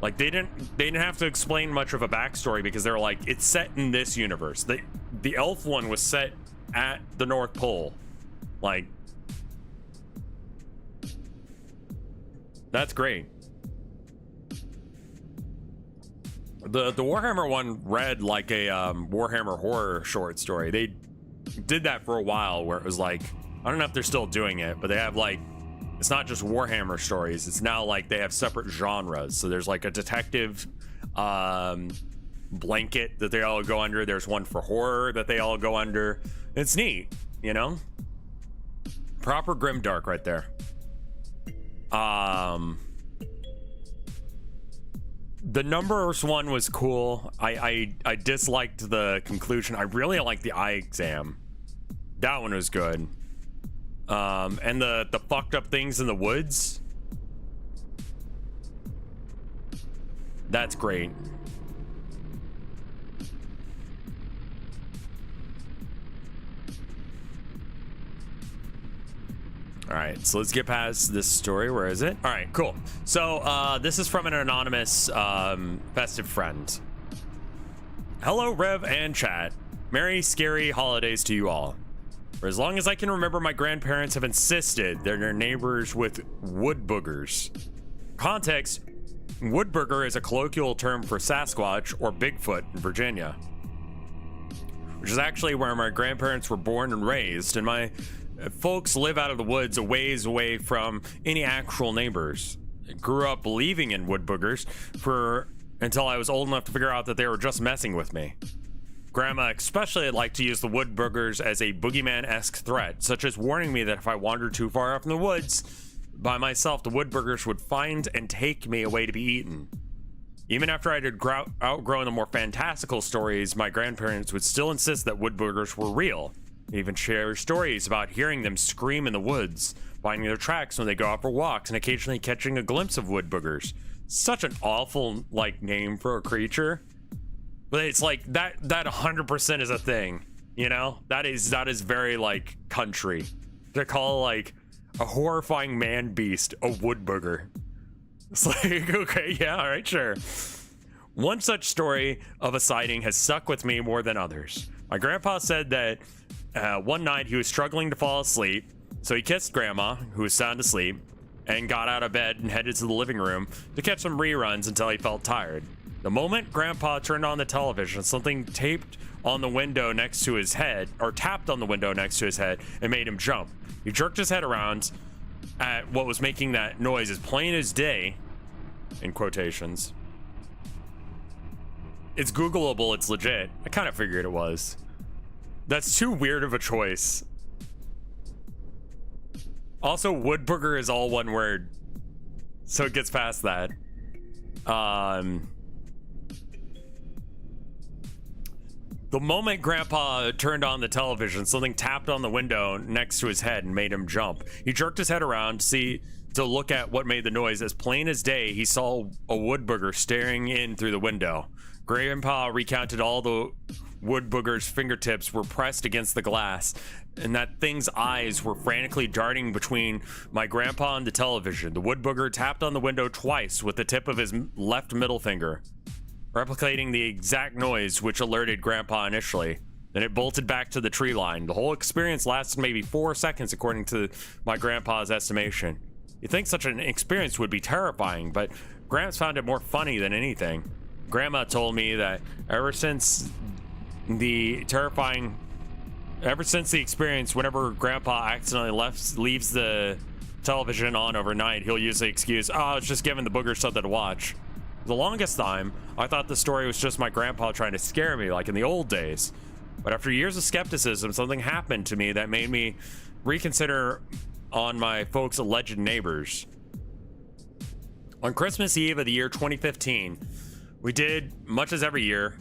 Speaker 1: Like they didn't have to explain much of a backstory because they were like, it's set in this universe. The elf one was set at the North Pole. Like, that's great. The Warhammer one read like a Warhammer horror short story. They did that for a while where it was like, I don't know if they're still doing it, but they have like, it's not just Warhammer stories, it's now like they have separate genres. So there's like a detective blanket that they all go under. There's one for horror that they all go under. It's neat, you know? Proper grimdark right there. The numbers one was cool. I disliked the conclusion. I really liked the eye exam. That one was good. And the fucked up things in the woods. That's great. All right, so let's get past this story. Where is it? All right, cool. So this is from an anonymous festive friend. Hello, Rev and chat. Merry, scary holidays to you all. For as long as I can remember, my grandparents have insisted they're their neighbors with wood boogers. Context, woodburger is a colloquial term for Sasquatch or Bigfoot in Virginia, which is actually where my grandparents were born and raised, and my folks live out of the woods a ways away from any actual neighbors. I grew up believing in wood boogers until I was old enough to figure out that they were just messing with me. Grandma especially liked to use the wood boogers as a boogeyman-esque threat, such as warning me that if I wandered too far off in the woods by myself, the wood boogers would find and take me away to be eaten. Even after I had outgrown the more fantastical stories, my grandparents would still insist that wood boogers were real. They even share stories about hearing them scream in the woods, finding their tracks when they go out for walks, and occasionally catching a glimpse of wood boogers. Such an awful, like, name for a creature. But it's like, that 100% is a thing, you know? That is very, like, country. To call, like, a horrifying man beast a wood booger. It's like, okay, yeah, all right, sure. One such story of a sighting has stuck with me more than others. My grandpa said that one night he was struggling to fall asleep, so he kissed Grandma, who was sound asleep, and got out of bed and headed to the living room to catch some reruns until he felt tired. The moment Grandpa turned on the television, something taped on the window next to his head, or tapped on the window next to his head, and made him jump. He jerked his head around at what was making that noise as plain as day, in quotations. It's Googleable, it's legit. I kind of figured it was. That's too weird of a choice. Also, Woodbooger is all one word, so it gets past that. The moment Grandpa turned on the television, something tapped on the window next to his head and made him jump. He jerked his head around to look at what made the noise. As plain as day, he saw a Woodbooger staring in through the window. Grandpa recounted all the Woodbooger's fingertips were pressed against the glass, and that thing's eyes were frantically darting between my grandpa and the television. The Woodbooger tapped on the window twice with the tip of his left middle finger, replicating the exact noise which alerted Grandpa initially. Then it bolted back to the tree line. The whole experience lasted maybe 4 seconds, according to my grandpa's estimation. You'd think such an experience would be terrifying, but Gramps found it more funny than anything. Grandma told me that ever since the experience, whenever Grandpa accidentally leaves the television on overnight, he'll use the excuse, oh, it's just giving the boogers something to watch. The longest time, I thought the story was just my grandpa trying to scare me, like in the old days. But after years of skepticism, something happened to me that made me reconsider on my folks' alleged neighbors. On Christmas Eve of the year 2015, we did much as every year,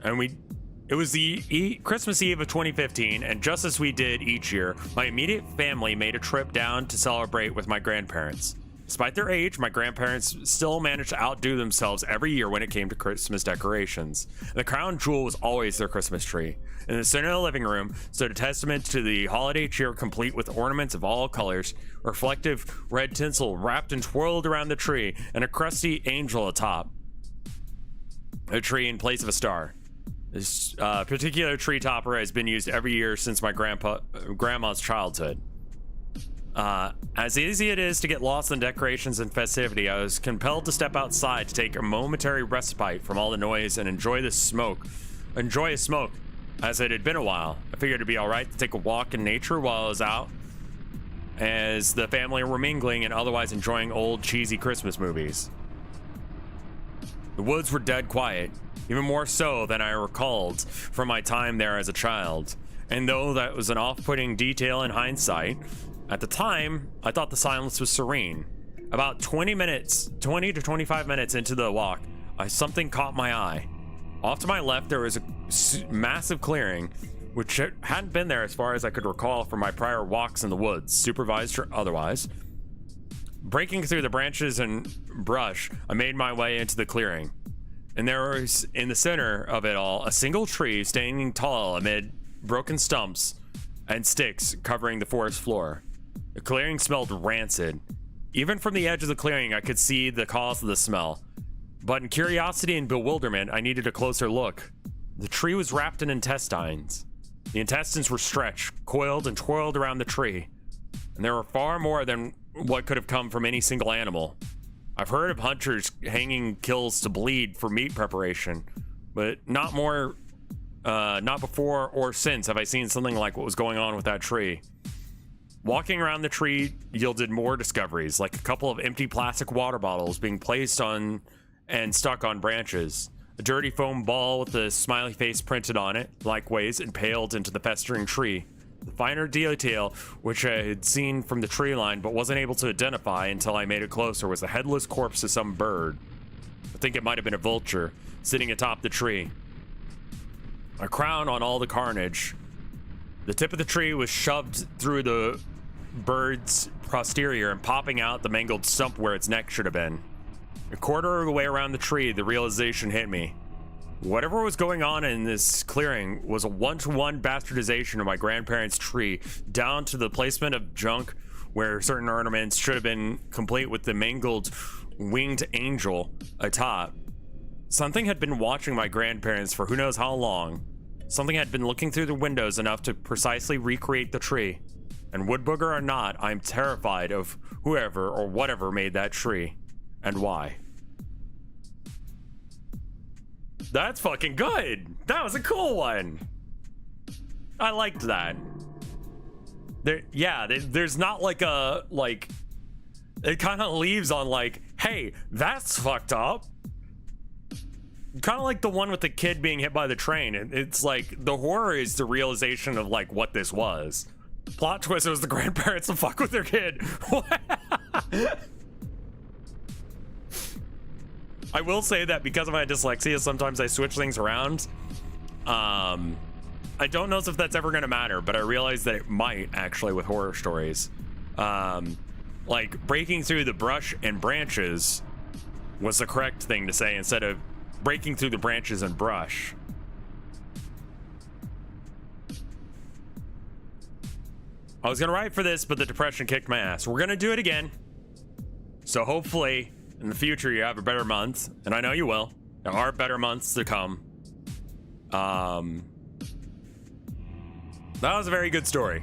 Speaker 1: it was the Christmas Eve of 2015, and just as we did each year, my immediate family made a trip down to celebrate with my grandparents. Despite their age, my grandparents still managed to outdo themselves every year when it came to Christmas decorations. The crown jewel was always their Christmas tree. In the center of the living room stood a testament to the holiday cheer, complete with ornaments of all colors, reflective red tinsel wrapped and twirled around the tree, and a crusty angel atop a tree in place of a star. This particular tree topper has been used every year since my grandma's childhood. As easy it is to get lost in decorations and festivity, I was compelled to step outside to take a momentary respite from all the noise and enjoy a smoke, as it had been a while. I figured it'd be alright to take a walk in nature while I was out, as the family were mingling and otherwise enjoying old cheesy Christmas movies. The woods were dead quiet, even more so than I recalled from my time there as a child. And though that was an off-putting detail in hindsight, at the time, I thought the silence was serene. About 20 to 25 minutes into the walk, something caught my eye. Off to my left, there was a massive clearing, which hadn't been there as far as I could recall from my prior walks in the woods, supervised or otherwise. Breaking through the branches and brush, I made my way into the clearing. And there was, in the center of it all, a single tree standing tall amid broken stumps and sticks covering the forest floor. The clearing smelled rancid. Even from the edge of the clearing, I could see the cause of the smell. But in curiosity and bewilderment, I needed a closer look. The tree was wrapped in intestines. The intestines were stretched, coiled, and twirled around the tree. And there were far more than what could have come from any single animal. I've heard of hunters hanging kills to bleed for meat preparation, but not before or since have I seen something like what was going on with that tree. Walking around the tree yielded more discoveries, like a couple of empty plastic water bottles being placed on and stuck on branches. A dirty foam ball with a smiley face printed on it, likewise impaled into the festering tree. The finer detail, which I had seen from the tree line but wasn't able to identify until I made it closer, was the headless corpse of some bird. I think it might have been a vulture, sitting atop the tree. A crown on all the carnage. The tip of the tree was shoved through the bird's posterior and popping out the mangled stump where its neck should have been. A quarter of the way around the tree, the realization hit me. Whatever was going on in this clearing was a one-to-one bastardization of my grandparents' tree, down to the placement of junk where certain ornaments should have been complete with the mangled winged angel atop. Something had been watching my grandparents for who knows how long. Something had been looking through the windows enough to precisely recreate the tree. And wood booger or not, I'm terrified of whoever or whatever made that tree. And why. That's fucking good. That was a cool one. I liked that. There's not like a, like, it kind of leaves on like, hey, that's fucked up. Kind of like the one with the kid being hit by the train. It's like the horror is the realization of like what this was. Plot twist, it was the grandparents to fuck with their kid. I will say that because of my dyslexia, sometimes I switch things around. I don't know if that's ever going to matter, but I realize that it might actually with horror stories. Like breaking through the brush and branches was the correct thing to say instead of breaking through the branches and brush. I was gonna write for this, but the depression kicked my ass. We're gonna do it again. So hopefully in the future you have a better month, and I know you will. There are better months to come. That was a very good story.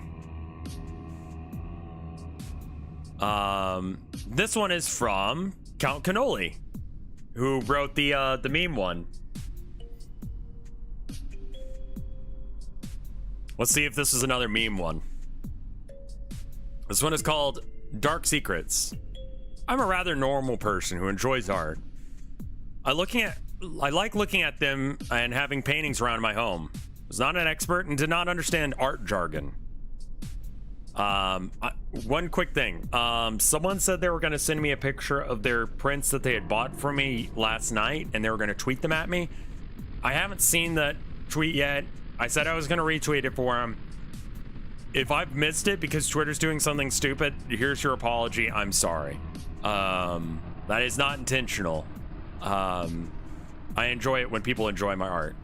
Speaker 1: This one is from Count Cannoli, who wrote the meme one. Let's see if this is another meme one. This one is called Dark Secrets. I'm a rather normal person who enjoys art. I like looking at them and having paintings around my home. I was not an expert and did not understand art jargon. One quick thing. Someone said they were going to send me a picture of their prints that they had bought from me last night, and they were going to tweet them at me. I haven't seen that tweet yet. I said I was going to retweet it for them. If I've missed it because Twitter's doing something stupid, here's your apology. I'm sorry. That is not intentional. I enjoy it when people enjoy my art.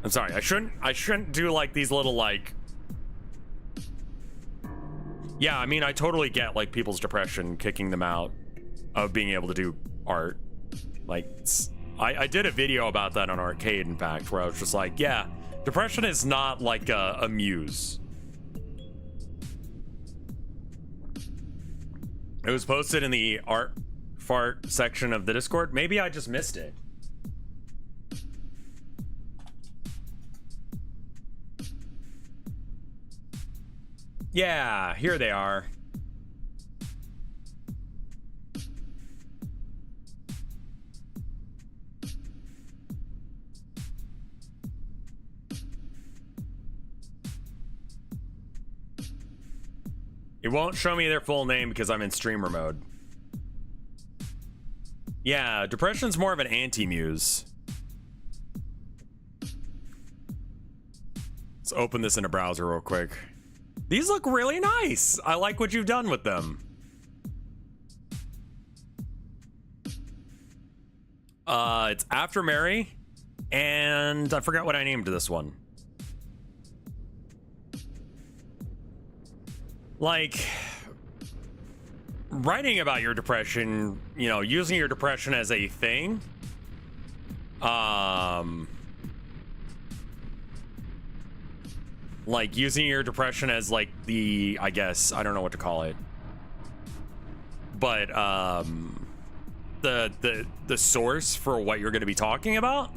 Speaker 1: I'm sorry. I shouldn't do like these little like. Yeah, I mean, I totally get like people's depression kicking them out of being able to do art. Like, I did a video about that on Arcade, in fact, where I was just like, yeah, depression is not like a muse. It was posted in the art fart section of the Discord. Maybe I just missed it. Yeah, here they are. It won't show me their full name because I'm in streamer mode. Yeah, depression's more of an anti-muse. Let's open this in a browser real quick. These look really nice. I like what you've done with them. It's After Mary, and I forgot what I named this one. Like, writing about your depression, you know, using your depression as a thing. Like using your depression as like the, I guess, I don't know what to call it. But the source for what you're going to be talking about.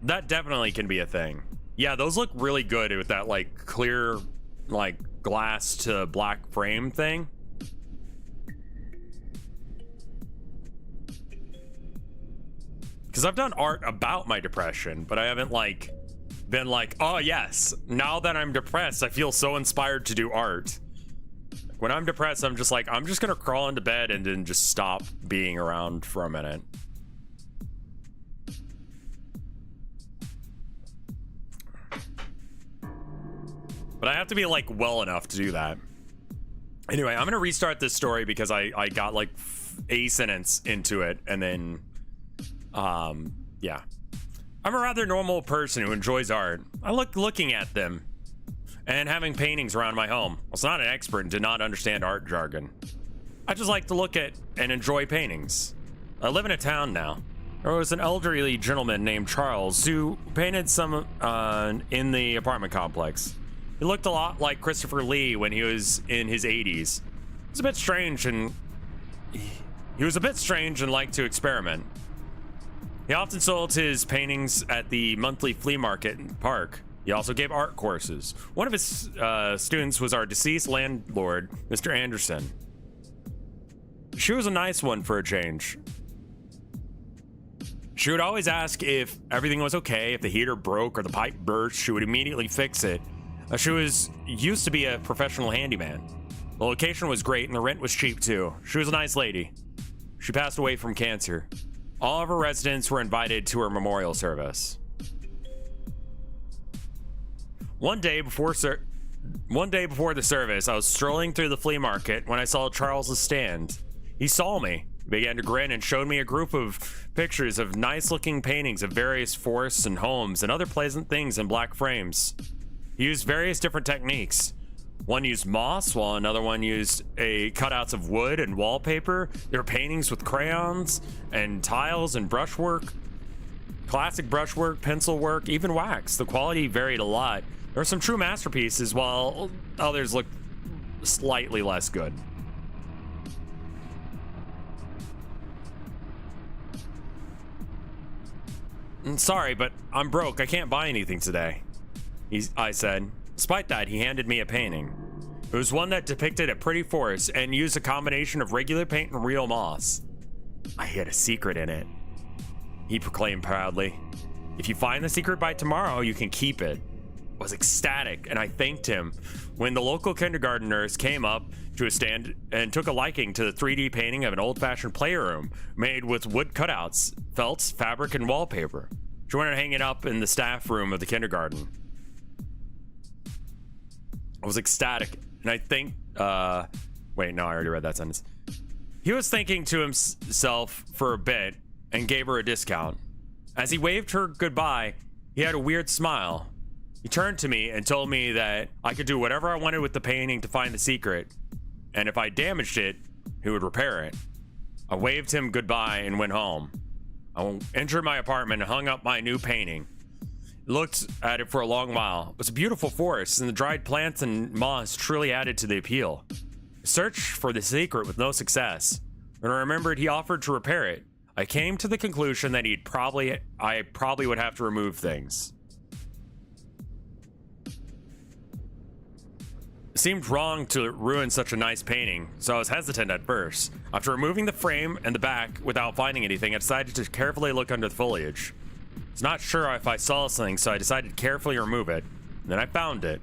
Speaker 1: That definitely can be a thing. Yeah, those look really good with that like clear like glass to black frame thing. Because I've done art about my depression, but I haven't like been like, oh yes, now that I'm depressed, I feel so inspired to do art. When I'm depressed, I'm just like, I'm just gonna crawl into bed and then just stop being around for a minute. But I have to be like well enough to do that. Anyway, I'm gonna restart this story because I got like a sentence into it and then yeah. I'm a rather normal person who enjoys art. I like looking at them and having paintings around my home. I was not an expert and did not understand art jargon. I just like to look at and enjoy paintings. I live in a town now. There was an elderly gentleman named Charles who painted some in the apartment complex. He looked a lot like Christopher Lee when he was in his 80s. He was a bit strange and liked to experiment. He often sold his paintings at the monthly flea market in the park. He also gave art courses. One of his students was our deceased landlord, Mr. Anderson. She was a nice one for a change. She would always ask if everything was okay. If the heater broke or the pipe burst, she would immediately fix it. She used to be a professional handyman. The location was great and the rent was cheap too. She was a nice lady. She passed away from cancer. All of her residents were invited to her memorial service. One day before the service, I was strolling through the flea market when I saw Charles's stand. He saw me, began to grin, and showed me a group of pictures of nice-looking paintings of various forests and homes and other pleasant things in black frames. He used various different techniques. One used moss, while another one used cutouts of wood and wallpaper. There were paintings with crayons and tiles and brushwork, classic brushwork, pencil work, even wax. The quality varied a lot. There were some true masterpieces, while others looked slightly less good. Sorry, but I'm broke. I can't buy anything today, I said. Despite that, he handed me a painting. It was one that depicted a pretty forest and used a combination of regular paint and real moss. I had a secret in it, he proclaimed proudly. If you find the secret by tomorrow, you can keep it. I was ecstatic, and I thanked him when the local kindergarten nurse came up to a stand and took a liking to the 3D painting of an old-fashioned playroom made with wood cutouts, felts, fabric, and wallpaper. She wanted to hang it up in the staff room of the kindergarten. I was ecstatic, and I think, wait, no, I already read that sentence. He was thinking to himself for a bit and gave her a discount. As he waved her goodbye, he had a weird smile. He turned to me and told me that I could do whatever I wanted with the painting to find the secret, and if I damaged it, he would repair it. I waved him goodbye and went home. I entered my apartment and hung up my new painting. Looked at it for a long while. It was a beautiful forest, and the dried plants and moss truly added to the appeal. I searched for the secret with no success. When I remembered he offered to repair it, I came to the conclusion that I probably would have to remove things. It seemed wrong to ruin such a nice painting, so I was hesitant at first. After removing the frame and the back without finding anything, I decided to carefully look under the foliage. I was not sure if I saw something, so I decided to carefully remove it. Then I found it.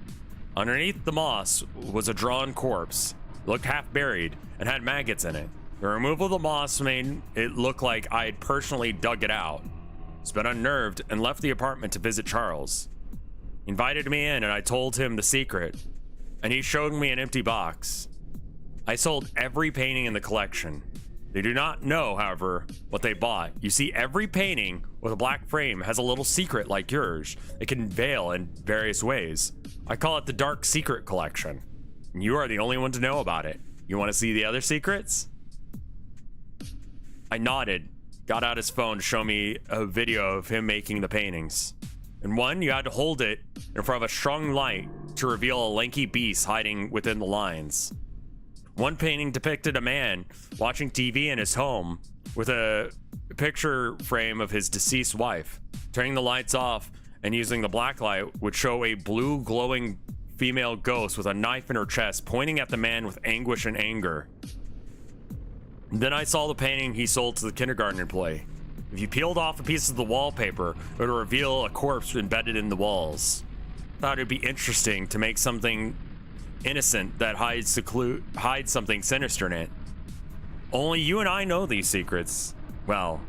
Speaker 1: Underneath the moss was a drawn corpse. It looked half buried and had maggots in it. The removal of the moss made it look like I had personally dug it out. I was a bit unnerved and left the apartment to visit Charles. He invited me in and I told him the secret, and he showed me an empty box. I sold every painting in the collection. They do not know, however, what they bought. You see, every painting with a black frame has a little secret like yours. It can veil in various ways. I call it the Dark Secret Collection. And you are the only one to know about it. You want to see the other secrets? I nodded, got out his phone to show me a video of him making the paintings. In one, you had to hold it in front of a strong light to reveal a lanky beast hiding within the lines. One painting depicted a man watching TV in his home with a picture frame of his deceased wife. Turning the lights off and using the black light would show a blue glowing female ghost with a knife in her chest pointing at the man with anguish and anger. Then I saw the painting he sold to the kindergarten employee. If you peeled off a piece of the wallpaper, it would reveal a corpse embedded in the walls. I thought it'd be interesting to make something innocent that hides something sinister in it. Only you and I know these secrets. Well,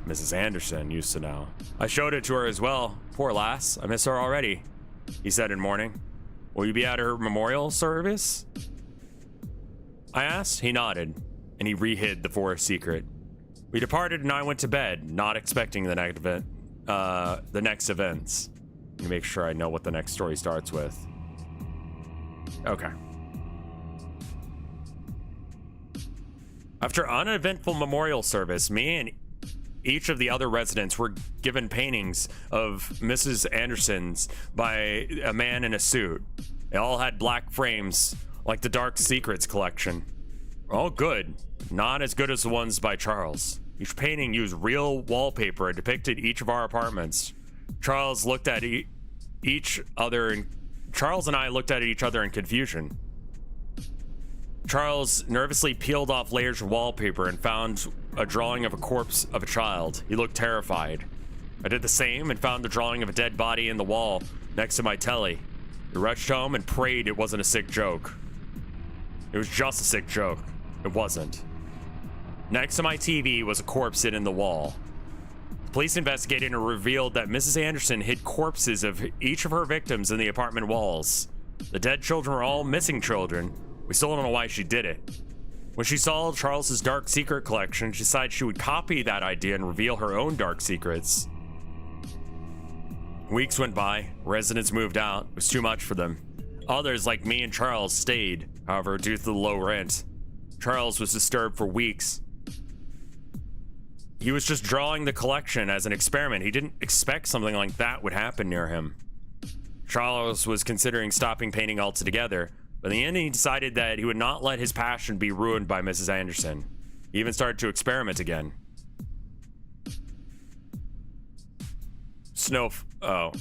Speaker 1: Mrs. Anderson used to know. I showed it to her as well. Poor lass, I miss her already, he said in mourning. Will you be at her memorial service? I asked. He nodded, and he re-hid the forest secret. We departed and I went to bed, not expecting the next events. Let me make sure I know what the next story starts with. Okay. After uneventful memorial service, me and each of the other residents were given paintings of Mrs. Anderson's by a man in a suit. They all had black frames, like the Dark Secrets collection. All good, not as good as the ones by Charles. Each painting used real wallpaper and depicted each of our apartments. Charles looked at each other, and Charles and I looked at each other in confusion. Charles nervously peeled off layers of wallpaper and found a drawing of a corpse of a child. He looked terrified. I did the same and found the drawing of a dead body in the wall next to my telly. We rushed home and prayed it wasn't a sick joke. It was just a sick joke. It wasn't. Next to my TV was a corpse hidden in the wall. The police investigated and revealed that Mrs. Anderson hid corpses of each of her victims in the apartment walls. The dead children were all missing children. We still don't know why she did it. When she saw Charles's Dark Secret collection, she decided she would copy that idea and reveal her own dark secrets. Weeks went by. Residents moved out. It was too much for them. Others, like me and Charles, stayed, however, due to the low rent. Charles was disturbed for weeks. He was just drawing the collection as an experiment. He didn't expect something like that would happen near him. Charles was considering stopping painting altogether, but in the end he decided that he would not let his passion be ruined by Mrs. Anderson. He even started to experiment again. Oh.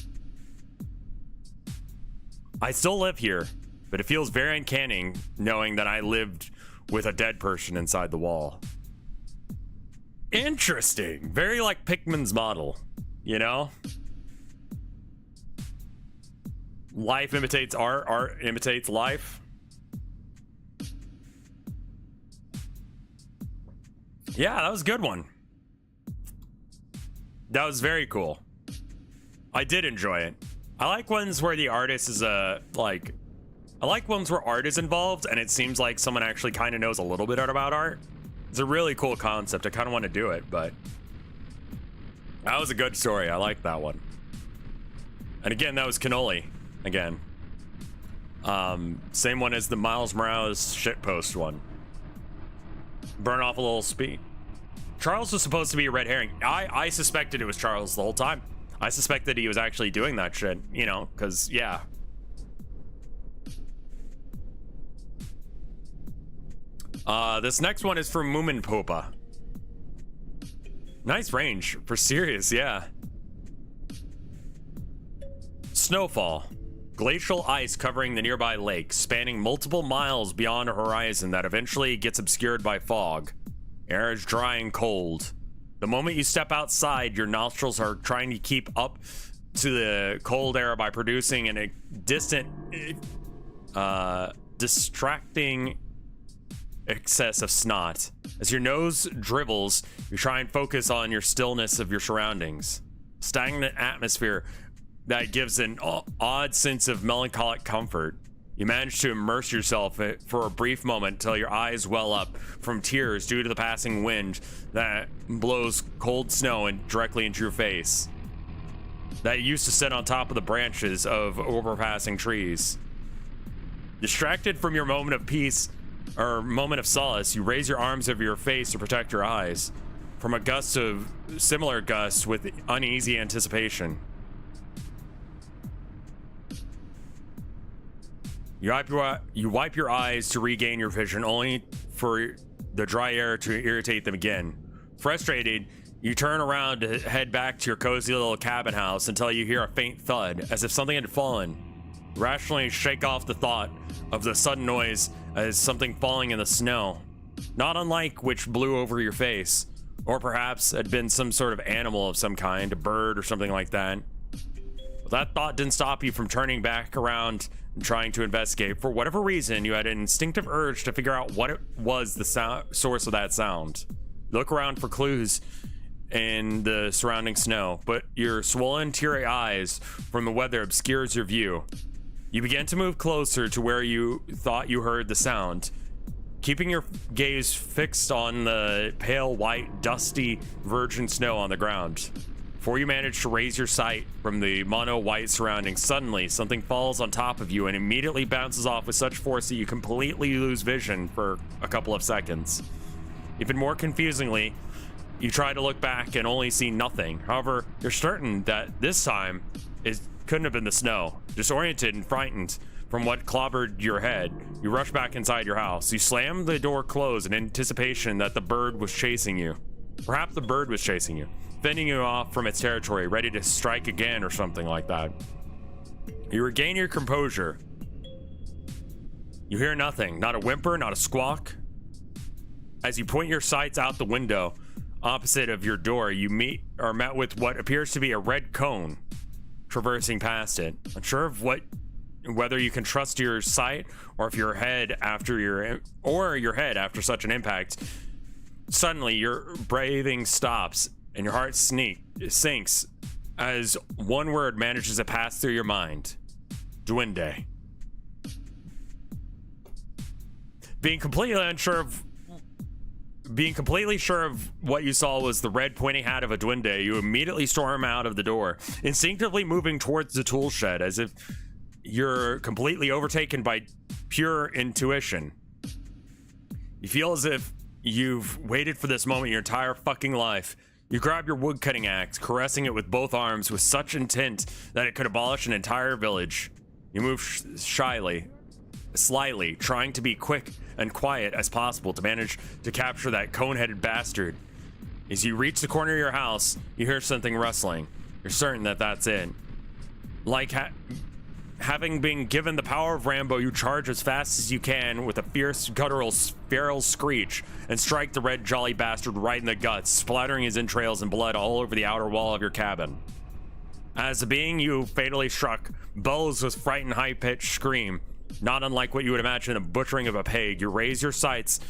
Speaker 1: I still live here, but it feels very uncanny knowing that I lived with a dead person inside the wall. Interesting. Very like Pikmin's model, you know? Life imitates art, art imitates life. Yeah, that was a good one. That was very cool. I did enjoy it. I like ones where the artist is I like ones where art is involved and it seems like someone actually kind of knows a little bit about art. It's a really cool concept. I kind of want to do it, but that was a good story. I like that one. And again, that was Cannoli. Again. Same one as the Miles Morales shitpost one. Burn off a little speed. Charles was supposed to be a red herring. I suspected it was Charles the whole time. I suspected he was actually doing that shit, you know, because, yeah. This next one is from Moomin Popa. Nice range for serious, yeah. Snowfall. Glacial ice covering the nearby lake, spanning multiple miles beyond a horizon that eventually gets obscured by fog. Air is dry and cold. The moment you step outside, your nostrils are trying to keep up to the cold air by producing a distant, distracting excess of snot. As your nose dribbles, you try and focus on your stillness of your surroundings. Stagnant atmosphere that gives an odd sense of melancholic comfort. You manage to immerse yourself for a brief moment until your eyes well up from tears due to the passing wind that blows cold snow directly into your face. That used to sit on top of the branches of overpassing trees. Distracted from your moment of peace or moment of solace, you raise your arms over your face to protect your eyes from a gust of similar gusts with uneasy You wipe your eyes to regain your vision, only for the dry air to irritate them again. Frustrated, you turn around to head back to your cozy little cabin house until you hear a faint thud, as if something had fallen. Rationally shake off the thought of the sudden noise as something falling in the snow, not unlike which blew over your face, or perhaps had been some sort of animal of some kind, a bird or something like that. But that thought didn't stop you from turning back around and trying to investigate. For whatever reason, you had an instinctive urge to figure out what it was the source of that sound. Look around for clues in the surrounding snow, but your swollen, teary eyes from the weather obscures your view. You begin to move closer to where you thought you heard the sound, keeping your gaze fixed on the pale white, dusty, virgin snow on the ground. Before you manage to raise your sight from the mono-white surroundings, suddenly something falls on top of you and immediately bounces off with such force that you completely lose vision for a couple of seconds. Even more confusingly, you try to look back and only see nothing. However, you're certain that this time it couldn't have been the snow. Disoriented and frightened from what clobbered your head, you rush back inside your house. You slam the door closed in anticipation that the bird was chasing you. Perhaps the bird was chasing you, fending you off from its territory, ready to strike again or something like that. You regain your composure. You hear nothing, not a whimper, not a squawk. As you point your sights out the window opposite of your door, you are met with what appears to be a red cone traversing past it. Unsure of whether you can trust your sight or if your head after such an impact. Suddenly, your breathing stops and your heart sinks as one word manages to pass through your mind: Duende. Being completely sure of what you saw was the red pointing hat of a duende, you immediately storm out of the door, instinctively moving towards the tool shed as if you're completely overtaken by pure intuition. You feel as if you've waited for this moment your entire fucking life. You grab your wood-cutting axe, caressing it with both arms with such intent that it could abolish an entire village. You move slyly, trying to be quick and quiet as possible to manage to capture that cone-headed bastard. As you reach the corner of your house, you hear something rustling. You're certain that that's it. Like having been given the power of Rambo, you charge as fast as you can with a fierce, guttural, feral screech and strike the red jolly bastard right in the guts, splattering his entrails and blood all over the outer wall of your cabin. As the being you fatally struck bellows with frightened, high-pitched scream, not unlike what you would imagine a butchering of a pig, you raise your sights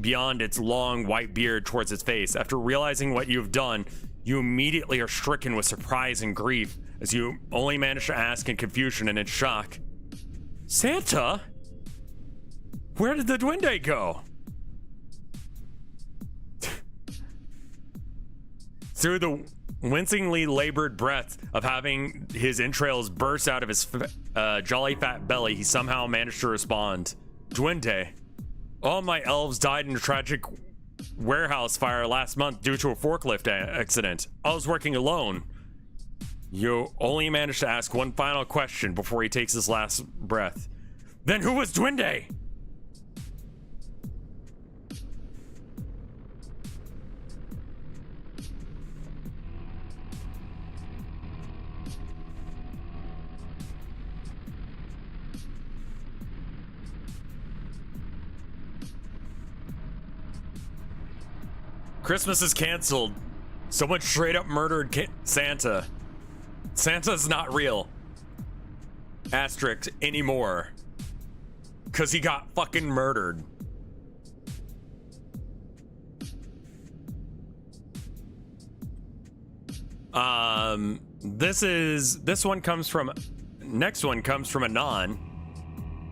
Speaker 1: beyond its long white beard towards its face. After realizing what you've done, you immediately are stricken with surprise and grief as you only manage to ask in confusion and in shock, "Santa? Where did the duende go?" Through the wincingly labored breath of having his entrails burst out of his jolly fat belly, he somehow managed to respond, "Duende, all my elves died in a tragic warehouse fire last month due to a forklift accident. I was working alone." You only manage to ask one final question before he takes his last breath. "Then who was Duende?" Christmas is canceled. Someone straight up murdered Santa. Santa's not real. Asterisk anymore. Cause he got fucking murdered. Next one comes from Anon.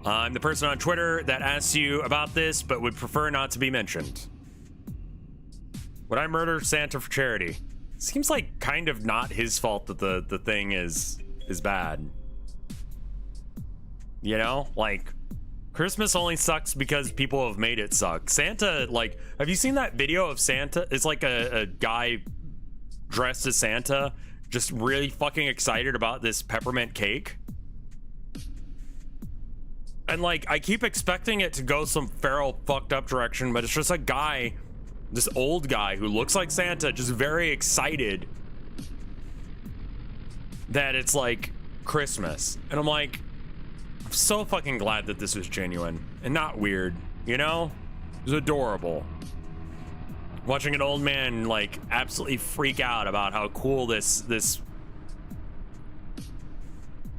Speaker 1: I'm the person on Twitter that asks you about this, but would prefer not to be mentioned. Would I murder Santa for charity? Seems like kind of not his fault that the thing is bad. You know, like Christmas only sucks because people have made it suck. Santa, like, have you seen that video of Santa? It's like a guy dressed as Santa, just really fucking excited about this peppermint cake. And like, I keep expecting it to go some feral fucked up direction, but it's just a guy, this old guy who looks like Santa, just very excited that it's like Christmas. And I'm like, I'm so fucking glad that this was genuine and not weird, you know? It was adorable. Watching an old man like absolutely freak out about how cool this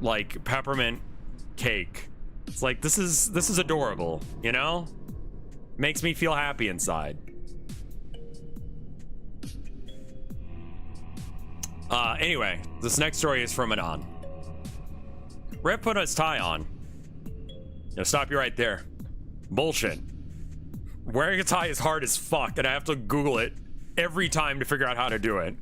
Speaker 1: like peppermint cake. It's like, this is adorable, you know? Makes me feel happy inside. Anyway, this next story is from Anon. Rev put his tie on. Now stop you right there. Bullshit. Wearing a tie is hard as fuck, and I have to Google it every time to figure out how to do it.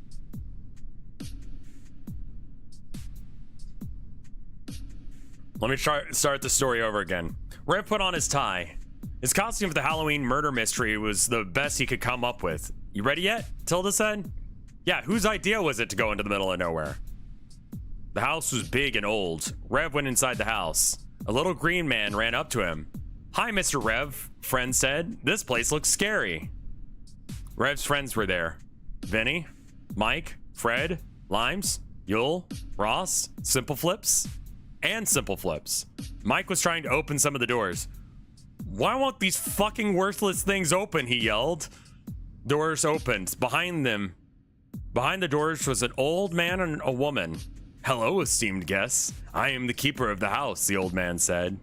Speaker 1: Let me start the story over again. Rev put on his tie. His costume for the Halloween murder mystery was the best he could come up with. You ready yet? Tilda said. Yeah, whose idea was it to go into the middle of nowhere? The house was big and old. Rev went inside the house. A little green man ran up to him. Hi, Mr. Rev, friend said. This place looks scary. Rev's friends were there. Vinny, Mike, Fred, Limes, Yule, Ross, Simple Flips, and Simple Flips. Mike was trying to open some of the doors. Why won't these fucking worthless things open? He yelled. Doors opened. Behind the doors was an old man and a woman. Hello, esteemed guests. I am the keeper of the house, the old man said.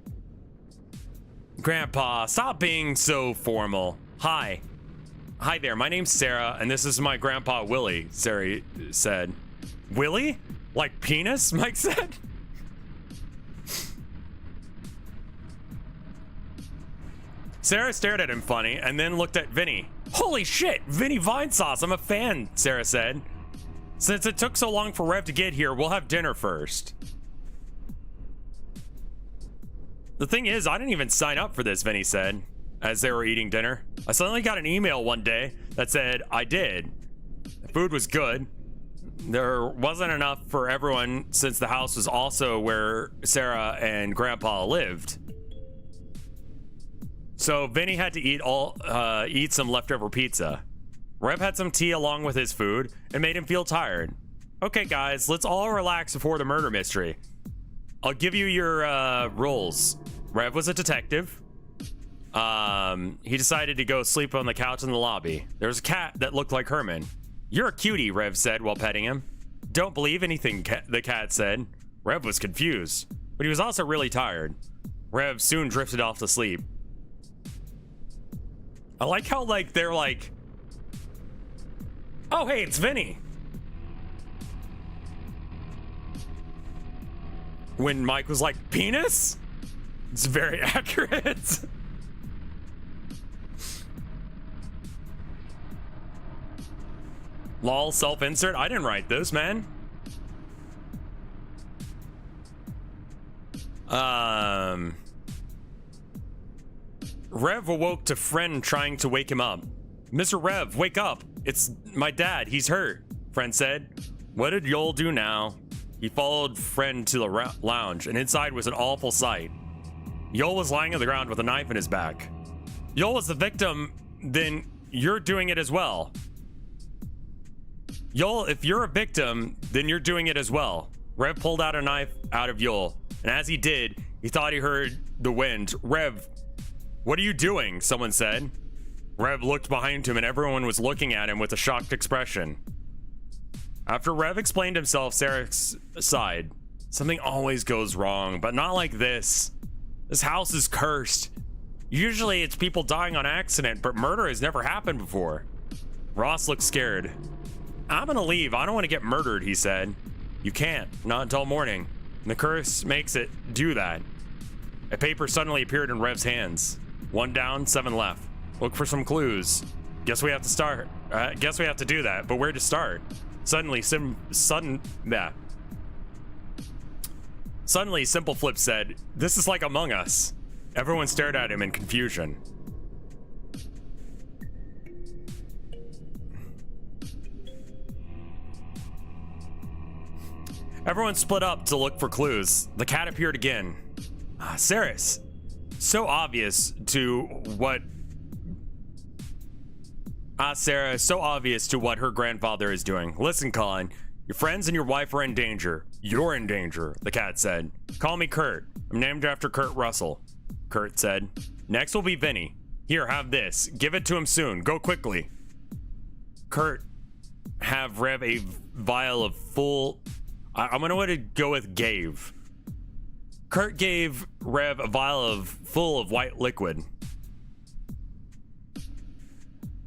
Speaker 1: Grandpa, stop being so formal. Hi. Hi there, my name's Sarah, and this is my grandpa, Willie, Sarah said. Willie? Like penis? Mike said. Sarah stared at him funny and then looked at Vinny. Holy shit, Vinny Vinesauce, I'm a fan, Sarah said. Since it took so long for Rev to get here, we'll have dinner first. The thing is, I didn't even sign up for this, Vinny said, as they were eating dinner. I suddenly got an email one day that said I did. The food was good. There wasn't enough for everyone since the house was also where Sarah and Grandpa lived. So Vinny had to eat some leftover pizza. Rev had some tea along with his food and made him feel tired. Okay, guys, let's all relax before the murder mystery. I'll give you your roles. Rev was a detective. He decided to go sleep on the couch in the lobby. There was a cat that looked like Herman. You're a cutie, Rev said while petting him. Don't believe anything, the cat said. Rev was confused, but he was also really tired. Rev soon drifted off to sleep. I like how, like, they're like, oh, hey, it's Vinny. When Mike was like, penis? It's very accurate. Lol, self-insert. I didn't write this, man. Rev awoke to Friend trying to wake him up. Mr. Rev, wake up. It's my dad. He's hurt, Friend said. What did Yol do now? He followed Friend to the lounge, and inside was an awful sight. Yol was lying on the ground with a knife in his back. Yol was the victim, then you're doing it as well. Yol, if you're a victim, then you're doing it as well. Rev pulled out a knife out of Yol, and as he did, he thought he heard the wind. Rev, what are you doing? Someone said. Rev looked behind him, and everyone was looking at him with a shocked expression. After Rev explained himself, Sarah sighed. Something always goes wrong, but not like this. This house is cursed. Usually it's people dying on accident, but murder has never happened before. Ross looked scared. I'm gonna leave. I don't want to get murdered, he said. You can't. Not until morning. And the curse makes it do that. A paper suddenly appeared in Rev's hands. 1 down, 7 left. Look for some clues. Guess we have to start. Guess we have to do that, but where to start? Suddenly, Simple Flip said, "This is like Among Us." Everyone stared at him in confusion. Everyone split up to look for clues. The cat appeared again. Saris, so obvious to what... Sarah is so obvious to what her grandfather is doing. Listen, Colin, your friends and your wife are in danger. You're in danger, the cat said. Call me Kurt. I'm named after Kurt Russell, Kurt said. Next will be Vinny. Here, have this. Give it to him soon. Go quickly. Kurt, have Rev a vial of full... I'm gonna want to go with gave. Kurt gave Rev a vial full of white liquid.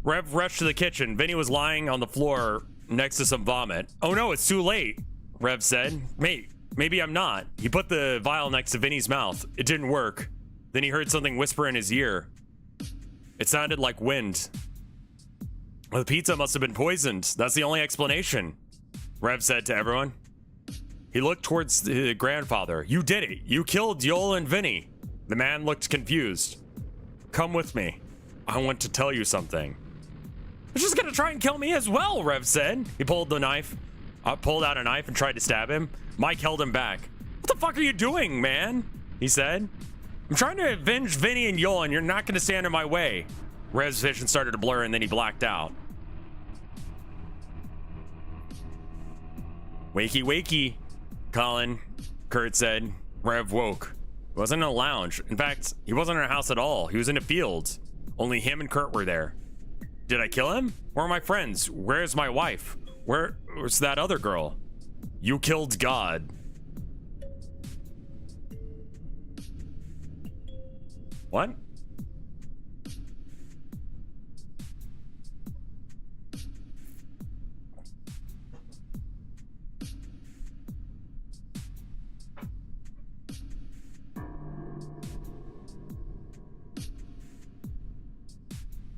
Speaker 1: Rev rushed to the kitchen. Vinny was lying on the floor next to some vomit. Oh no, it's too late, Rev said. Maybe I'm not. He put the vial next to Vinny's mouth. It didn't work. Then he heard something whisper in his ear. It sounded like wind. Well, the pizza must have been poisoned. That's the only explanation, Rev said to everyone. He looked towards the grandfather. You did it. You killed Yol and Vinny. The man looked confused. Come with me. I want to tell you something. He's just gonna try and kill me as well, Rev said. He pulled the knife, pulled out a knife and tried to stab him. Mike held him back. What the fuck are you doing, man? He said. I'm trying to avenge Vinny and Yoel, and you're not gonna stand in my way. Rev's vision started to blur, and then he blacked out. Wakey, wakey, Colin, Kurt said. Rev woke. He wasn't in a lounge. In fact, he wasn't in a house at all. He was in the fields. Only him and Kurt were there. Did I kill him? Where are my friends? Where's my wife? Where's that other girl? You killed God. What?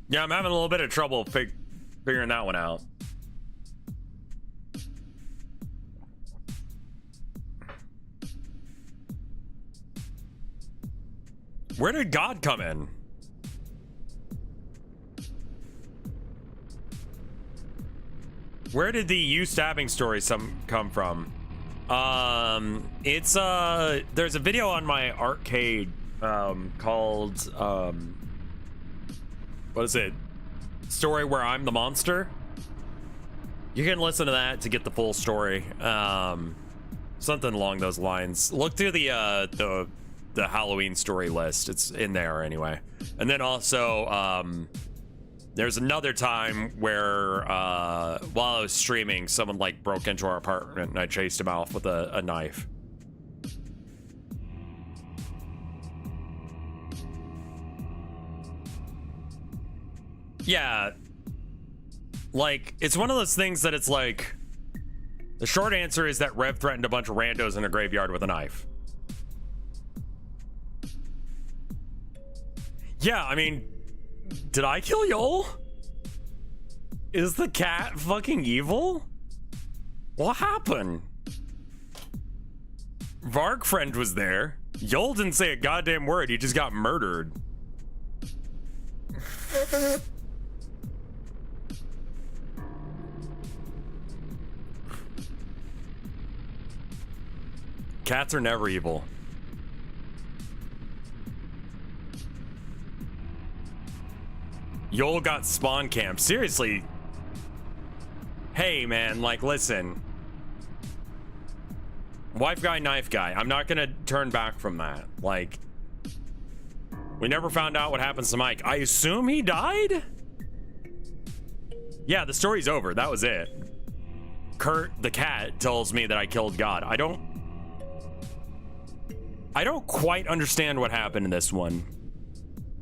Speaker 1: Yeah, I'm having a little bit of trouble figuring that one out. Where did God come in? Where did the you stabbing story come from? It's there's a video on my arcade called what is it? Story where I'm the monster. You can listen to that to get the full story. Something along those lines. Look through the Halloween story list. It's in there anyway. And then also there's another time where while I was streaming, someone like broke into our apartment and I chased him off with a knife. Yeah, like, it's one of those things that it's like, the short answer is that Rev threatened a bunch of randos in a graveyard with a knife. Yeah, I mean, did I kill Yoel? Is the cat fucking evil? What happened? Varg friend was there. Yoel didn't say a goddamn word, he just got murdered. Cats are never evil. Yoel got spawn camp. Seriously. Hey, man, like, listen. Wife guy, knife guy. I'm not gonna turn back from that. Like, we never found out what happens to Mike. I assume he died? Yeah, the story's over. That was it. Kurt, the cat, tells me that I killed God. I don't quite understand what happened in this one.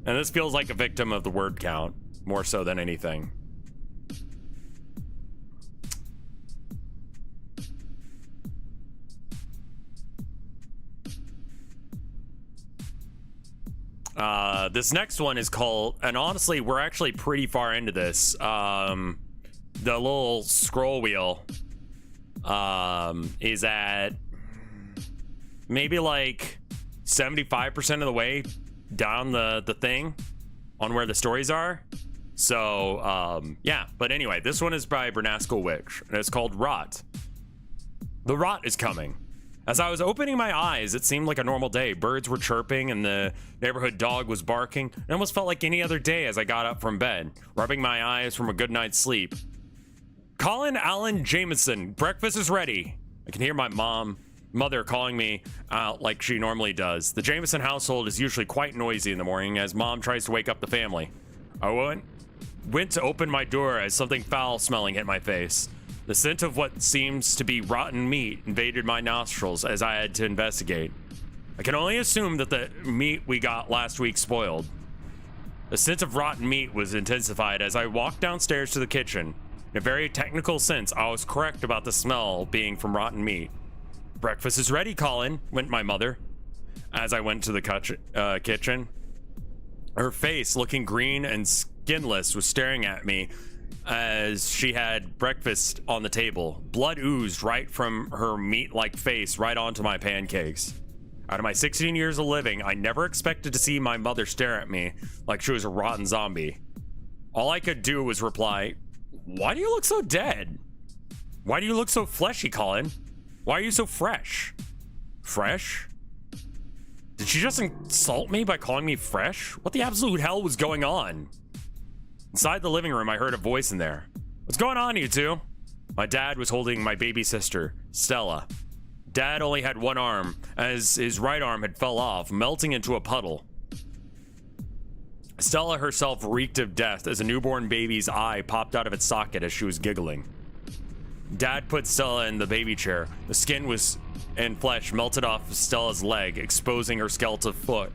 Speaker 1: And this feels like a victim of the word count, more so than anything. This next one is called, and honestly, we're actually pretty far into this. The little scroll wheel is at maybe like 75% of the way down the thing on where the stories are. So yeah, but anyway, this one is by Bernasco Witch and it's called Rot. The rot is coming. As I was opening my eyes, it seemed like a normal day. Birds were chirping and the neighborhood dog was barking. It almost felt like any other day as I got up from bed, rubbing my eyes from a good night's sleep. Colin Allen Jameson, breakfast is ready. I can hear my mother calling me out like she normally does. The Jameson household is usually quite noisy in the morning as mom tries to wake up the family. I went to open my door as something foul smelling hit my face. The scent of what seems to be rotten meat invaded my nostrils as I had to investigate. I can only assume that the meat we got last week spoiled. The scent of rotten meat was intensified as I walked downstairs to the kitchen. In a very technical sense, I was correct about the smell being from rotten meat. Breakfast is ready, Colin, went my mother. As I went to the kitchen, her face, looking green and skinless, was staring at me as she had breakfast on the table. Blood oozed right from her meat-like face right onto my pancakes. Out of my 16 years of living, I never expected to see my mother stare at me like she was a rotten zombie. All I could do was reply, "Why do you look so dead? Why do you look so fleshy, Colin? Why are you so fresh?" Fresh? Did she just insult me by calling me fresh? What the absolute hell was going on? Inside the living room, I heard a voice in there. "What's going on, you two?" My dad was holding my baby sister, Stella. Dad only had one arm, as his right arm had fell off, melting into a puddle. Stella herself reeked of death as a newborn baby's eye popped out of its socket as she was giggling. Dad put Stella in the baby chair. The skin and flesh melted off Stella's leg, exposing her skeletal foot.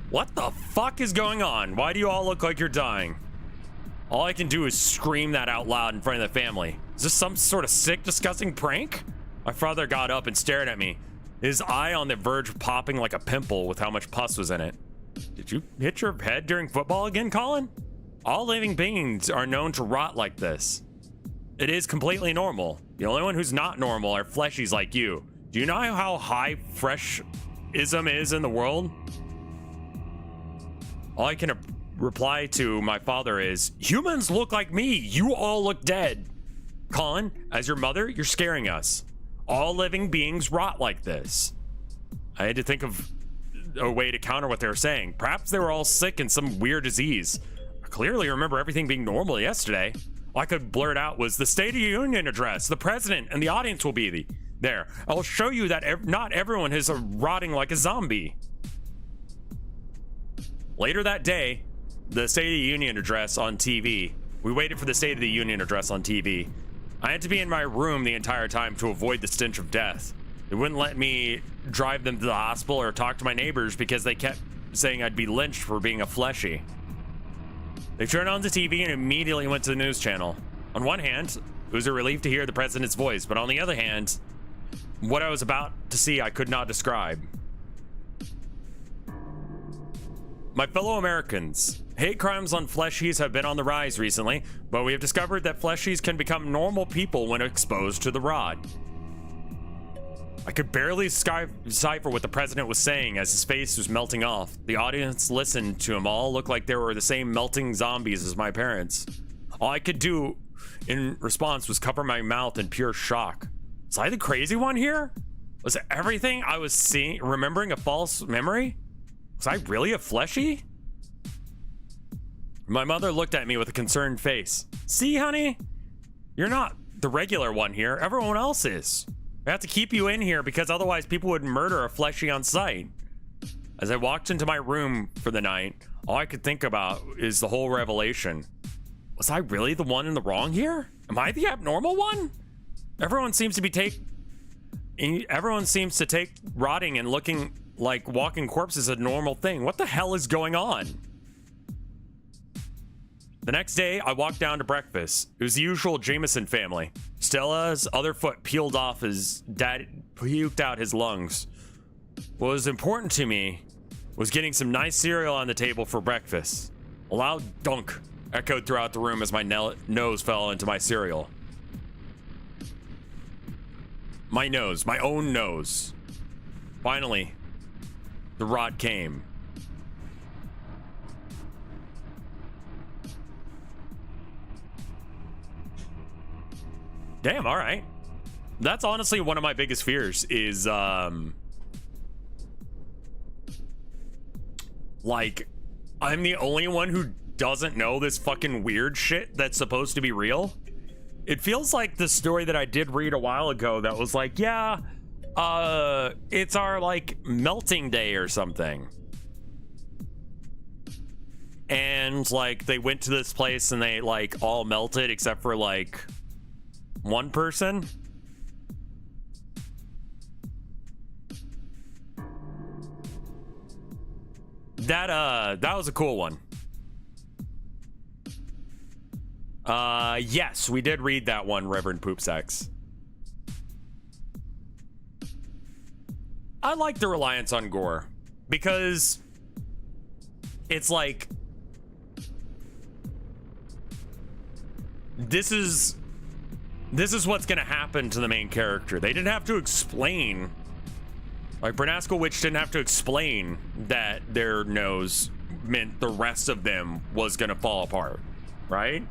Speaker 1: What the fuck is going on? Why do you all look like you're dying? All I can do is scream that out loud in front of the family. Is this some sort of sick, disgusting prank? My father got up and stared at me, his eye on the verge of popping like a pimple with how much pus was in it. Did you hit your head during football again, Colin? All living beings are known to rot like this. It is completely normal. The only one who's not normal are fleshies like you. Do you know how high freshism is in the world? All I can reply to my father is, "Humans look like me. You all look dead. Colin, as your mother, you're scaring us. All living beings rot like this." I had to think of a way to counter what they were saying. Perhaps they were all sick in some weird disease. I clearly remember everything being normal yesterday. All I could blurt out was the State of the Union address. The president and the audience will be there. I'll show you that not everyone is rotting like a zombie. Later that day, the State of the Union address on TV. We waited for the State of the Union address on TV. I had to be in my room the entire time to avoid the stench of death. They wouldn't let me drive them to the hospital or talk to my neighbors because they kept saying I'd be lynched for being a fleshy. They turned on the TV and immediately went to the news channel. On one hand, it was a relief to hear the president's voice, but on the other hand, what I was about to see I could not describe. My fellow Americans, hate crimes on fleshies have been on the rise recently, but we have discovered that fleshies can become normal people when exposed to the rod. I could barely decipher what the president was saying as his face was melting off. The audience listened to him all look like they were the same melting zombies as my parents. All I could do in response was cover my mouth in pure shock. Was I the crazy one here? Was everything I was seeing remembering a false memory? Was I really a fleshy? My mother looked at me with a concerned face. "See, honey? You're not the regular one here. Everyone else is. We have to keep you in here because otherwise people would murder a fleshy on sight." As I walked into my room for the night, all I could think about is the whole revelation. Was I really the one in the wrong here? Am I the abnormal one? Everyone seems to take rotting and looking like walking corpses a normal thing. What the hell is going on? The next day, I walked down to breakfast. It was the usual Jameson family. Stella's other foot peeled off as Dad puked out his lungs. What was important to me was getting some nice cereal on the table for breakfast. A loud dunk echoed throughout the room as my nose fell into my cereal. My nose, my own nose. Finally, the rod came. Damn, all right. That's honestly one of my biggest fears is, like, I'm the only one who doesn't know this fucking weird shit that's supposed to be real. It feels like the story that I did read a while ago that was like, yeah, it's our, like, melting day or something. And, like, they went to this place and they, like, all melted except for, like, one person. That was a cool one. Yes, we did read that one, Reverend Poopsex. I like the reliance on gore because it's like this is what's gonna happen to the main character. They didn't have to explain Like, Bernaskowicz didn't have to explain that their nose meant the rest of them was gonna fall apart, right?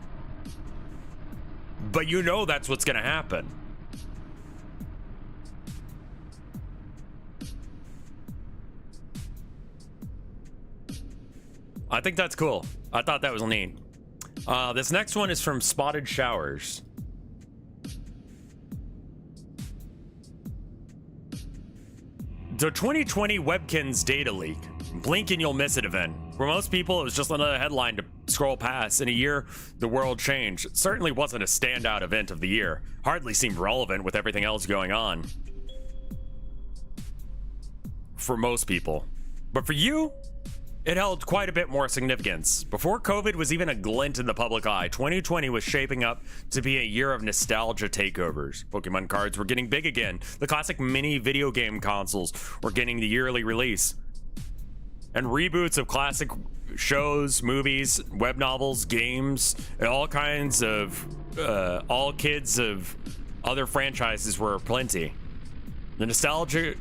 Speaker 1: But you know that's what's gonna happen. I think that's cool. I thought that was neat. This next one is from Spotted Showers. The 2020 Webkinz data leak. Blink and you'll miss it event. For most people, it was just another headline to scroll past. In a year, the world changed. It certainly wasn't a standout event of the year. Hardly seemed relevant with everything else going on. For most people. But for you, it held quite a bit more significance. Before COVID was even a glint in the public eye, 2020 was shaping up to be a year of nostalgia takeovers. Pokemon cards were getting big again. The classic mini video game consoles were getting the yearly release. And reboots of classic shows, movies, web novels, games, and all kinds of, all kids of other franchises were plenty. The nostalgia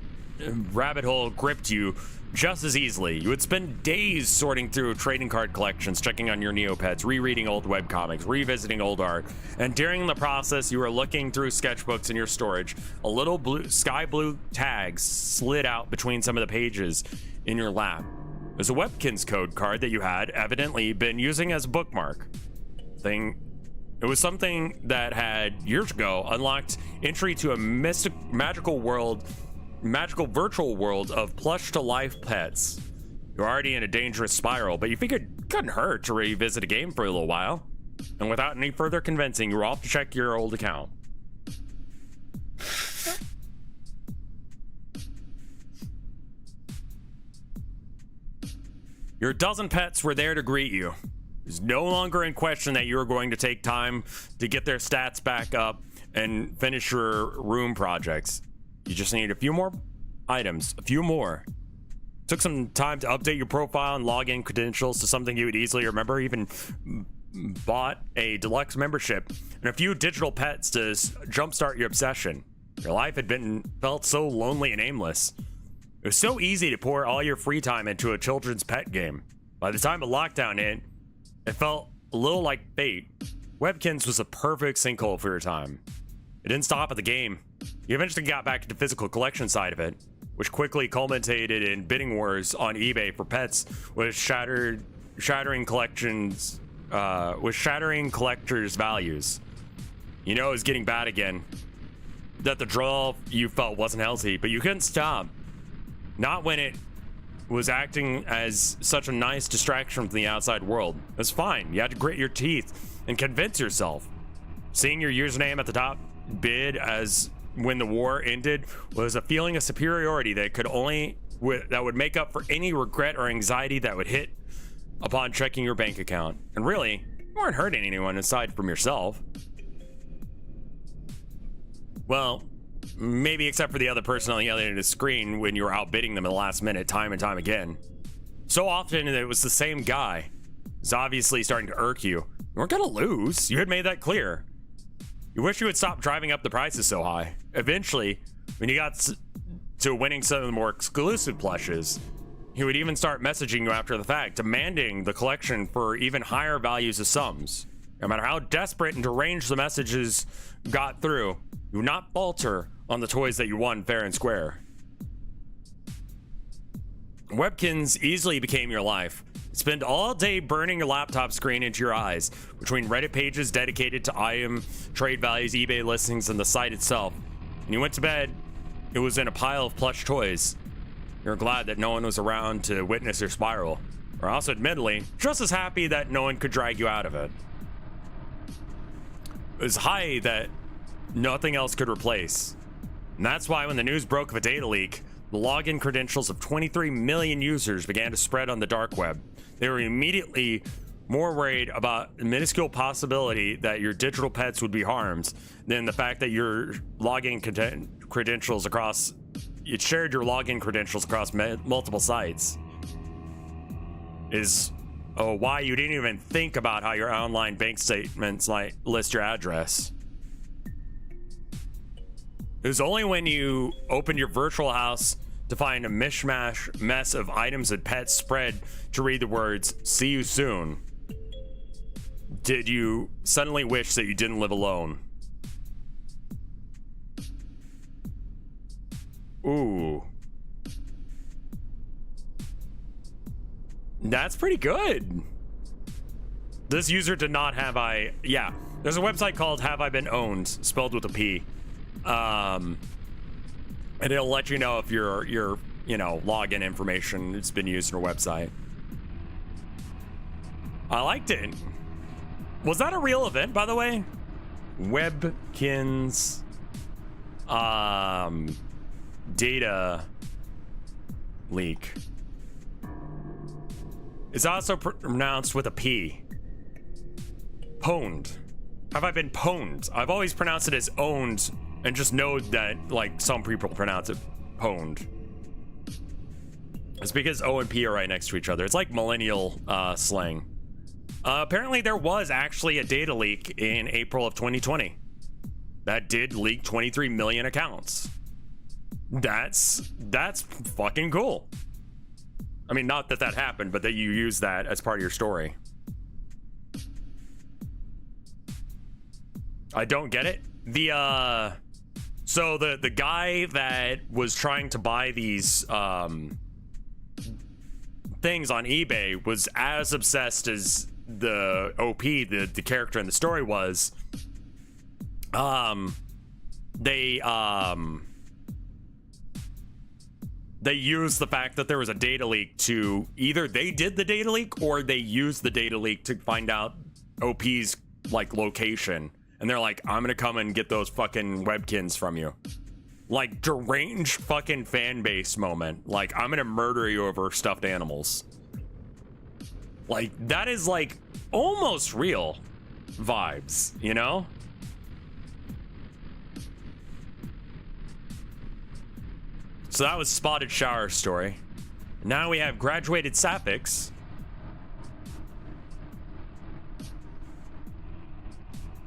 Speaker 1: rabbit hole gripped you just as easily. You would spend days sorting through trading card collections, checking on your Neopets, rereading old webcomics, revisiting old art, and during the process, you were looking through sketchbooks in your storage. A little blue, sky blue tag slid out between some of the pages in your lap. It was a Webkinz code card that you had evidently been using as a bookmark. It was something that had years ago unlocked entry to a magical virtual world of plush to life pets. You're already in a dangerous spiral, but you figured it couldn't hurt to revisit a game for a little while. And without any further convincing, you were off to check your old account. Your dozen pets were there to greet you. It was no longer in question that you were going to take time to get their stats back up and finish your room projects. You just need a few more items, a few more. Took some time to update your profile and log in credentials to something you would easily remember. Even bought a deluxe membership and a few digital pets to jumpstart your obsession. Your life had felt so lonely and aimless. It was so easy to pour all your free time into a children's pet game. By the time of lockdown hit, it felt a little like fate. Webkinz was a perfect sinkhole for your time. It didn't stop at the game. You eventually got back to the physical collection side of it, which quickly culminated in bidding wars on eBay for pets with shattering collectors' values. You know it was getting bad again. That the draw you felt wasn't healthy, but you couldn't stop. Not when it was acting as such a nice distraction from the outside world. It was fine. You had to grit your teeth and convince yourself. Seeing your username at the top bid as when the war ended was a feeling of superiority that would make up for any regret or anxiety that would hit upon checking your bank account. And really, you weren't hurting anyone aside from yourself. Well, maybe except for the other person on the other end of the screen when you were outbidding them at the last minute time and time again. So often it was the same guy. It's obviously starting to irk you. You weren't gonna lose. You had made that clear. You wish you would stop driving up the prices so high. Eventually, when you got to winning some of the more exclusive plushes, he would even start messaging you after the fact, demanding the collection for even higher values of sums. No matter how desperate and deranged the messages got through, you would not falter on the toys that you won fair and square. Webkinz easily became your life. Spend all day burning your laptop screen into your eyes between Reddit pages dedicated to item trade values, eBay listings, and the site itself. When you went to bed, it was in a pile of plush toys. You're glad that no one was around to witness your spiral. Or also, admittedly, just as happy that no one could drag you out of it. It was high that nothing else could replace. And that's why when the news broke of a data leak, the login credentials of 23 million users began to spread on the dark web. They were immediately more worried about the minuscule possibility that your digital pets would be harmed than the fact that your login credentials across, it shared your login credentials across multiple sites. Is why you didn't even think about how your online bank statements like list your address. It was only when you opened your virtual house to find a mishmash mess of items and pets spread to read the words, "See you soon." Did you suddenly wish that you didn't live alone? Ooh. That's pretty good. This user did not have yeah. There's a website called Have I Been Owned, spelled with a P. And it'll let you know if your you know, login information has been used in a website. I liked it. Was that a real event, by the way? Webkins data leak. It's also pronounced with a P. Pwned. Have I been pwned? I've always pronounced it as owned and just know that, like, some people pronounce it pwned. It's because O and P are right next to each other. It's like millennial slang. Apparently there was actually a data leak in April of 2020 that did leak 23 million accounts. That's fucking cool. I mean, not that that happened, but that you use that as part of your story. I don't get it. So the guy that was trying to buy these things on eBay was as obsessed as the OP, the character in the story was. They used the fact that there was a data leak to either they did the data leak or they used the data leak to find out OP's like location. And they're like, I'm gonna come and get those fucking webkins from you. Like, deranged fucking fan base moment. Like, I'm gonna murder you over stuffed animals. Like, that is like almost real vibes, you know? So that was Spotted Shower story. Now we have Graduated Sapphics.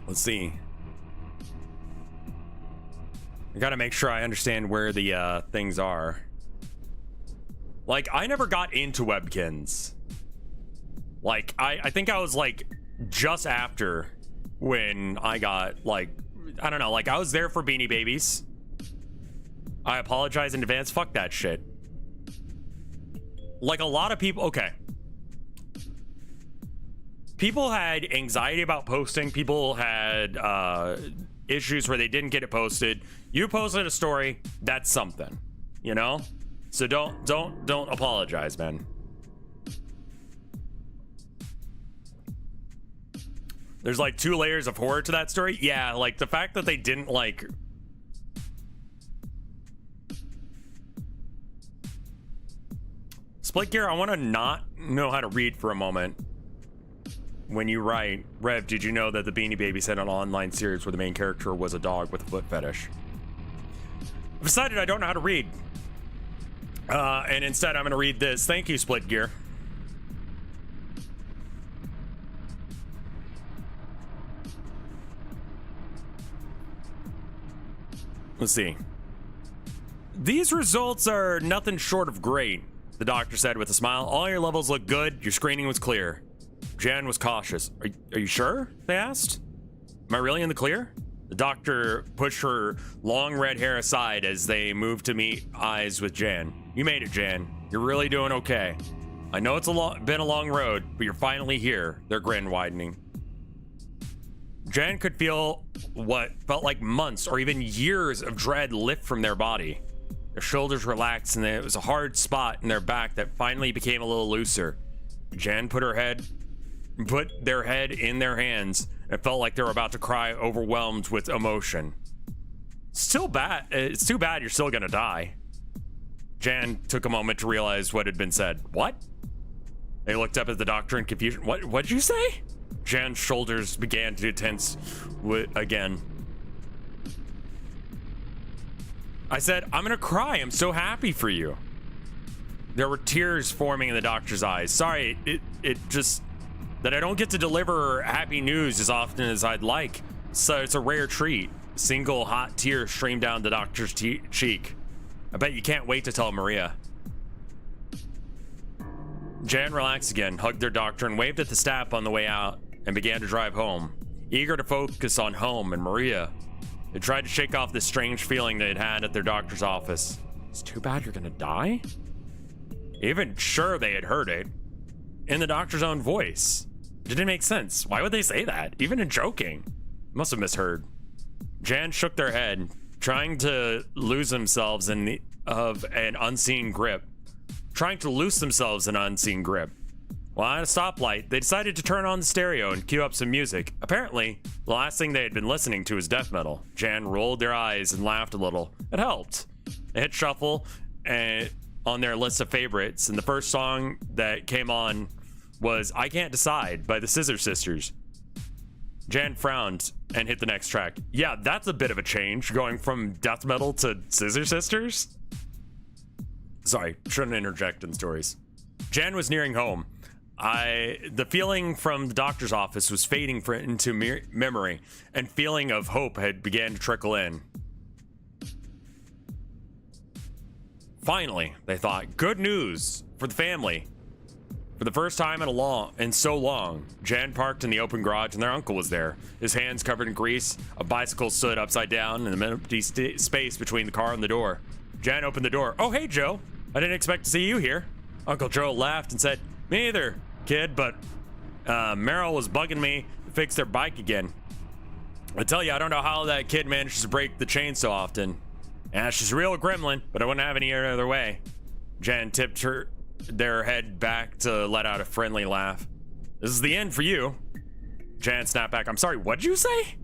Speaker 1: Let's see. I gotta make sure I understand where the things are. Like, I never got into webkins. Like, I think I was like just after when I got like, I don't know, like I was there for Beanie Babies. I apologize in advance. Fuck that shit. Like a lot of people, okay. People had anxiety about posting. People had issues where they didn't get it posted. You posted a story, that's something, you know? So don't apologize, man. There's like 2 layers of horror to that story. Yeah, like the fact that they didn't like... Split Gear, I want to not know how to read for a moment. When you write, Rev, did you know that the Beanie Babies had an online series where the main character was a dog with a foot fetish? I've decided I don't know how to read. And instead I'm going to read this. Thank you, Split Gear. Let's see. These results are nothing short of great, the doctor said with a smile. All your levels look good. Your screening was clear. Jan was cautious. Are you sure? They asked. Am I really in the clear? The doctor pushed her long red hair aside as they moved to meet eyes with Jan. You made it, Jan. You're really doing okay. I know it's been a long road, but you're finally here. Their grin widening. Jan could feel what felt like months or even years of dread lift from their body. Their shoulders relaxed and there was a hard spot in their back that finally became a little looser. Jan put their head in their hands and felt like they were about to cry, overwhelmed with emotion. It's too bad you're still gonna die. Jan took a moment to realize what had been said. What? They looked up at the doctor in confusion. What'd you say? Jan's shoulders began to tense again. I said, I'm gonna cry. I'm so happy for you. There were tears forming in the doctor's eyes. Sorry, it just that I don't get to deliver happy news as often as I'd like. So it's a rare treat. A single hot tear streamed down the doctor's cheek. I bet you can't wait to tell Maria. Jan relaxed again, hugged their doctor, and waved at the staff on the way out, and began to drive home, eager to focus on home and Maria. They tried to shake off this strange feeling they'd had at their doctor's office. It's too bad you're gonna die? Even sure they had heard it. In the doctor's own voice. It didn't make sense. Why would they say that? Even in joking. Must have misheard. Jan shook their head, trying to lose themselves of an unseen grip. Trying to loose themselves in an unseen grip. While at a stoplight, they decided to turn on the stereo and cue up some music. Apparently, the last thing they had been listening to was death metal. Jan rolled their eyes and laughed a little. It helped. They hit shuffle on their list of favorites, and the first song that came on was I Can't Decide by the Scissor Sisters. Jan frowned and hit the next track. Yeah, that's a bit of a change, going from death metal to Scissor Sisters. Sorry, shouldn't interject in stories. Jan was nearing home. The feeling from the doctor's office was fading into memory, and feeling of hope had began to trickle in. Finally, they thought, good news for the family. For the first time in so long, Jan parked in the open garage and their uncle was there. His hands covered in grease, a bicycle stood upside down in the empty space between the car and the door. Jan opened the door. Oh, hey, Joe. I didn't expect to see you here. Uncle Joe laughed and said, me either, kid, but Meryl was bugging me to fix their bike again. I tell you, I don't know how that kid manages to break the chain so often. Yeah, she's a real gremlin, but I wouldn't have any other way. Jan tipped their head back to let out a friendly laugh. This is the end for you. Jan snapped back. I'm sorry, what'd you say?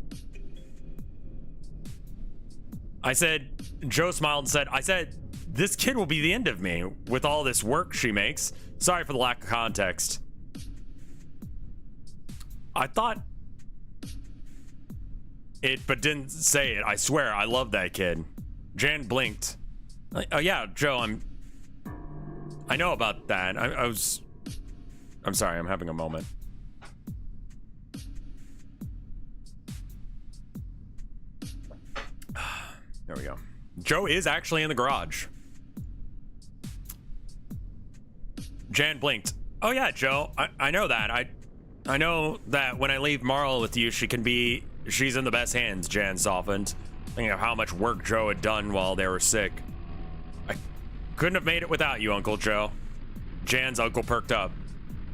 Speaker 1: Joe smiled and said, I said, this kid will be the end of me with all this work she makes. Sorry for the lack of context. I thought it, but didn't say it. I swear, I love that kid. Jan blinked. Oh yeah, Joe, I know about that. I'm sorry, I'm having a moment. There we go. Joe is actually in the garage. Jan blinked. Oh yeah, Joe, I know that. I know that when I leave Marl with you, she's in the best hands. Jan softened, thinking of how much work Joe had done while they were sick. I couldn't have made it without you, Uncle Joe. Jan's uncle perked up.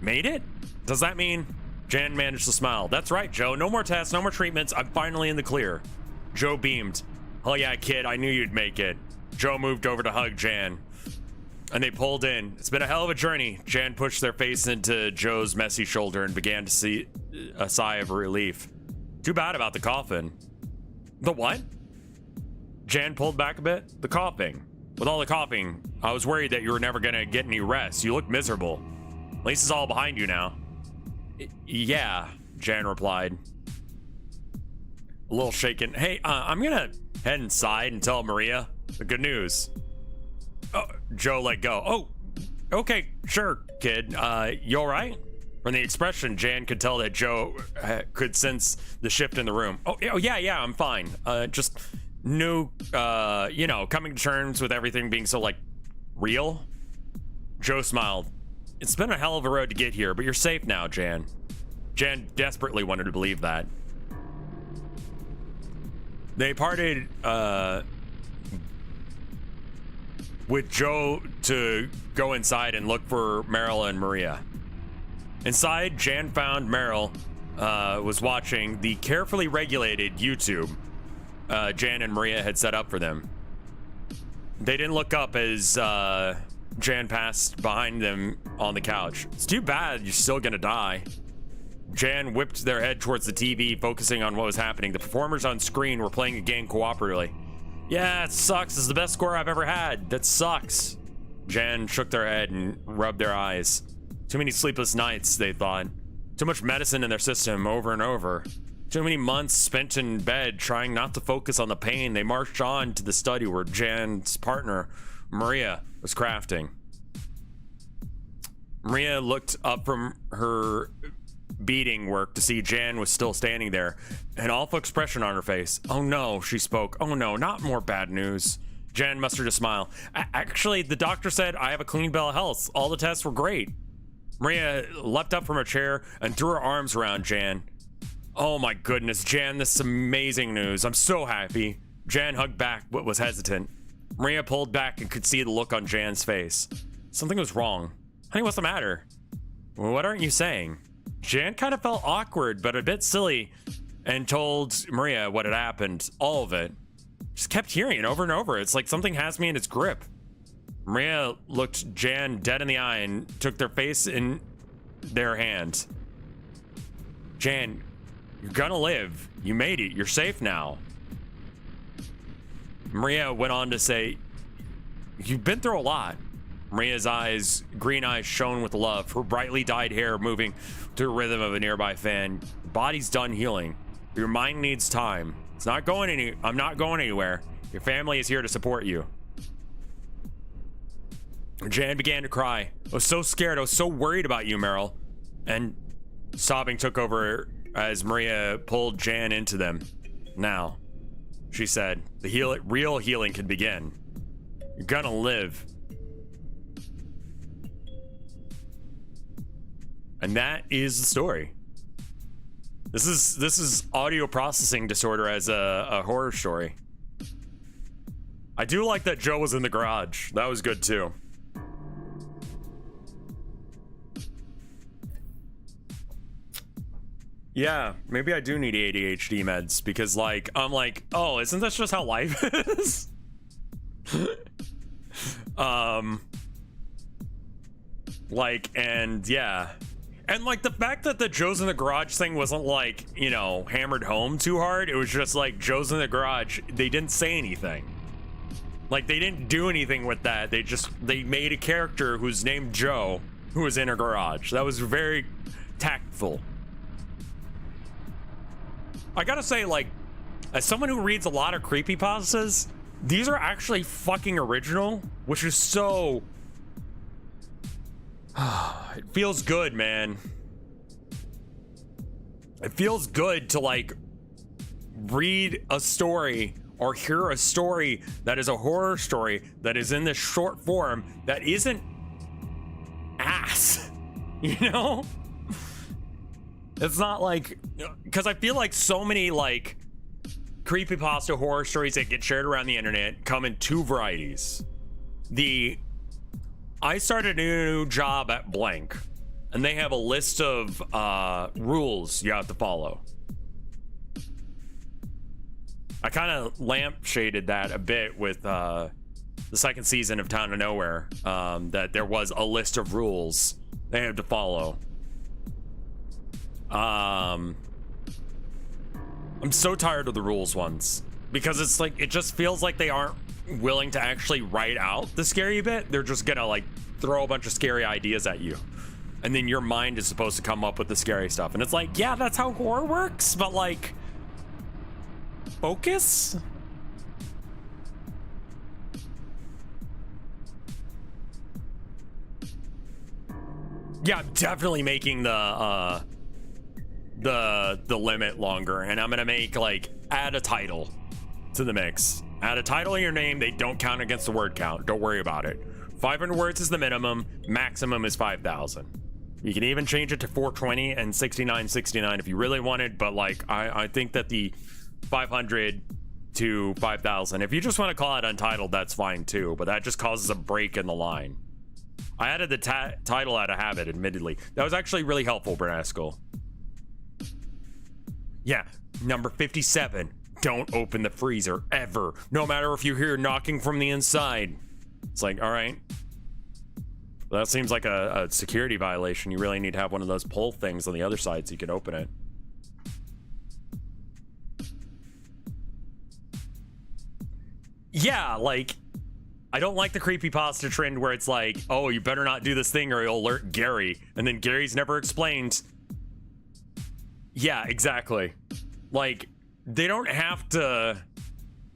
Speaker 1: Made it? Does that mean? Jan managed to smile. That's right, Joe. No more tests, no more treatments. I'm finally in the clear. Joe beamed. Oh yeah, kid, I knew you'd make it. Joe moved over to hug Jan, and they pulled in. It's been a hell of a journey. Jan pushed their face into Joe's messy shoulder and began to see a sigh of relief. Too bad about the coffin. The what? Jan pulled back a bit. The coughing. With all the coughing, I was worried that you were never gonna get any rest. You look miserable. At least it's all behind you now. Yeah, Jan replied. A little shaken. Hey, I'm gonna head inside and tell Maria the good news. Oh, Joe let go. Oh, okay, sure, kid. You all right? From the expression, Jan could tell that Joe could sense the shift in the room. Oh yeah, I'm fine. Just new, coming to terms with everything being so, like, real. Joe smiled. It's been a hell of a road to get here, but you're safe now, Jan. Jan desperately wanted to believe that. They parted, with Joe to go inside and look for Meryl and Maria. Inside, Jan found Meryl was watching the carefully regulated YouTube Jan and Maria had set up for them. They didn't look up as Jan passed behind them on the couch. It's too bad you're still gonna die. Jan whipped their head towards the TV, focusing on what was happening. The performers on screen were playing a game cooperatively. Yeah, it sucks. This is the best score I've ever had. That sucks. Jan shook their head and rubbed their eyes. Too many sleepless nights, they thought. Too much medicine in their system over and over. Too many months spent in bed trying not to focus on the pain. They marched on to the study where Jan's partner, Maria, was crafting. Maria looked up from her beading work to see Jan was still standing there, an awful expression on her face. Oh no, she spoke. Oh no, not more bad news. Jan mustered a smile. Actually, the doctor said I have a clean bill of health. All the tests were great. Maria leapt up from her chair and threw her arms around Jan. Oh my goodness, Jan, this is amazing news. I'm so happy. Jan hugged back but was hesitant. Maria pulled back and could see the look on Jan's face. Something was wrong. Honey, what's the matter? What aren't you saying? Jan kind of felt awkward but a bit silly and told Maria what had happened, all of it. Just kept hearing it over and over. It's like something has me in its grip. Maria looked Jan dead in the eye and took their face in their hand. Jan, you're gonna live. You made it. You're safe now. Maria went on to say, you've been through a lot. Maria's eyes, green eyes, shone with love, her brightly dyed hair moving to the rhythm of a nearby fan. Your body's done healing. Your mind needs time. It's not going I'm not going anywhere. Your family is here to support you. Jan began to cry. I was so scared. I was so worried about you, Meryl. And sobbing took over as Maria pulled Jan into them. Now, she said, the real healing can begin. You're gonna live. And that is the story. This is audio processing disorder as a horror story. I do like that Joe was in the garage. That was good too. Yeah, maybe I do need ADHD meds because like I'm like, oh, isn't this just how life is? Like, and yeah. And like the fact that the Joe's in the garage thing wasn't like, you know, hammered home too hard. It was just like Joe's in the garage. They didn't say anything. Like they didn't do anything with that. They made a character who's named Joe who was in a garage. That was very tactful. I gotta say, like, as someone who reads a lot of creepypastas, these are actually fucking original, which is so... It feels good, man. It feels good to, like, read a story or hear a story that is a horror story that is in this short form that isn't ass, you know? It's not like, because I feel like so many like creepypasta horror stories that get shared around the internet come in two varieties. I started a new job at blank, and they have a list of rules you have to follow. I kind of lampshaded that a bit with the second season of Town of Nowhere, that there was a list of rules they had to follow. I'm so tired of the rules ones because it's like it just feels like they aren't willing to actually write out the scary bit. They're just gonna like throw a bunch of scary ideas at you, and then your mind is supposed to come up with the scary stuff. And it's like, yeah, that's how horror works, but like, focus. Yeah, I'm definitely making the limit longer, and I'm gonna make like add a title to the mix. Add a title in your name. They don't count against the word count. Don't worry about it. 500 words is the minimum. Maximum is 5,000. You can even change it to 420 and 6969 if you really wanted, but like I think that the 500 to 5,000, if you just want to call it untitled, that's fine too, but that just causes a break in the line. I added the title out of habit, admittedly. That was actually really helpful, Brasco. Yeah, number 57. Don't open the freezer, ever. No matter if you hear knocking from the inside. It's like, all right. Well, that seems like a security violation. You really need to have one of those pull things on the other side so you can open it. Yeah, like, I don't like the creepypasta trend where it's like, oh, you better not do this thing or you'll alert Gary. And then Gary's never explained. Yeah, exactly. Like, they don't have to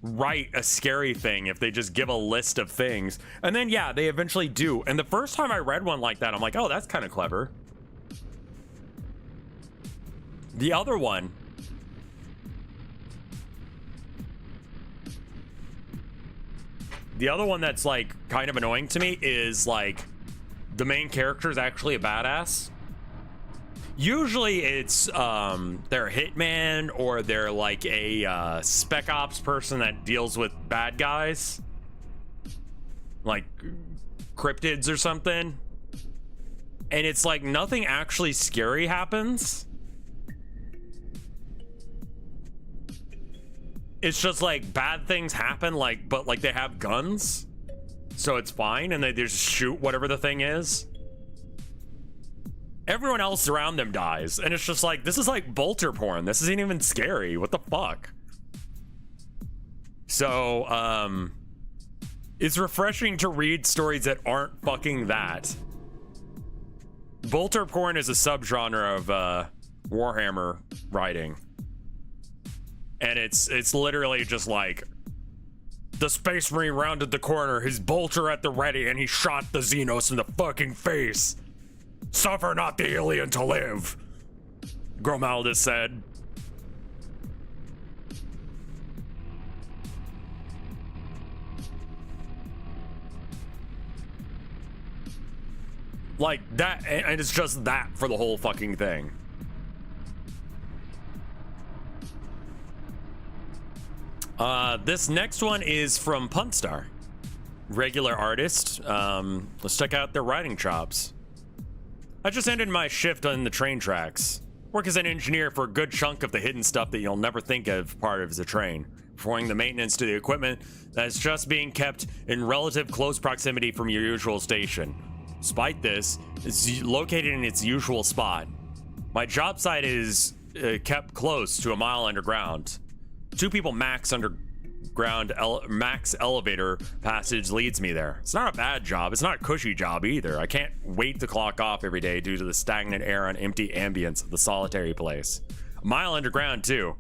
Speaker 1: write a scary thing if they just give a list of things. And then, yeah, they eventually do. And the first time I read one like that, I'm like, oh, that's kind of clever. The other one. the other one that's like kind of annoying to me is like the main character is actually a badass. Usually it's they're a hitman or they're like a spec ops person that deals with bad guys, like cryptids or something, and it's like nothing actually scary happens. It's just like bad things happen, like, but like they have guns, so it's fine, and they just shoot whatever the thing is. Everyone else around them dies, and it's just like, this is like bolter porn. This isn't even scary. What the fuck? So, it's refreshing to read stories that aren't fucking that. Bolter porn is a subgenre of Warhammer writing. And it's literally just like, the Space Marine rounded the corner, his bolter at the ready, and he shot the Xenos in the fucking face. Suffer not the alien to live, Gromaldus said. Like that, and it's just that for the whole fucking thing. This next one is from Puntstar, regular artist. Let's check out their writing chops. I just ended my shift on the train tracks. Work as an engineer for a good chunk of the hidden stuff that you'll never think of part of the train. Performing the maintenance to the equipment that's just being kept in relative close proximity from your usual station. Despite this, it's located in its usual spot. My job site is kept close to a mile underground. 2 people max underground max elevator passage leads me there. It's not a bad job. It's not a cushy job either. I can't wait to clock off every day due to the stagnant air and empty ambience of the solitary place. A mile underground too.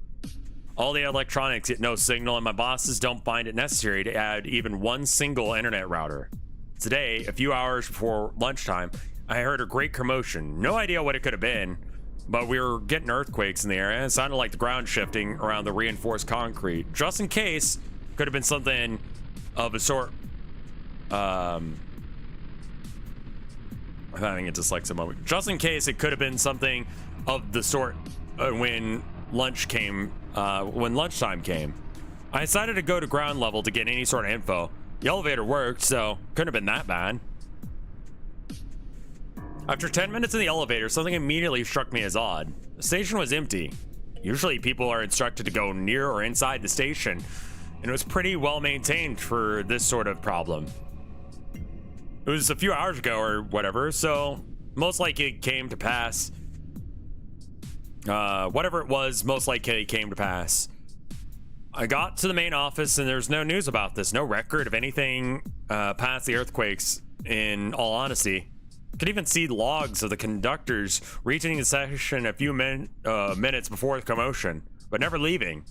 Speaker 1: All the electronics get no signal, and my bosses don't find it necessary to add even one single internet router. Today, a few hours before lunchtime, I heard a great commotion. No idea what it could have been, but we were getting earthquakes in the area, and it sounded like the ground shifting around the reinforced concrete. Just in case, could have been something of a sort. I'm having a dyslexia moment. Just in case, it could have been something of the sort when lunchtime came. I decided to go to ground level to get any sort of info. The elevator worked, so couldn't have been that bad. After 10 minutes in the elevator, something immediately struck me as odd. The station was empty. Usually people are instructed to go near or inside the station, and it was pretty well maintained for this sort of problem. It was a few hours ago or whatever, so most likely it came to pass. Whatever it was, most likely it came to pass. I got to the main office and there's no news about this, no record of anything past the earthquakes, in all honesty. Could even see logs of the conductors reaching the station a few minutes before the commotion, but never leaving.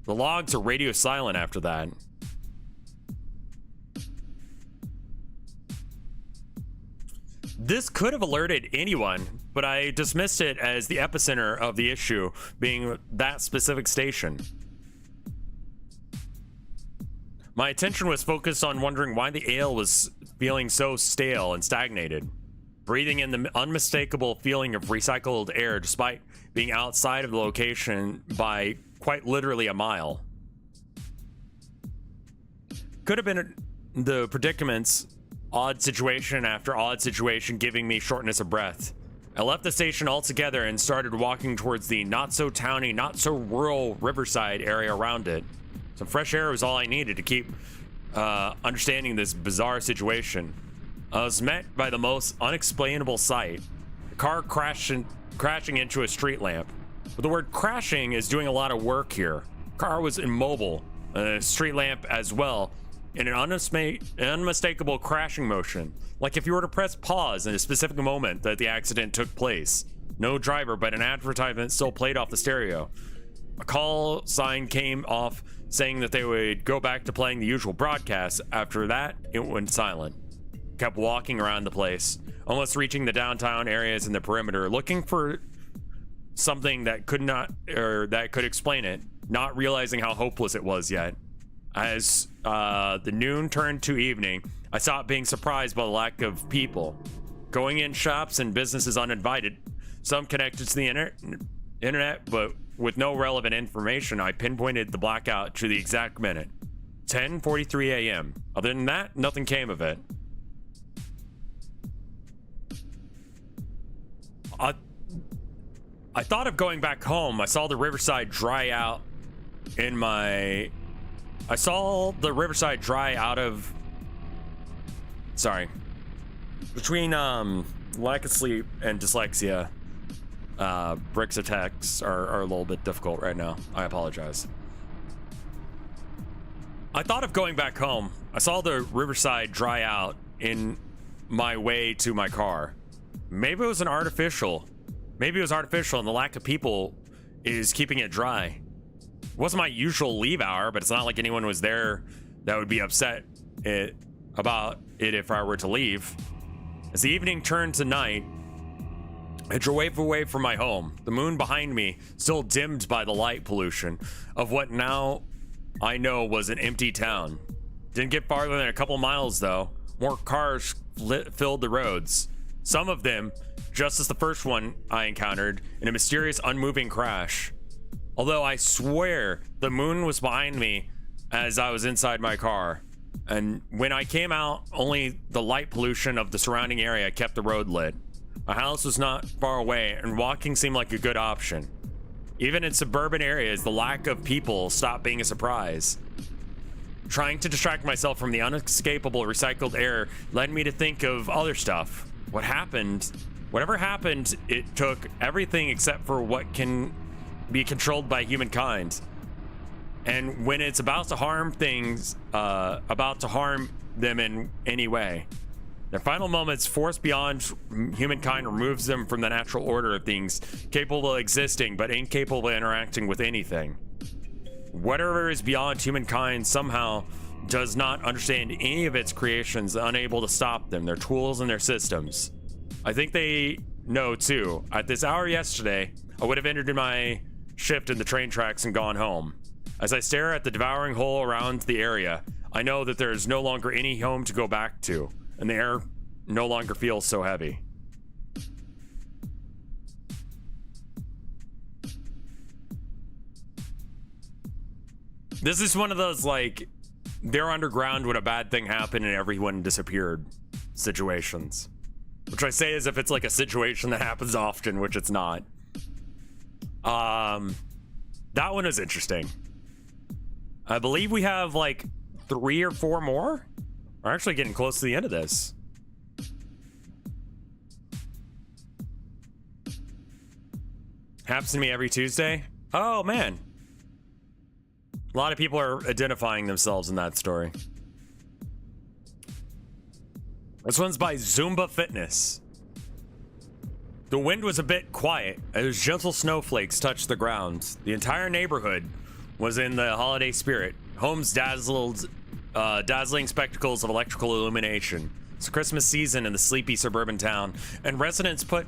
Speaker 1: The logs are radio silent after that. This could have alerted anyone, but I dismissed it as the epicenter of the issue being that specific station. My attention was focused on wondering why the ale was feeling so stale and stagnated. Breathing in the unmistakable feeling of recycled air despite being outside of the location by quite literally a mile. Could have been the predicaments, odd situation after odd situation, giving me shortness of breath. I left the station altogether and started walking towards the not-so-towny, not-so-rural riverside area around it. Some fresh air was all I needed to keep understanding this bizarre situation. I was met by the most unexplainable sight. A car crashing into a street lamp. But the word crashing is doing a lot of work here. The car was immobile, a street lamp as well, in an unmistakable crashing motion. Like if you were to press pause in a specific moment that the accident took place. No driver, but an advertisement still played off the stereo. A call sign came off saying that they would go back to playing the usual broadcast. After that, it went silent. Kept walking around the place, almost reaching the downtown areas in the perimeter, looking for something that could explain it, not realizing how hopeless it was yet. As the noon turned to evening, I stopped being surprised by the lack of people. Going in shops and businesses uninvited, some connected to the internet, but with no relevant information, I pinpointed the blackout to the exact minute. 10:43 a.m. Other than that, nothing came of it. I thought of going back home. I saw the riverside dry out in my... I saw the riverside dry out of... Sorry. Between lack of sleep and dyslexia, Brick's attacks are a little bit difficult right now. I apologize. I thought of going back home. I saw the riverside dry out in my way to my car. Maybe it was an artificial. Maybe it was artificial and the lack of people is keeping it dry. It wasn't my usual leave hour, but it's not like anyone was there that would be upset about it if I were to leave. As the evening turned to night, I drove away from my home. The moon behind me, still dimmed by the light pollution of what now I know was an empty town. Didn't get farther than a couple miles though. More cars filled the roads. Some of them, just as the first one I encountered, in a mysterious unmoving crash. Although I swear the moon was behind me as I was inside my car. And when I came out, only the light pollution of the surrounding area kept the road lit. My house was not far away and walking seemed like a good option. Even in suburban areas, the lack of people stopped being a surprise. Trying to distract myself from the unescapable recycled air led me to think of other stuff. Whatever happened, it took everything except for what can be controlled by humankind. And when it's about to harm things, about to harm them in any way, their final moments, force beyond humankind, removes them from the natural order of things, capable of existing but incapable of interacting with anything. Whatever is beyond humankind somehow does not understand any of its creations, unable to stop them, their tools and their systems. I think they know too. At this hour yesterday, I would have entered my shift in the train tracks and gone home. As I stare at the devouring hole around the area, I know that there is no longer any home to go back to, and the air no longer feels so heavy. This is one of those, like, they're underground when a bad thing happened and everyone disappeared situations. Which I say as if it's like a situation that happens often, which it's not. That one is interesting. I believe we have like 3 or 4 more. We're actually getting close to the end of this. Happens to me every Tuesday. Oh man. A lot of people are identifying themselves in that story. This one's by Zumba Fitness. The wind was a bit quiet as gentle snowflakes touched the ground. The entire neighborhood was in the holiday spirit. Homes dazzling spectacles of electrical illumination. It's Christmas season in the sleepy suburban town, and residents put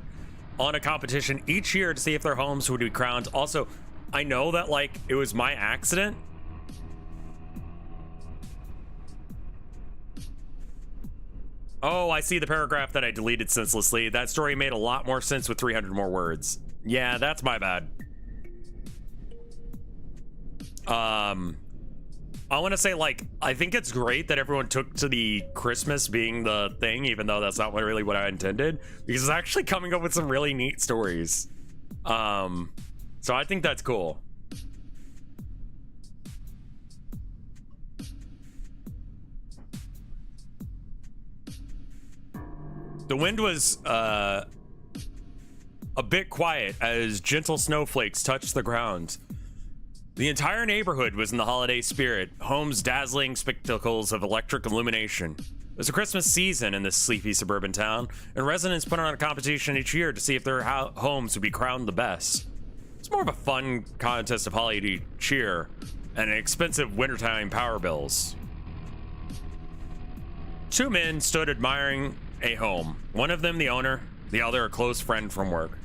Speaker 1: on a competition each year to see if their homes would be crowned. Also, I know that like it was my accident. Oh, I see the paragraph that I deleted senselessly. That story made a lot more sense with 300 more words. Yeah, that's my bad. I want to say, like, I think it's great that everyone took to the Christmas being the thing, even though that's not really what I intended, because it's actually coming up with some really neat stories. So I think that's cool. The wind was a bit quiet as gentle snowflakes touched the ground. The entire neighborhood was in the holiday spirit, homes dazzling spectacles of electric illumination. It was a Christmas season in this sleepy suburban town, and residents put on a competition each year to see if their homes would be crowned the best. It's more of a fun contest of holiday cheer and expensive wintertime power bills. 2 men stood admiring a home. One of them the owner, the other a close friend from work.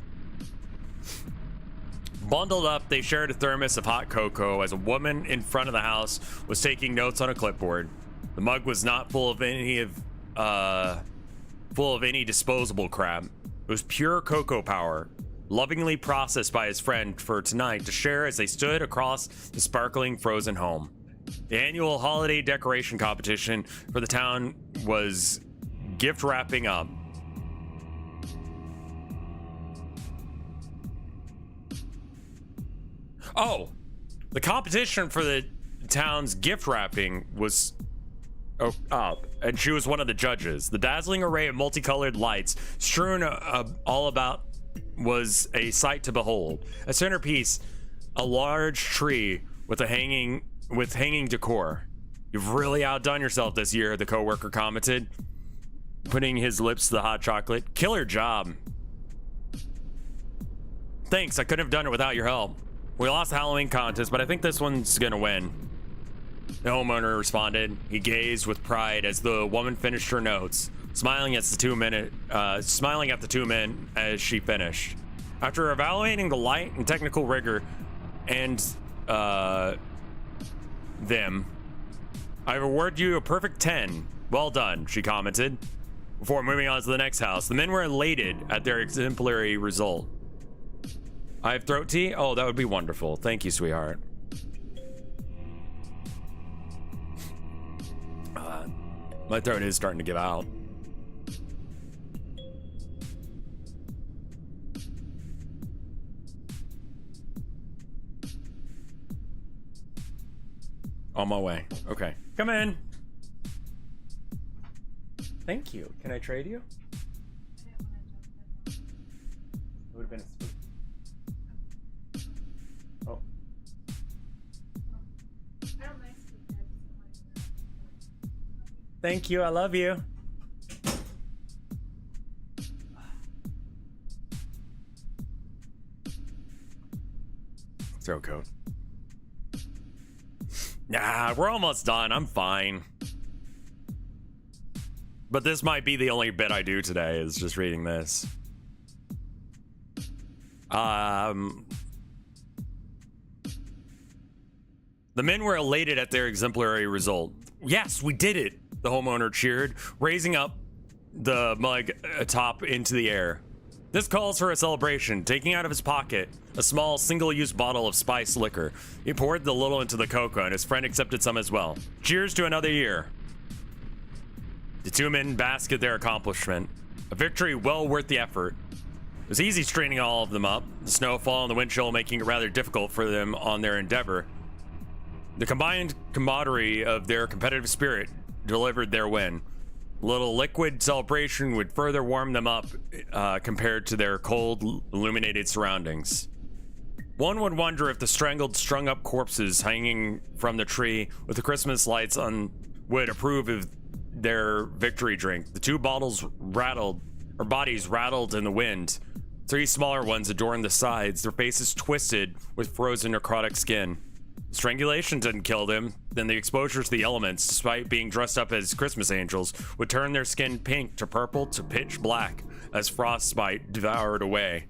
Speaker 1: Bundled up, they shared a thermos of hot cocoa as a woman in front of the house was taking notes on a clipboard. The mug was not full of any disposable crap. It was pure cocoa power, lovingly processed by his friend for tonight to share as they stood across the sparkling frozen home. The annual holiday decoration competition for the town was gift wrapping up. Oh, the competition for the town's gift wrapping was up, and she was one of the judges. The dazzling array of multicolored lights strewn all about was a sight to behold. A centerpiece, a large tree with hanging decor. You've really outdone yourself this year, the coworker commented, putting his lips to the hot chocolate. Killer job. Thanks, I couldn't have done it without your help. We lost the Halloween contest, but I think this one's gonna win. The homeowner responded. He gazed with pride as the woman finished her notes, smiling at the two men as she finished. After evaluating the light and technical rigor and them, I award you a perfect 10. Well done, she commented. Before moving on to the next house, the men were elated at their exemplary result. I have throat tea? Oh, that would be wonderful. Thank you, sweetheart. My throat is starting to give out. On my way. Okay. Come in. Thank you. Can I trade you? It would have been a spook. Oh. Thank you. I love you. Throat coat. Nah, we're almost done. I'm fine. But this might be the only bit I do today, is just reading this. The men were elated at their exemplary result. Yes, we did it, the homeowner cheered, raising up the mug atop into the air. This calls for a celebration. Taking out of his pocket a small single-use bottle of spiced liquor, he poured the little into the cocoa, and his friend accepted some as well. Cheers to another year. The two men basked at their accomplishment, a victory well worth the effort. It was easy straightening all of them up, the snowfall and the wind chill making it rather difficult for them on their endeavor. The combined camaraderie of their competitive spirit delivered their win. A little liquid celebration would further warm them up compared to their cold, illuminated surroundings. One would wonder if the strangled, strung-up corpses hanging from the tree with the Christmas lights on would approve of their victory drink. The two bodies rattled in the wind. Three smaller ones adorned the sides, their faces twisted with frozen necrotic skin. Strangulation didn't kill them, then the exposure to the elements, despite being dressed up as Christmas angels, would turn their skin pink to purple to pitch black as frostbite devoured away.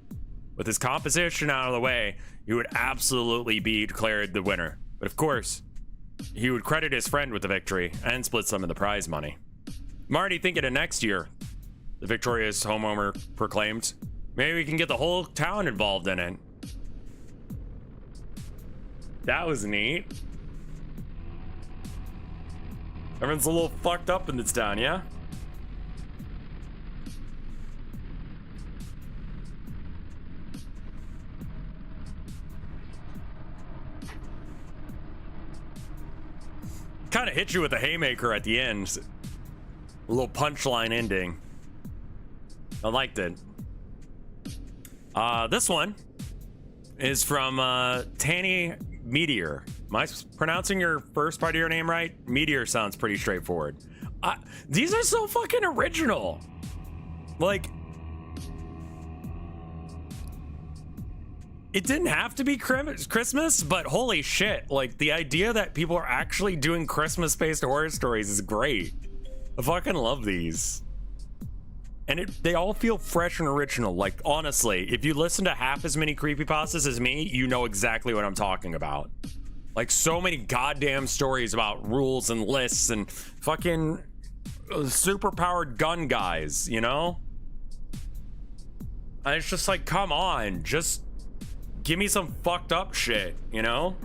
Speaker 1: With his composition out of the way, he would absolutely be declared the winner. But of course, he would credit his friend with the victory and split some of the prize money. I'm already thinking of next year, the victorious homeowner proclaimed. Maybe we can get the whole town involved in it. That was neat. Everyone's a little fucked up in this town, yeah? Kind of hit you with a haymaker at the end. A little punchline ending. I liked it. This one is from Tanny Meteor. Am I pronouncing your first part of your name right? Meteor sounds pretty straightforward. These are so fucking original. Like, it didn't have to be Christmas, but holy shit, like, the idea that people are actually doing Christmas-based horror stories is great. I fucking love these. And they all feel fresh and original. Like, honestly, if you listen to half as many creepypastas as me, you know exactly what I'm talking about. Like, so many goddamn stories about rules and lists and fucking super-powered gun guys, you know? And it's just like, come on, just give me some fucked up shit, you know?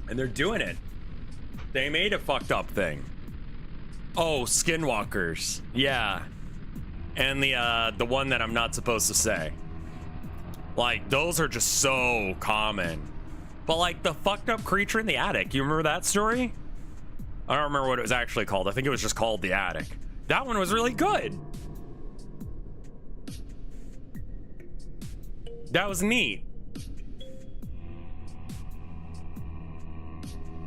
Speaker 1: And they're doing it. They made a fucked up thing. Oh, skinwalkers. Yeah. And the one that I'm not supposed to say. Like, those are just so common. But like the fucked up creature in the attic, you remember that story? I don't remember what it was actually called. I think it was just called The Attic. That one was really good. That was neat.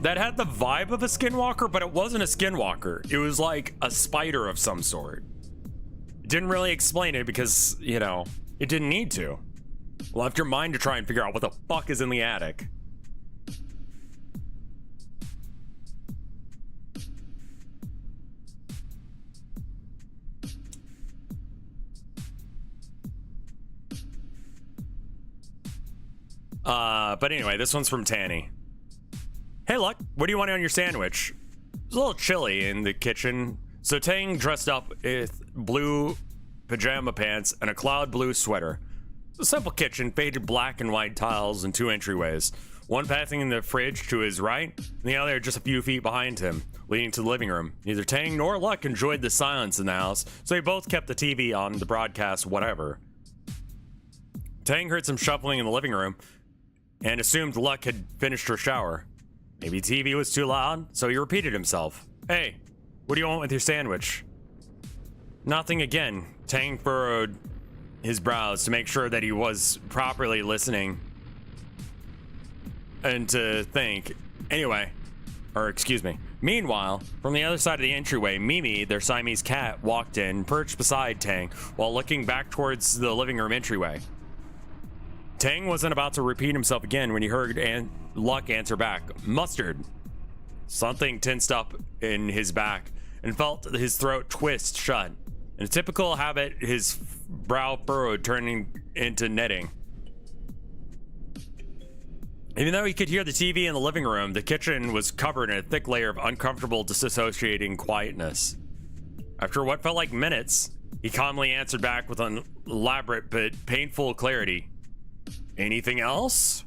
Speaker 1: That had the vibe of a skinwalker, but it wasn't a skinwalker. It was like a spider of some sort. It didn't really explain it because, you know, it didn't need to. Left your mind to try and figure out what the fuck is in the attic. But anyway, this one's from Tanny. Hey, Luck, what do you want on your sandwich? It's a little chilly in the kitchen, so Tang dressed up with blue pajama pants and a cloud blue sweater. It's a simple kitchen, faded black and white tiles and 2 entryways. One passing in the fridge to his right, and the other just a few feet behind him, leading to the living room. Neither Tang nor Luck enjoyed the silence in the house, so they both kept the TV on the broadcast whatever. Tang heard some shuffling in the living room and assumed Luck had finished her shower. Maybe TV was too loud, so he repeated himself. Hey, what do you want with your sandwich? Nothing again. Tang furrowed his brows to make sure that he was properly listening and to think. Anyway, or excuse me. Meanwhile, from the other side of the entryway, Mimi, their Siamese cat, walked in, perched beside Tang, while looking back towards the living room entryway. Tang wasn't about to repeat himself again when he heard Luck answer back, mustard. Something tensed up in his back and felt his throat twist shut. In a typical habit, his brow furrowed, turning into knitting. Even though he could hear the TV in the living room, the kitchen was covered in a thick layer of uncomfortable, disassociating quietness. After what felt like minutes, he calmly answered back with an elaborate but painful clarity. Anything else?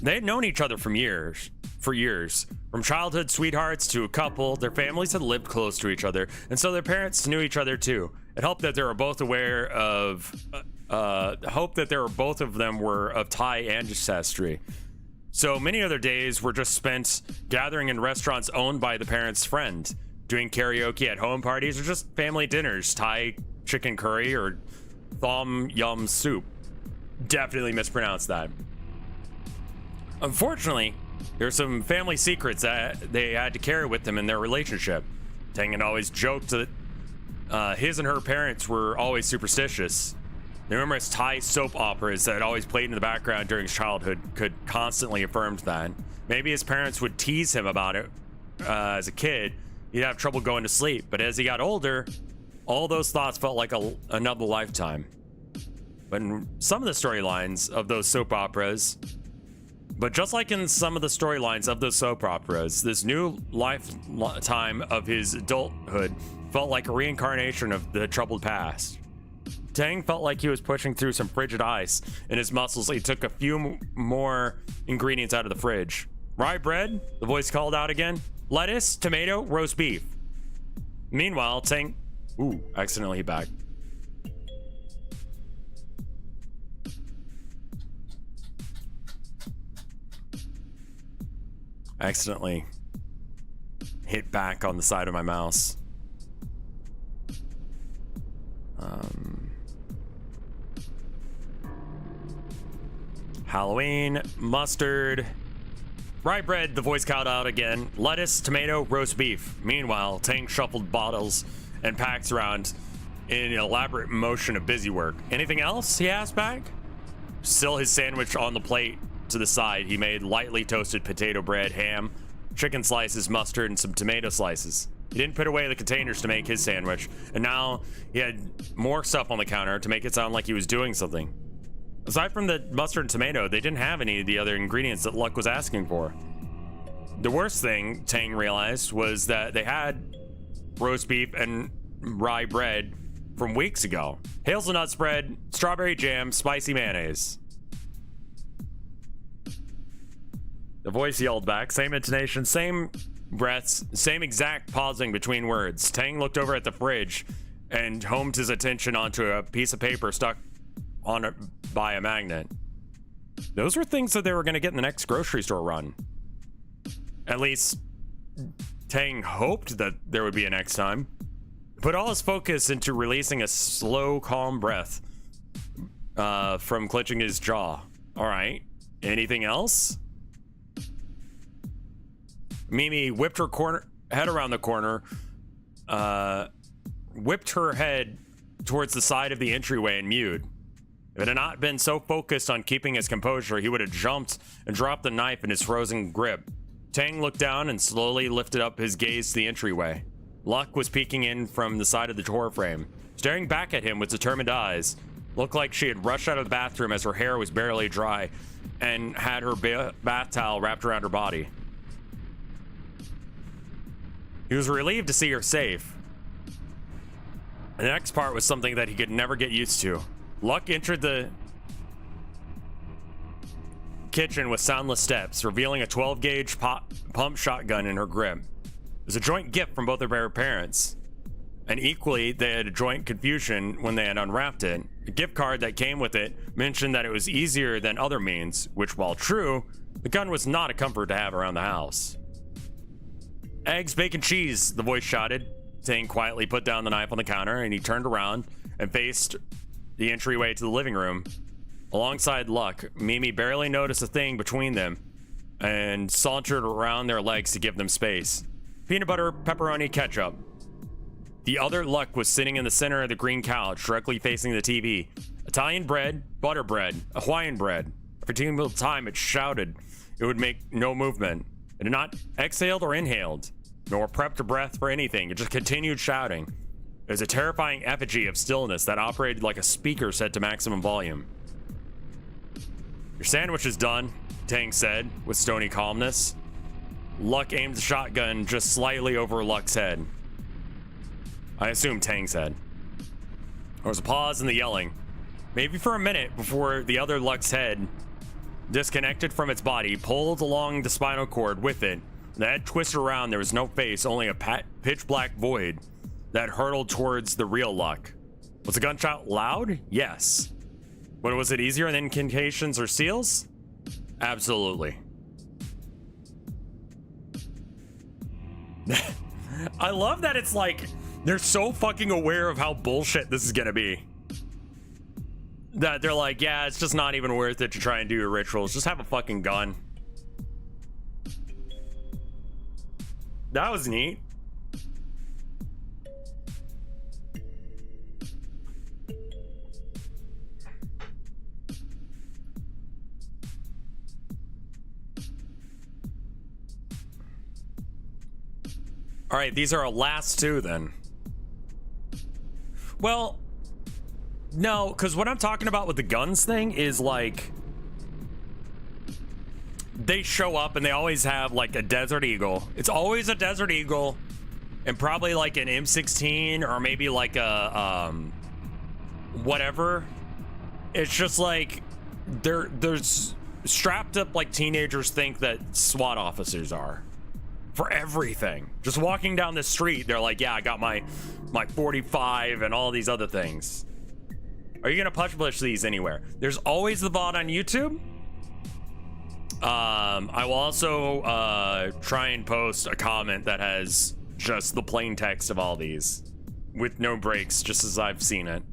Speaker 1: They had known each other for years. From childhood sweethearts to a couple, their families had lived close to each other, and so their parents knew each other too. It helped that they were both aware of, both of them were of Thai ancestry. So many other days were just spent gathering in restaurants owned by the parents' friend, doing karaoke at home parties, or just family dinners, Thai chicken curry or Tom Yum soup. Definitely mispronounced that. Unfortunately, there were some family secrets that they had to carry with them in their relationship. Tang had always joked that his and her parents were always superstitious. The numerous Thai soap operas that always played in the background during his childhood could constantly affirm that. Maybe his parents would tease him about it as a kid. He'd have trouble going to sleep, but as he got older, all those thoughts felt like another lifetime. But in some of the storylines of those soap operas, just like in some of the storylines of those soap operas, this new lifetime of his adulthood felt like a reincarnation of the troubled past. Tang felt like he was pushing through some frigid ice in his muscles. He took a few more ingredients out of the fridge. Rye bread, the voice called out again. Lettuce, tomato, roast beef. Meanwhile, Tang... Ooh, accidentally hit back. Accidentally hit back on the side of my mouse. Halloween, mustard, rye bread, the voice called out again. Lettuce, tomato, roast beef. Meanwhile, Tang shuffled bottles and packs around in an elaborate motion of busy work. Anything else? He asked back. Still his sandwich on the plate to the side, he made lightly toasted potato bread, ham, chicken slices, mustard, and some tomato slices. He didn't put away the containers to make his sandwich, and now he had more stuff on the counter to make it sound like he was doing something. Aside from the mustard and tomato, they didn't have any of the other ingredients that Luck was asking for. The worst thing Tang realized was that they had roast beef and rye bread from weeks ago. Hazelnut spread, strawberry jam, spicy mayonnaise. The voice yelled back, same intonation, same breaths, same exact pausing between words. Tang looked over at the fridge and homed his attention onto a piece of paper stuck on it by a magnet. Those were things that they were going to get in the next grocery store run. At least Tang hoped that there would be a next time. Put all his focus into releasing a slow, calm breath from clenching his jaw. All right. Anything else? Mimi whipped her head around the corner, whipped her head towards the side of the entryway and mewed. If it had not been so focused on keeping his composure, he would have jumped and dropped the knife in his frozen grip. Tang looked down and slowly lifted up his gaze to the entryway. Luck was peeking in from the side of the door frame, staring back at him with determined eyes. Looked like she had rushed out of the bathroom as her hair was barely dry and had her bath towel wrapped around her body. He was relieved to see her safe. And the next part was something that he could never get used to. Luck entered the kitchen with soundless steps, revealing a 12-gauge pump shotgun in her grip. It was a joint gift from both of their parents. And equally, they had a joint confusion when they had unwrapped it. A gift card that came with it mentioned that it was easier than other means, which, while true, the gun was not a comfort to have around the house. Eggs, bacon, cheese, the voice shouted. Tang quietly put down the knife on the counter, and he turned around and faced the entryway to the living room. Alongside Luck, Mimi barely noticed a thing between them and sauntered around their legs to give them space. Peanut butter, pepperoni, ketchup. The other Luck was sitting in the center of the green couch, directly facing the TV. Italian bread, butter bread, Hawaiian bread. For a single time, it shouted it would make no movement. It had not exhaled or inhaled, nor prepped a breath for anything. It just continued shouting. It was a terrifying effigy of stillness that operated like a speaker set to maximum volume. Your sandwich is done, Tang said with stony calmness. Luck aimed the shotgun just slightly over Luck's head. I assume Tang said. There was a pause in the yelling, maybe for a minute before the other Luck's head, disconnected from its body, pulled along the spinal cord with it. The head twisted around. There was no face, only a pitch black void that hurtled towards the real Luck. Was the gunshot loud? Yes. But was it easier than incantations or seals? Absolutely. I love that it's like they're so fucking aware of how bullshit this is gonna be that they're like, yeah, it's just not even worth it to try and do your rituals. Just have a fucking gun. That was neat. All right, these are our last two then. Well, no, because what I'm talking about with the guns thing is like they show up and they always have like a Desert Eagle. It's always a Desert Eagle and probably like an M16 or maybe like a whatever. It's just like there's strapped up like teenagers think that SWAT officers are. For everything. Just walking down the street, they're like, yeah, I got my 45 and all these other things. Are you gonna push these anywhere? There's always the bot on YouTube. I will also try and post a comment that has just the plain text of all these with no breaks, just as I've seen it.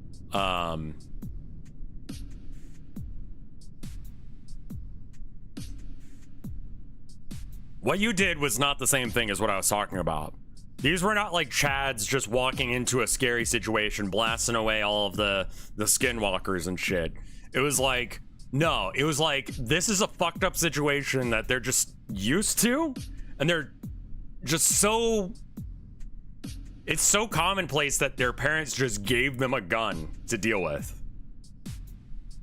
Speaker 1: What you did was not the same thing as what I was talking about. These were not like Chads just walking into a scary situation, blasting away all of the skinwalkers and shit. It was like, no, it was like, this is a fucked up situation that they're just used to, And they're just so... It's so commonplace that their parents just gave them a gun to deal with.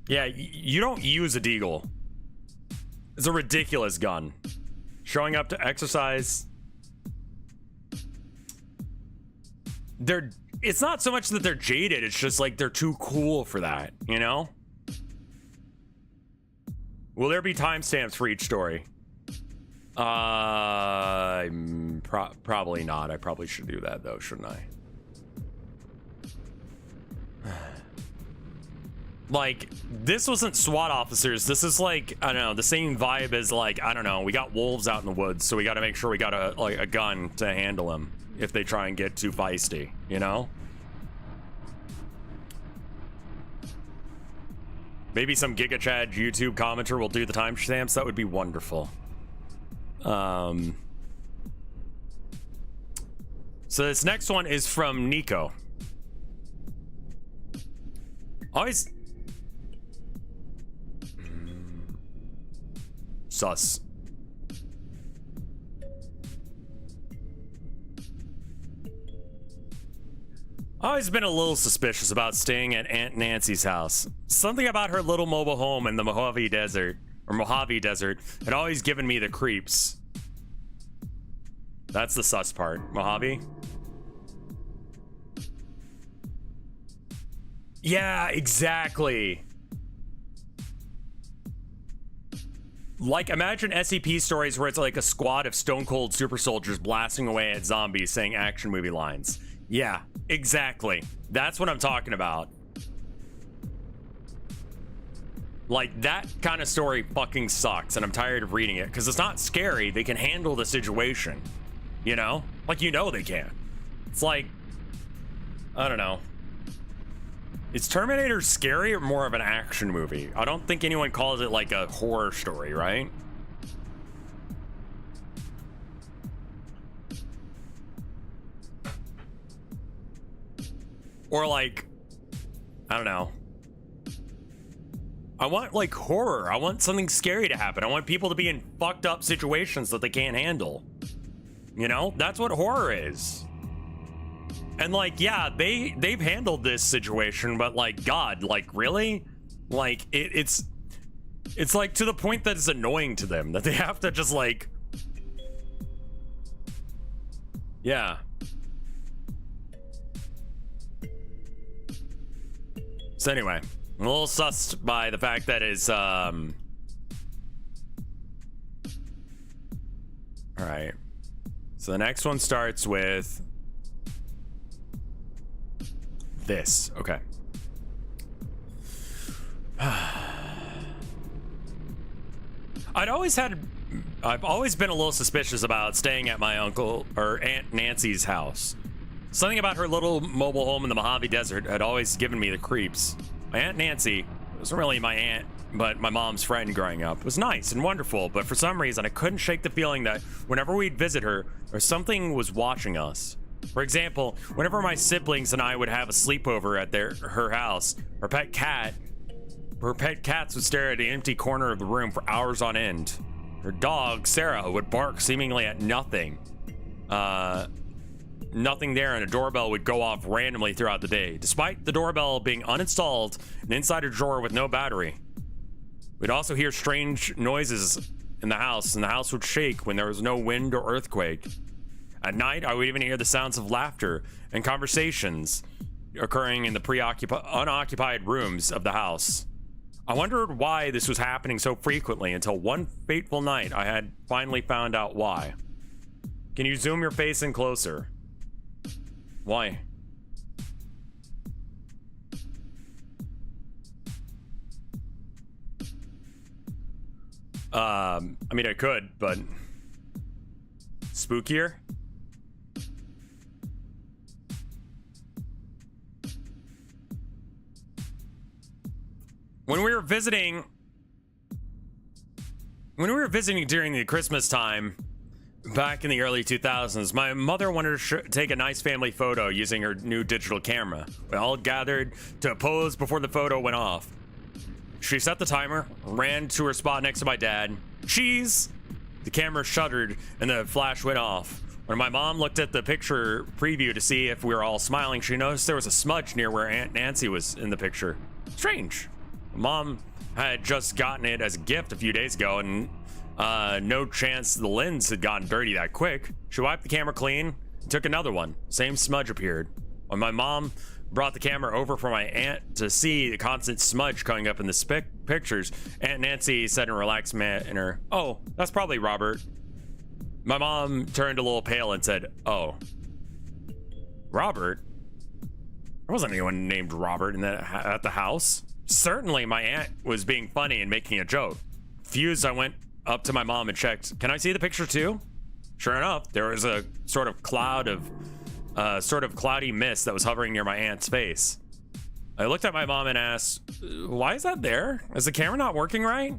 Speaker 1: Yeah, you don't use a deagle. It's a ridiculous gun. Showing up to exercise. It's not so much that they're jaded, it's just like they're too cool for that, you know? Will there be timestamps for each story? Probably not. I probably should do that though, shouldn't I? Like, this wasn't SWAT officers. This is like, I don't know, the same vibe as like, I don't know, we got wolves out in the woods, so we got to make sure we got a gun to handle them if they try and get too feisty, you know? Maybe some Giga Chad YouTube commenter will do the timestamps. That would be wonderful. So this next one is from Nico. Always sus. Always been a little suspicious about staying at Aunt Nancy's house. Something about her little mobile home in the Mojave Desert had always given me the creeps. That's the sus part. Mojave? Yeah, exactly. Like, imagine SCP stories where it's like a squad of stone cold super soldiers blasting away at zombies saying action movie lines. Yeah, exactly. That's what I'm talking about. Like, that kind of story fucking sucks, and I'm tired of reading it, because it's not scary. They can handle the situation, you know? Like, you know they can. It's like, I don't know. Is Terminator scary or more of an action movie? I don't think anyone calls it like a horror story, right? Or like, I don't know. I want like horror. I want something scary to happen. I want people to be in fucked up situations that they can't handle. You know, that's what horror is. And like, yeah, they've handled this situation, but like, God, like, really? Like, it's like to the point that it's annoying to them that they have to just like, yeah. So anyway, I'm a little sussed by the fact that it's, all right. So the next one starts with this. Okay. I've always been a little suspicious about staying at my uncle or Aunt Nancy's house. Something about her little mobile home in the Mojave Desert had always given me the creeps. My Aunt Nancy wasn't really my aunt, but my mom's friend growing up. It was nice and wonderful, but for some reason I couldn't shake the feeling that whenever we'd visit her, or something was watching us. For example, whenever my siblings and I would have a sleepover at her house, her pet cats would stare at the empty corner of the room for hours on end. Her dog, Sarah, would bark seemingly at nothing. Nothing there, and a doorbell would go off randomly throughout the day, despite the doorbell being uninstalled and inside a drawer with no battery. We'd also hear strange noises in the house, and the house would shake when there was no wind or earthquake. At night, I would even hear the sounds of laughter and conversations occurring in the unoccupied rooms of the house. I wondered why this was happening so frequently until one fateful night I had finally found out why. Can you zoom your face in closer? Why? I mean, I could, but spookier? When we were visiting during the Christmas time back in the early 2000s, my mother wanted to take a nice family photo using her new digital camera. We all gathered to pose before the photo went off. She set the timer, ran to her spot next to my dad. Cheese! The camera shuddered and the flash went off. When my mom looked at the picture preview to see if we were all smiling, she noticed there was a smudge near where Aunt Nancy was in the picture. Strange. Mom had just gotten it as a gift a few days ago, and no chance the lens had gotten dirty that quick. She wiped the camera clean and took another one. Same smudge appeared. When my mom brought the camera over for my aunt to see the constant smudge coming up in the pictures, Aunt Nancy said in a relaxed manner, "Oh, that's probably Robert." My mom turned a little pale and said, "Oh, Robert? There wasn't anyone named Robert at the house." Certainly my aunt was being funny and making a joke. Confused, I went up to my mom and checked, "Can I see the picture too?" Sure enough, there was a sort of cloudy mist that was hovering near my aunt's face. I looked at my mom and asked, "Why is that there? Is the camera not working right?"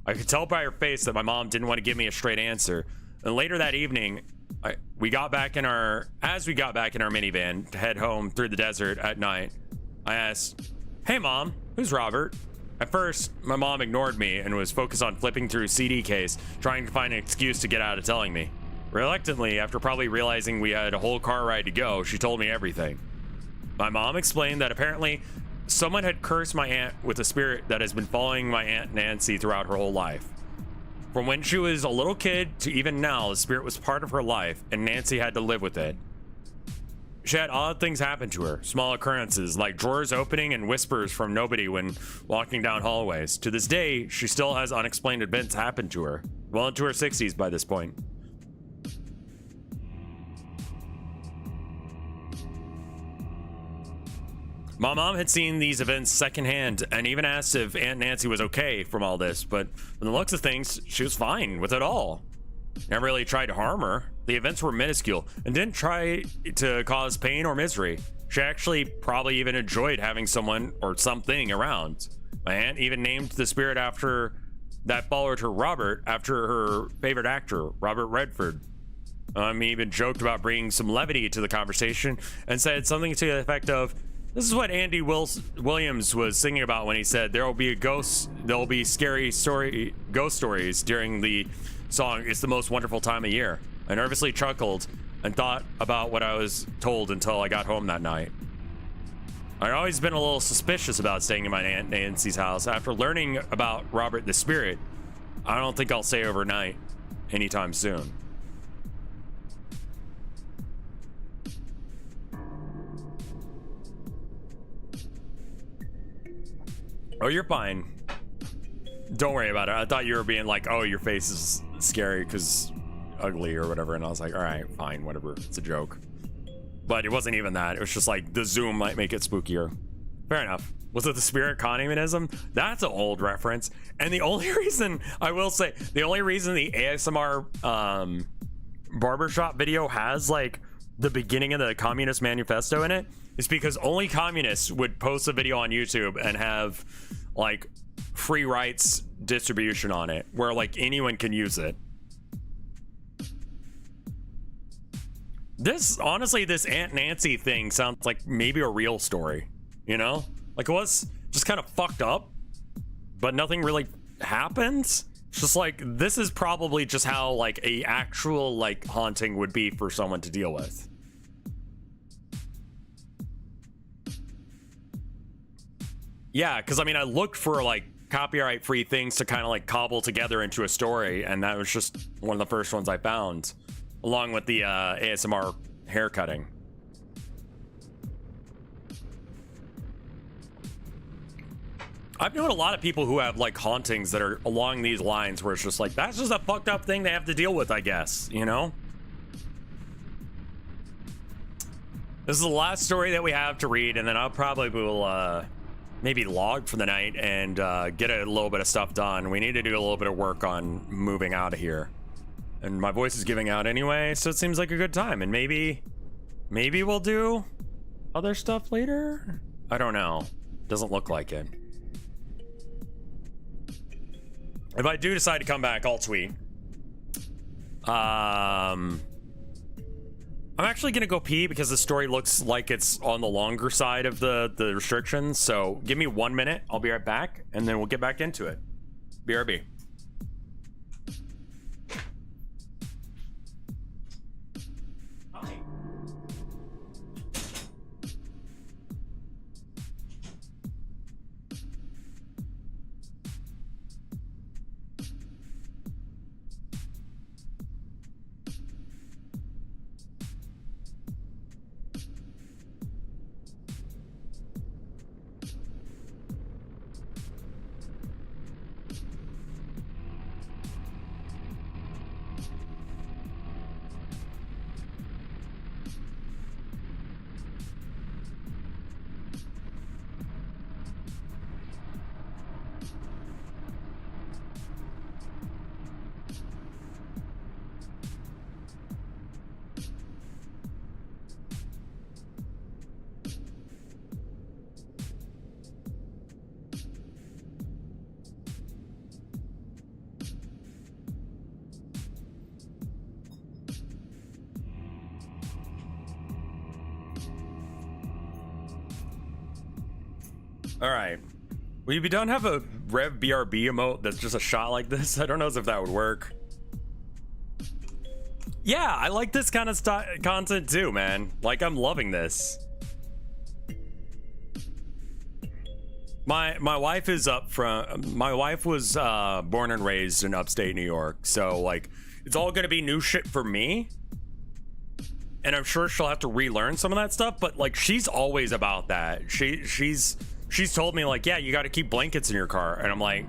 Speaker 1: I could tell by her face that my mom didn't want to give me a straight answer. And later that evening, as we got back in our minivan to head home through the desert at night, I asked, "Hey mom, who's Robert?" At first, my mom ignored me and was focused on flipping through CD case, trying to find an excuse to get out of telling me. Reluctantly, after probably realizing we had a whole car ride to go, she told me everything. My mom explained that apparently someone had cursed my aunt with a spirit that has been following my Aunt Nancy throughout her whole life. From when she was a little kid to even now, the spirit was part of her life, and Nancy had to live with it. She had odd things happen to her, small occurrences like drawers opening and whispers from nobody when walking down hallways. To this day, she still has unexplained events happen to her, well into her 60s by this point. My mom had seen these events secondhand and even asked if Aunt Nancy was okay from all this, but from the looks of things, she was fine with it all. Never really tried to harm her. The events were minuscule and didn't try to cause pain or misery. She actually probably even enjoyed having someone or something around. My aunt even named the spirit after that followed her Robert after her favorite actor, Robert Redford. He even joked about bringing some levity to the conversation and said something to the effect of, "This is what Andy Williams was singing about when he said there'll be scary ghost stories during the song It's the Most Wonderful Time of Year." I nervously chuckled and thought about what I was told until I got home that night. I'd always been a little suspicious about staying in my Aunt Nancy's house. After learning about Robert the Spirit, I don't think I'll stay overnight anytime soon. Oh, you're fine. Don't worry about it. I thought you were being like, "Oh, your face is scary because ugly or whatever," and I was like, all right, fine, whatever, it's a joke. But it wasn't even that. It was just like the zoom might make it spookier. Fair enough. Was it the spirit communism? That's an old reference. And the only reason, I will say, the only reason the ASMR barbershop video has like the beginning of the Communist Manifesto in it is because only communists would post a video on YouTube and have like free rights distribution on it where like anyone can use it. This, honestly, this Aunt Nancy thing sounds like maybe a real story, you know? Like, it was just kind of fucked up, but nothing really happens. It's just like, this is probably just how, like, a actual, like, haunting would be for someone to deal with. Yeah, because, I mean, I looked for, like, copyright-free things to kind of, like, cobble together into a story, and that was just one of the first ones I found. Along with the ASMR haircutting. I've known a lot of people who have like hauntings that are along these lines where it's just like, that's just a fucked up thing they have to deal with, I guess, you know? This is the last story that we have to read, and then I'll probably will maybe log for the night and get a little bit of stuff done. We need to do a little bit of work on moving out of here. And my voice is giving out anyway, so it seems like a good time. And maybe we'll do other stuff later? I don't know. Doesn't look like it. If I do decide to come back, I'll tweet. I'm actually gonna go pee because the story looks like it's on the longer side of the restrictions. So give me 1 minute. I'll be right back, and then we'll get back into it. BRB. All right. Will you be done have a Rev BRB emote that's just a shot like this? I don't know if that would work. Yeah, I like this kind of content too, man. Like, I'm loving this. My wife is my wife was born and raised in upstate New York, so like it's all gonna be new shit for me. And I'm sure she'll have to relearn some of that stuff, but like she's always about that. She's told me like, yeah, you got to keep blankets in your car, and I'm like,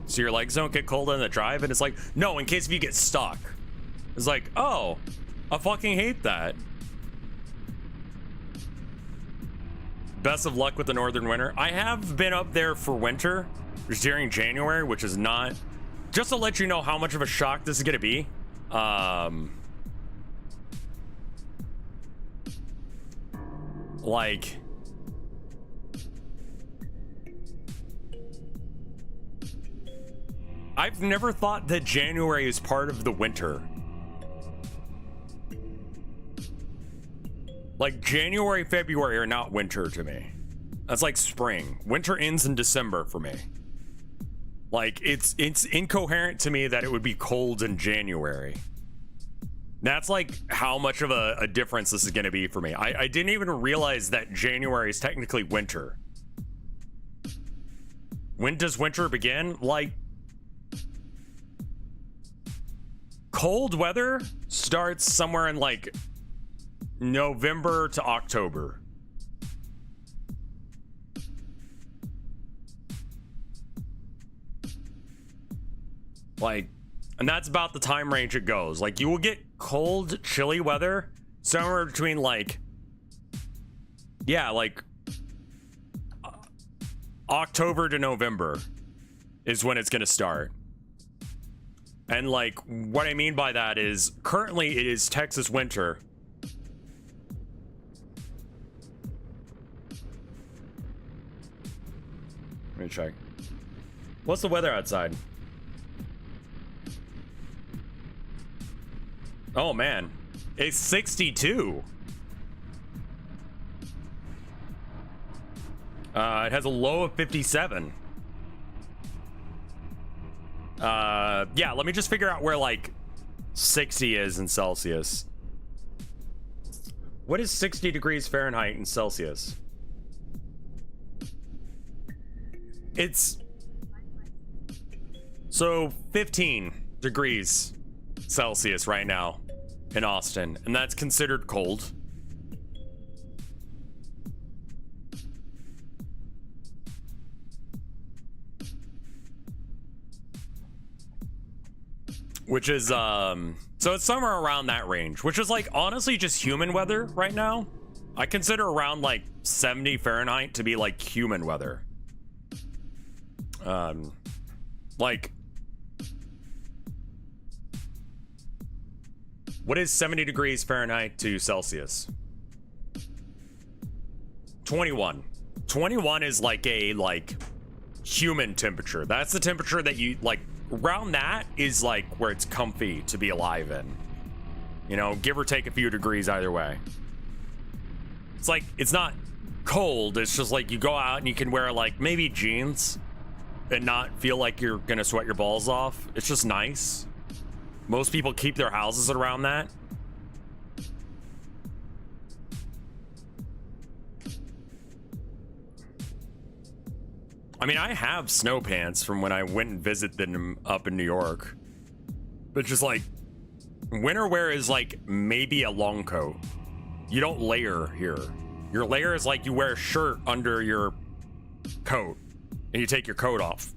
Speaker 1: so your legs don't get cold on the drive? And it's like, no, in case if you get stuck. It's like, oh, I fucking hate that. Best of luck with the northern winter. I have been up there for winter during January, which is not, just to let you know how much of a shock this is gonna be. Like, I've never thought that January is part of the winter. Like, January, February are not winter to me. That's like spring. Winter ends in December for me. Like, it's incoherent to me that it would be cold in January. That's like how much of a difference this is going to be for me. I didn't even realize that January is technically winter. When does winter begin? Like, cold weather starts somewhere in like November to October. Like, and that's about the time range it goes. Like, you will get cold, chilly weather somewhere between like, yeah, like October to November is when it's gonna start. And like, what I mean by that is currently it is Texas winter. Let me check. What's the weather outside? Oh man, it's 62. It has a low of 57. Yeah, let me just figure out where like 60 is in Celsius. What is 60 degrees Fahrenheit in Celsius? It's so 15 degrees Celsius right now in Austin, and that's considered cold. Which is so it's somewhere around that range, which is like honestly just human weather right now. I consider around like 70 Fahrenheit to be like human weather. Like, what is 70 degrees Fahrenheit to Celsius? 21. 21 is like a human temperature. That's the temperature that you like. Around that is like where it's comfy to be alive in. You know, give or take a few degrees either way. It's like, it's not cold. It's just like you go out and you can wear like maybe jeans and not feel like you're gonna sweat your balls off. It's just nice. Most people keep their houses around that. I mean, I have snow pants from when I went and visited them up in New York. But just like, winter wear is like maybe a long coat. You don't layer here. Your layer is like you wear a shirt under your coat and you take your coat off.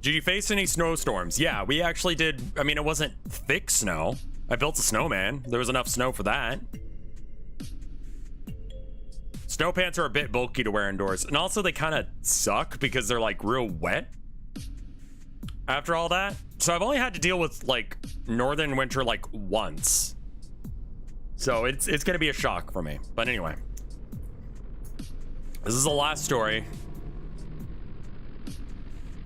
Speaker 1: Did you face any snowstorms? Yeah, we actually did. I mean, it wasn't thick snow. I built a snowman. There was enough snow for that. Snow pants are a bit bulky to wear indoors, and also they kind of suck because they're like real wet after all that. So I've only had to deal with like northern winter like once, so it's gonna be a shock for me. But anyway, this is the last story,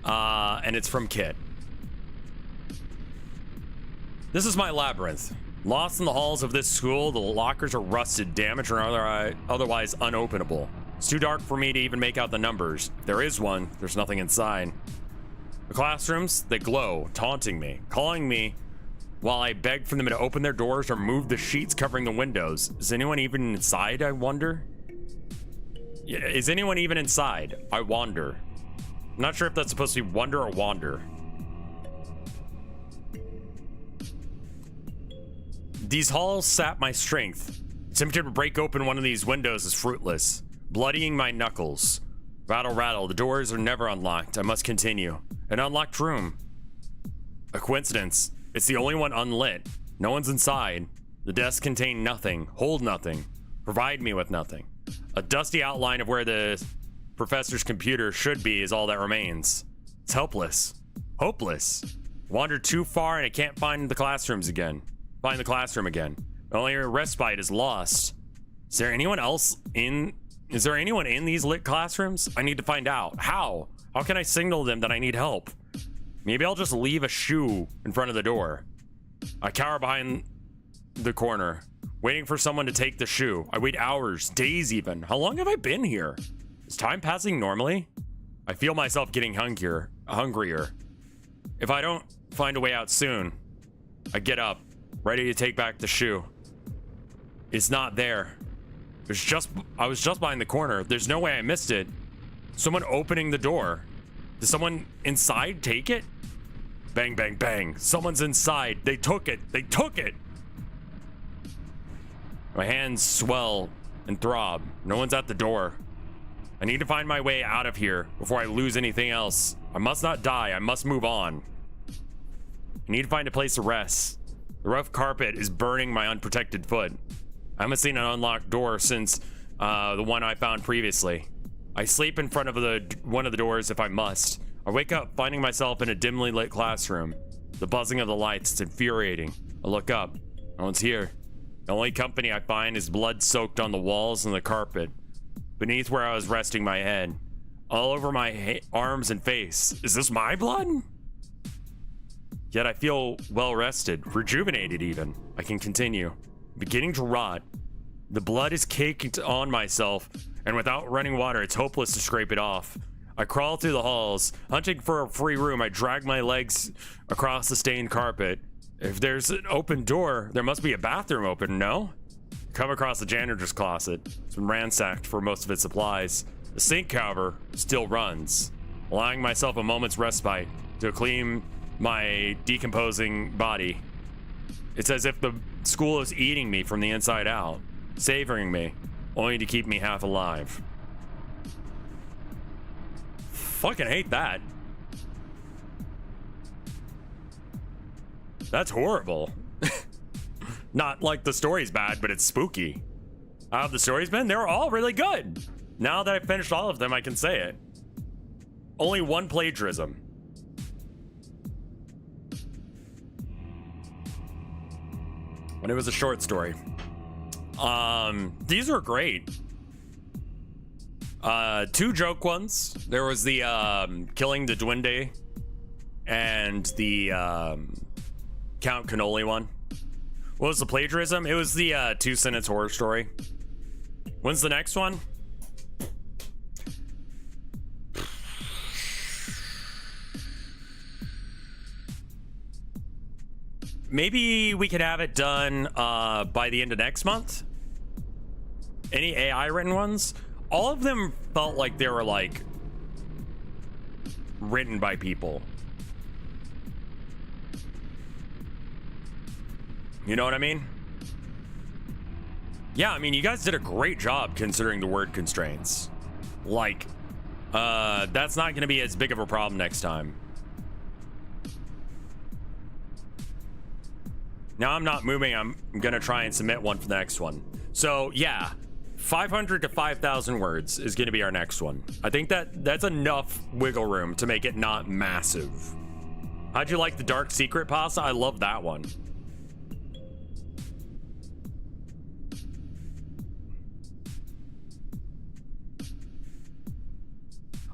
Speaker 1: and it's from Kit. This is my labyrinth. Lost in the halls of this school, the lockers are rusted, damaged, or otherwise unopenable. It's too dark for me to even make out the numbers. If there is one, there's nothing inside. The classrooms, they glow, taunting me, calling me while I beg for them to open their doors or move the sheets covering the windows. Is anyone even inside, I wonder? Yeah, is anyone even inside? I wonder. I'm not sure if that's supposed to be wonder or wander. These halls sap my strength. Attempting to break open one of these windows is fruitless, bloodying my knuckles. Rattle, rattle, the doors are never unlocked. I must continue. An unlocked room. A coincidence. It's the only one unlit. No one's inside. The desks contain nothing, hold nothing, provide me with nothing. A dusty outline of where the professor's computer should be is all that remains. It's helpless. Hopeless. Wandered too far and I can't find the classroom again. The only respite is lost. Is there anyone in these lit classrooms? I need to find out. How? How can I signal them that I need help? Maybe I'll just leave a shoe in front of the door. I cower behind the corner, waiting for someone to take the shoe. I wait hours, days even. How long have I been here? Is time passing normally? I feel myself getting hungrier. If I don't find a way out soon, I get up, ready to take back the shoe. It's not there. I was just behind the corner. There's no way I missed it. Someone opening the door. Did someone inside take it? Bang, bang, bang. Someone's inside. They took it. They took it. My hands swell and throb. No one's at the door. I need to find my way out of here before I lose anything else. I must not die. I must move on. I need to find a place to rest. The rough carpet is burning my unprotected foot. I haven't seen an unlocked door since the one I found previously. I sleep in front of one of the doors if I must. I wake up finding myself in a dimly lit classroom. The buzzing of the lights is infuriating. I look up. No one's here. The only company I find is blood soaked on the walls and the carpet, beneath where I was resting my head, all over my arms and face. Is this my blood? Yet I feel well rested, rejuvenated even. I can continue. Beginning to rot. The blood is caked on myself, and without running water, it's hopeless to scrape it off. I crawl through the halls. Hunting for a free room, I drag my legs across the stained carpet. If there's an open door, there must be a bathroom open, no? Come across the janitor's closet. It's been ransacked for most of its supplies. The sink, however, still runs, allowing myself a moment's respite to clean my decomposing body. It's as if the school is eating me from the inside out, savoring me, only to keep me half alive. Fucking hate that. That's horrible. Not like the story's bad, but it's spooky. How have the stories been? They were all really good. Now that I've finished all of them, I can say it. Only one plagiarism. And it was a short story. These are great. Two joke ones. There was the killing the duende and the Count Cannoli one. What was the plagiarism? It was the 2-sentence horror story. When's the next one? Maybe we could have it done by the end of next month. Any AI written ones? All of them felt like they were like written by people. You know what I mean? Yeah, I mean, you guys did a great job considering the word constraints. Like, that's not going to be as big of a problem next time. Now I'm not moving. I'm going to try and submit one for the next one. So, yeah, 500 to 5,000 words is going to be our next one. I think that's enough wiggle room to make it not massive. How'd you like the Dark Secret pasta? I love that one.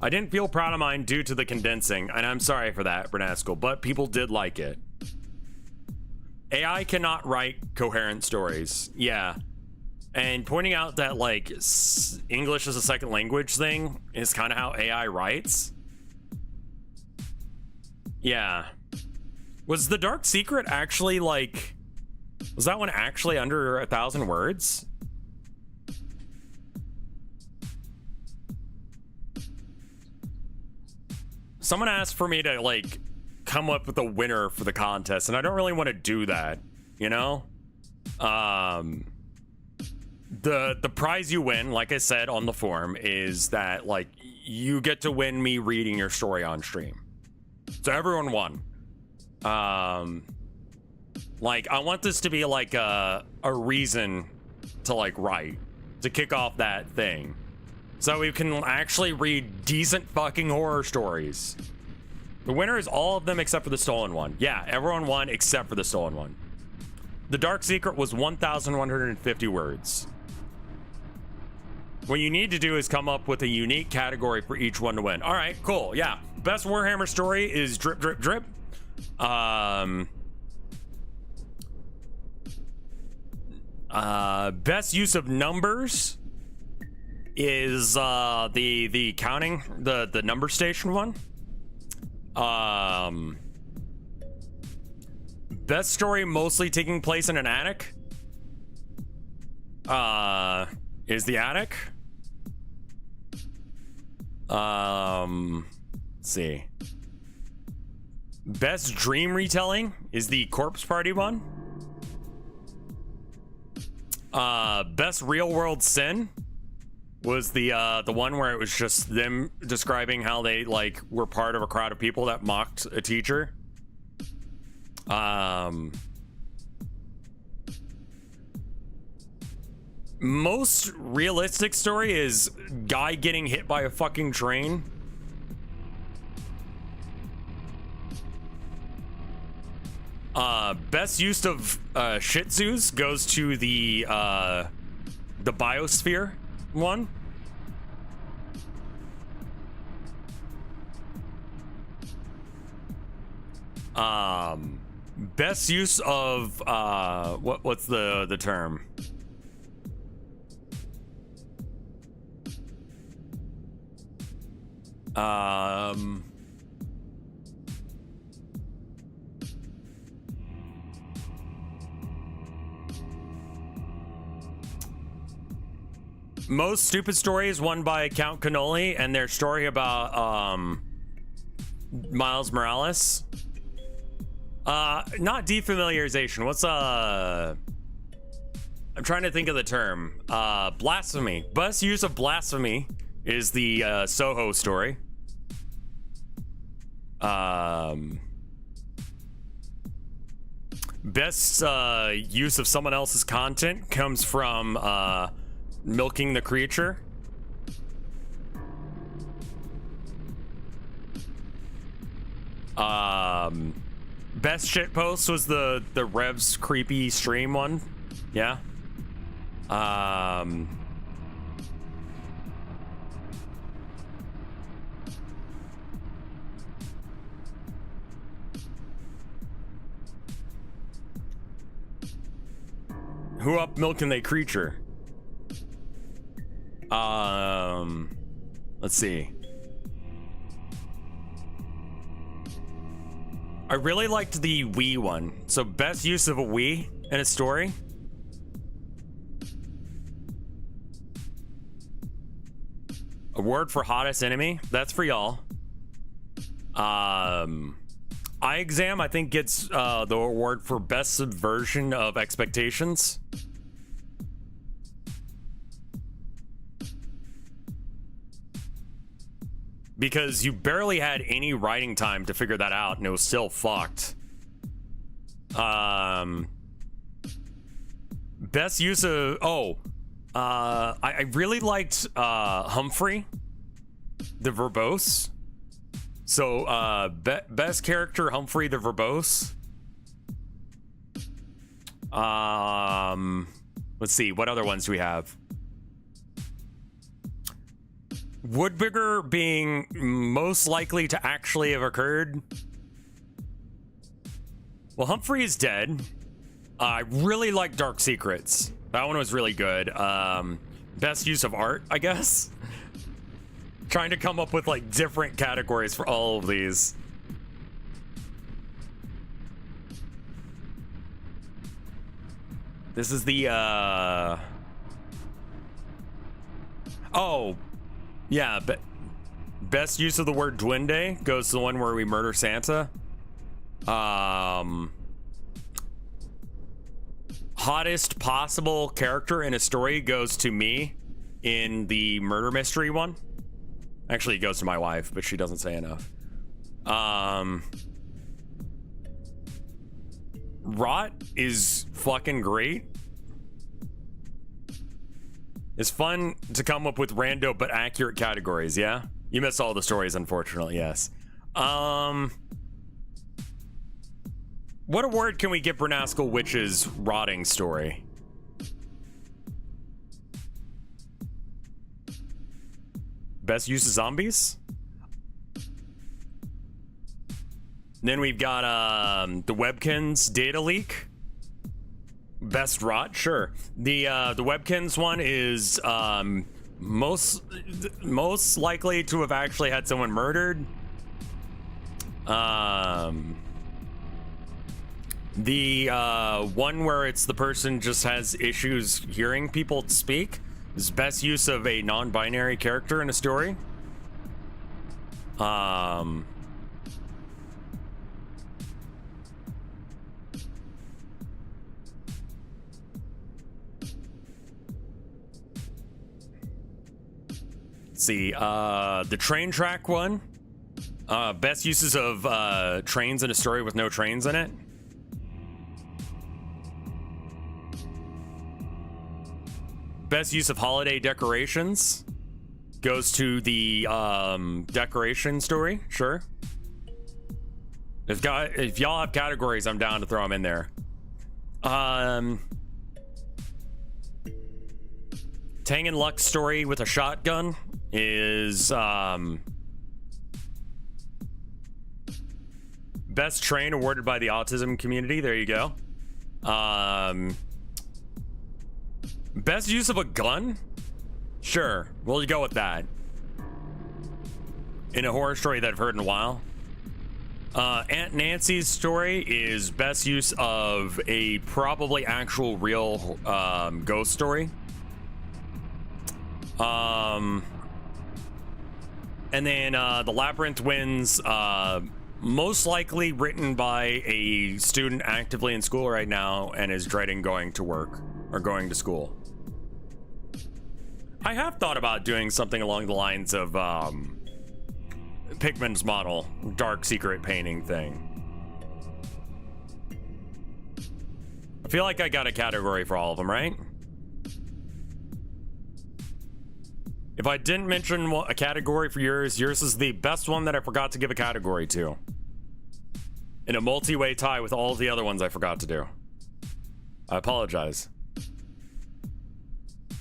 Speaker 1: I didn't feel proud of mine due to the condensing, and I'm sorry for that, Bernasco, but people did like it. AI cannot write coherent stories. Yeah. And pointing out that, like, English as a second language thing is kind of how AI writes. Yeah. Was The Dark Secret actually, like... Was that one actually under 1,000 words? Someone asked for me to, like, come up with a winner for the contest, and I don't really want to do that, you know? The prize you win, like I said on the forum, is that, like, you get to win me reading your story on stream. So everyone won. Like, I want this to be like a reason to, like, write, to kick off that thing, so we can actually read decent fucking horror stories. The winner is all of them except for the stolen one. Yeah, everyone won except for the stolen one. The Dark Secret was 1,150 words. What you need to do is come up with a unique category for each one to win. All right, cool. Yeah, best Warhammer story is Drip Drip Drip. Best use of numbers is the counting, the number station one. Best story mostly taking place in an attic is The Attic. Let's see. Best dream retelling is the Corpse Party one. Best real world sin was the one where it was just them describing how they, like, were part of a crowd of people that mocked a teacher. Most realistic story is guy getting hit by a fucking train. Best use of Shih Tzus goes to the Biosphere one. Best use of what's the term? Most stupid stories won by Count Cannoli and their story about Miles Morales. Not defamiliarization. What's I'm trying to think of the term. Blasphemy. Best use of blasphemy is the Soho story. Best use of someone else's content comes from Milking the Creature. Best shitpost was the Rev's creepy stream one. Yeah. Who up Milking the Creature? Let's see. I really liked the Wii one. So best use of a Wii in a story. Award for hottest enemy. That's for y'all. Eye Exam, I think, gets the award for best subversion of expectations. Because you barely had any writing time to figure that out, and it was still fucked. Best use of... I really liked Humphrey, the verbose. So, best character, Humphrey the verbose. Let's see, what other ones do we have? Woodbigger being most likely to actually have occurred. Well, Humphrey is dead. I really like Dark Secrets. That one was really good. Best use of art, I guess. Trying to come up with like different categories for all of these. This is the oh yeah, best use of the word duende goes to the one where we murder Santa. Hottest possible character in a story goes to me in the murder mystery one. Actually, it goes to my wife, but she doesn't say enough. Rot is fucking great. It's fun to come up with rando but accurate categories, yeah? You missed all the stories, unfortunately, yes. What award can we give Bernascal Witch's rotting story? Best use of zombies? Then we've got the Webkins data leak. Best rot, sure. The Webkins one is most likely to have actually had someone murdered. The one where it's the person just has issues hearing people speak is best use of a non-binary character in a story. Let's see, the train track one. Best uses of trains in a story with no trains in it. Best use of holiday decorations goes to the decoration story, sure. If y'all have categories, I'm down to throw them in there. Tang and Luck's story with a shotgun is best train awarded by the autism community. There you go. Best use of a gun? Sure, we'll go with that. In a horror story that I've heard in a while. Aunt Nancy's story is best use of a probably actual real ghost story. And then the Labyrinth wins most likely written by a student actively in school right now and is dreading going to work or going to school. I have thought about doing something along the lines of Pigman's model, dark secret painting thing. I feel like I got a category for all of them, right? If I didn't mention a category for yours is the best one that I forgot to give a category to. In a multi-way tie with all the other ones I forgot to do. I apologize.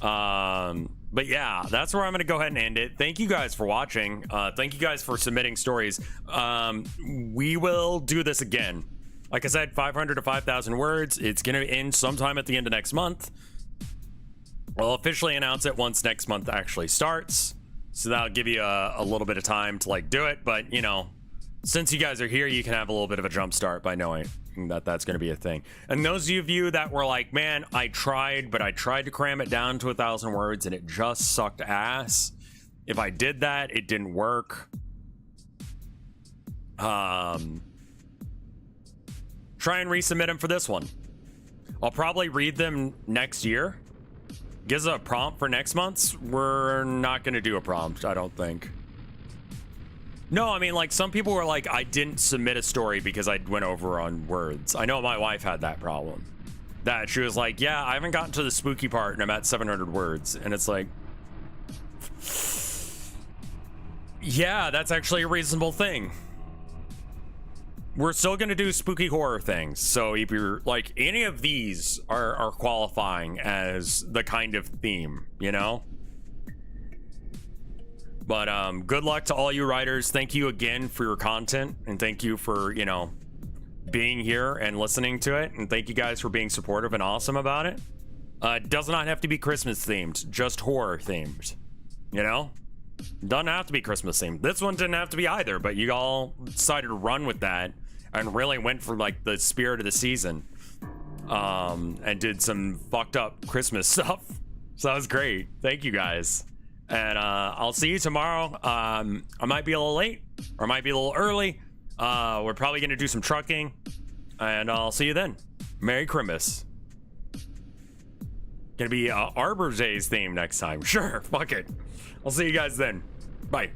Speaker 1: But yeah, that's where I'm going to go ahead and end it. Thank you guys for watching. Thank you guys for submitting stories. We will do this again. Like I said, 500 to 5,000 words. It's going to end sometime at the end of next month. I'll officially announce it once next month actually starts. So that'll give you a little bit of time to like do it. But, you know, since you guys are here, you can have a little bit of a jump start by knowing that that's going to be a thing. And those of you that were like, man, I tried to cram it down to 1,000 words and it just sucked ass. If I did that, it didn't work. Try and resubmit them for this one. I'll probably read them next year. Gives a prompt for next month's. We're not going to do a prompt, I don't think. No, I mean, like, some people were like, I didn't submit a story because I went over on words. I know my wife had that problem. That she was like, yeah, I haven't gotten to the spooky part and I'm at 700 words. And it's like, yeah, that's actually a reasonable thing. We're still going to do spooky horror things. So if you're like, any of these are qualifying as the kind of theme, you know? But good luck to all you writers. Thank you again for your content, and thank you for, you know, being here and listening to it, and thank you guys for being supportive and awesome about it. It does not have to be Christmas themed, just horror themed. You know? Doesn't have to be Christmas themed. This one didn't have to be either, but you all decided to run with that and really went for like the spirit of the season. And did some fucked up Christmas stuff. So that was great. Thank you guys. And I'll see you tomorrow. I might be a little late, or I might be a little early. We're probably gonna do some trucking, and I'll see you then. Merry Christmas. Gonna be Arbor Days theme next time. Sure, fuck it. I'll see you guys then. Bye.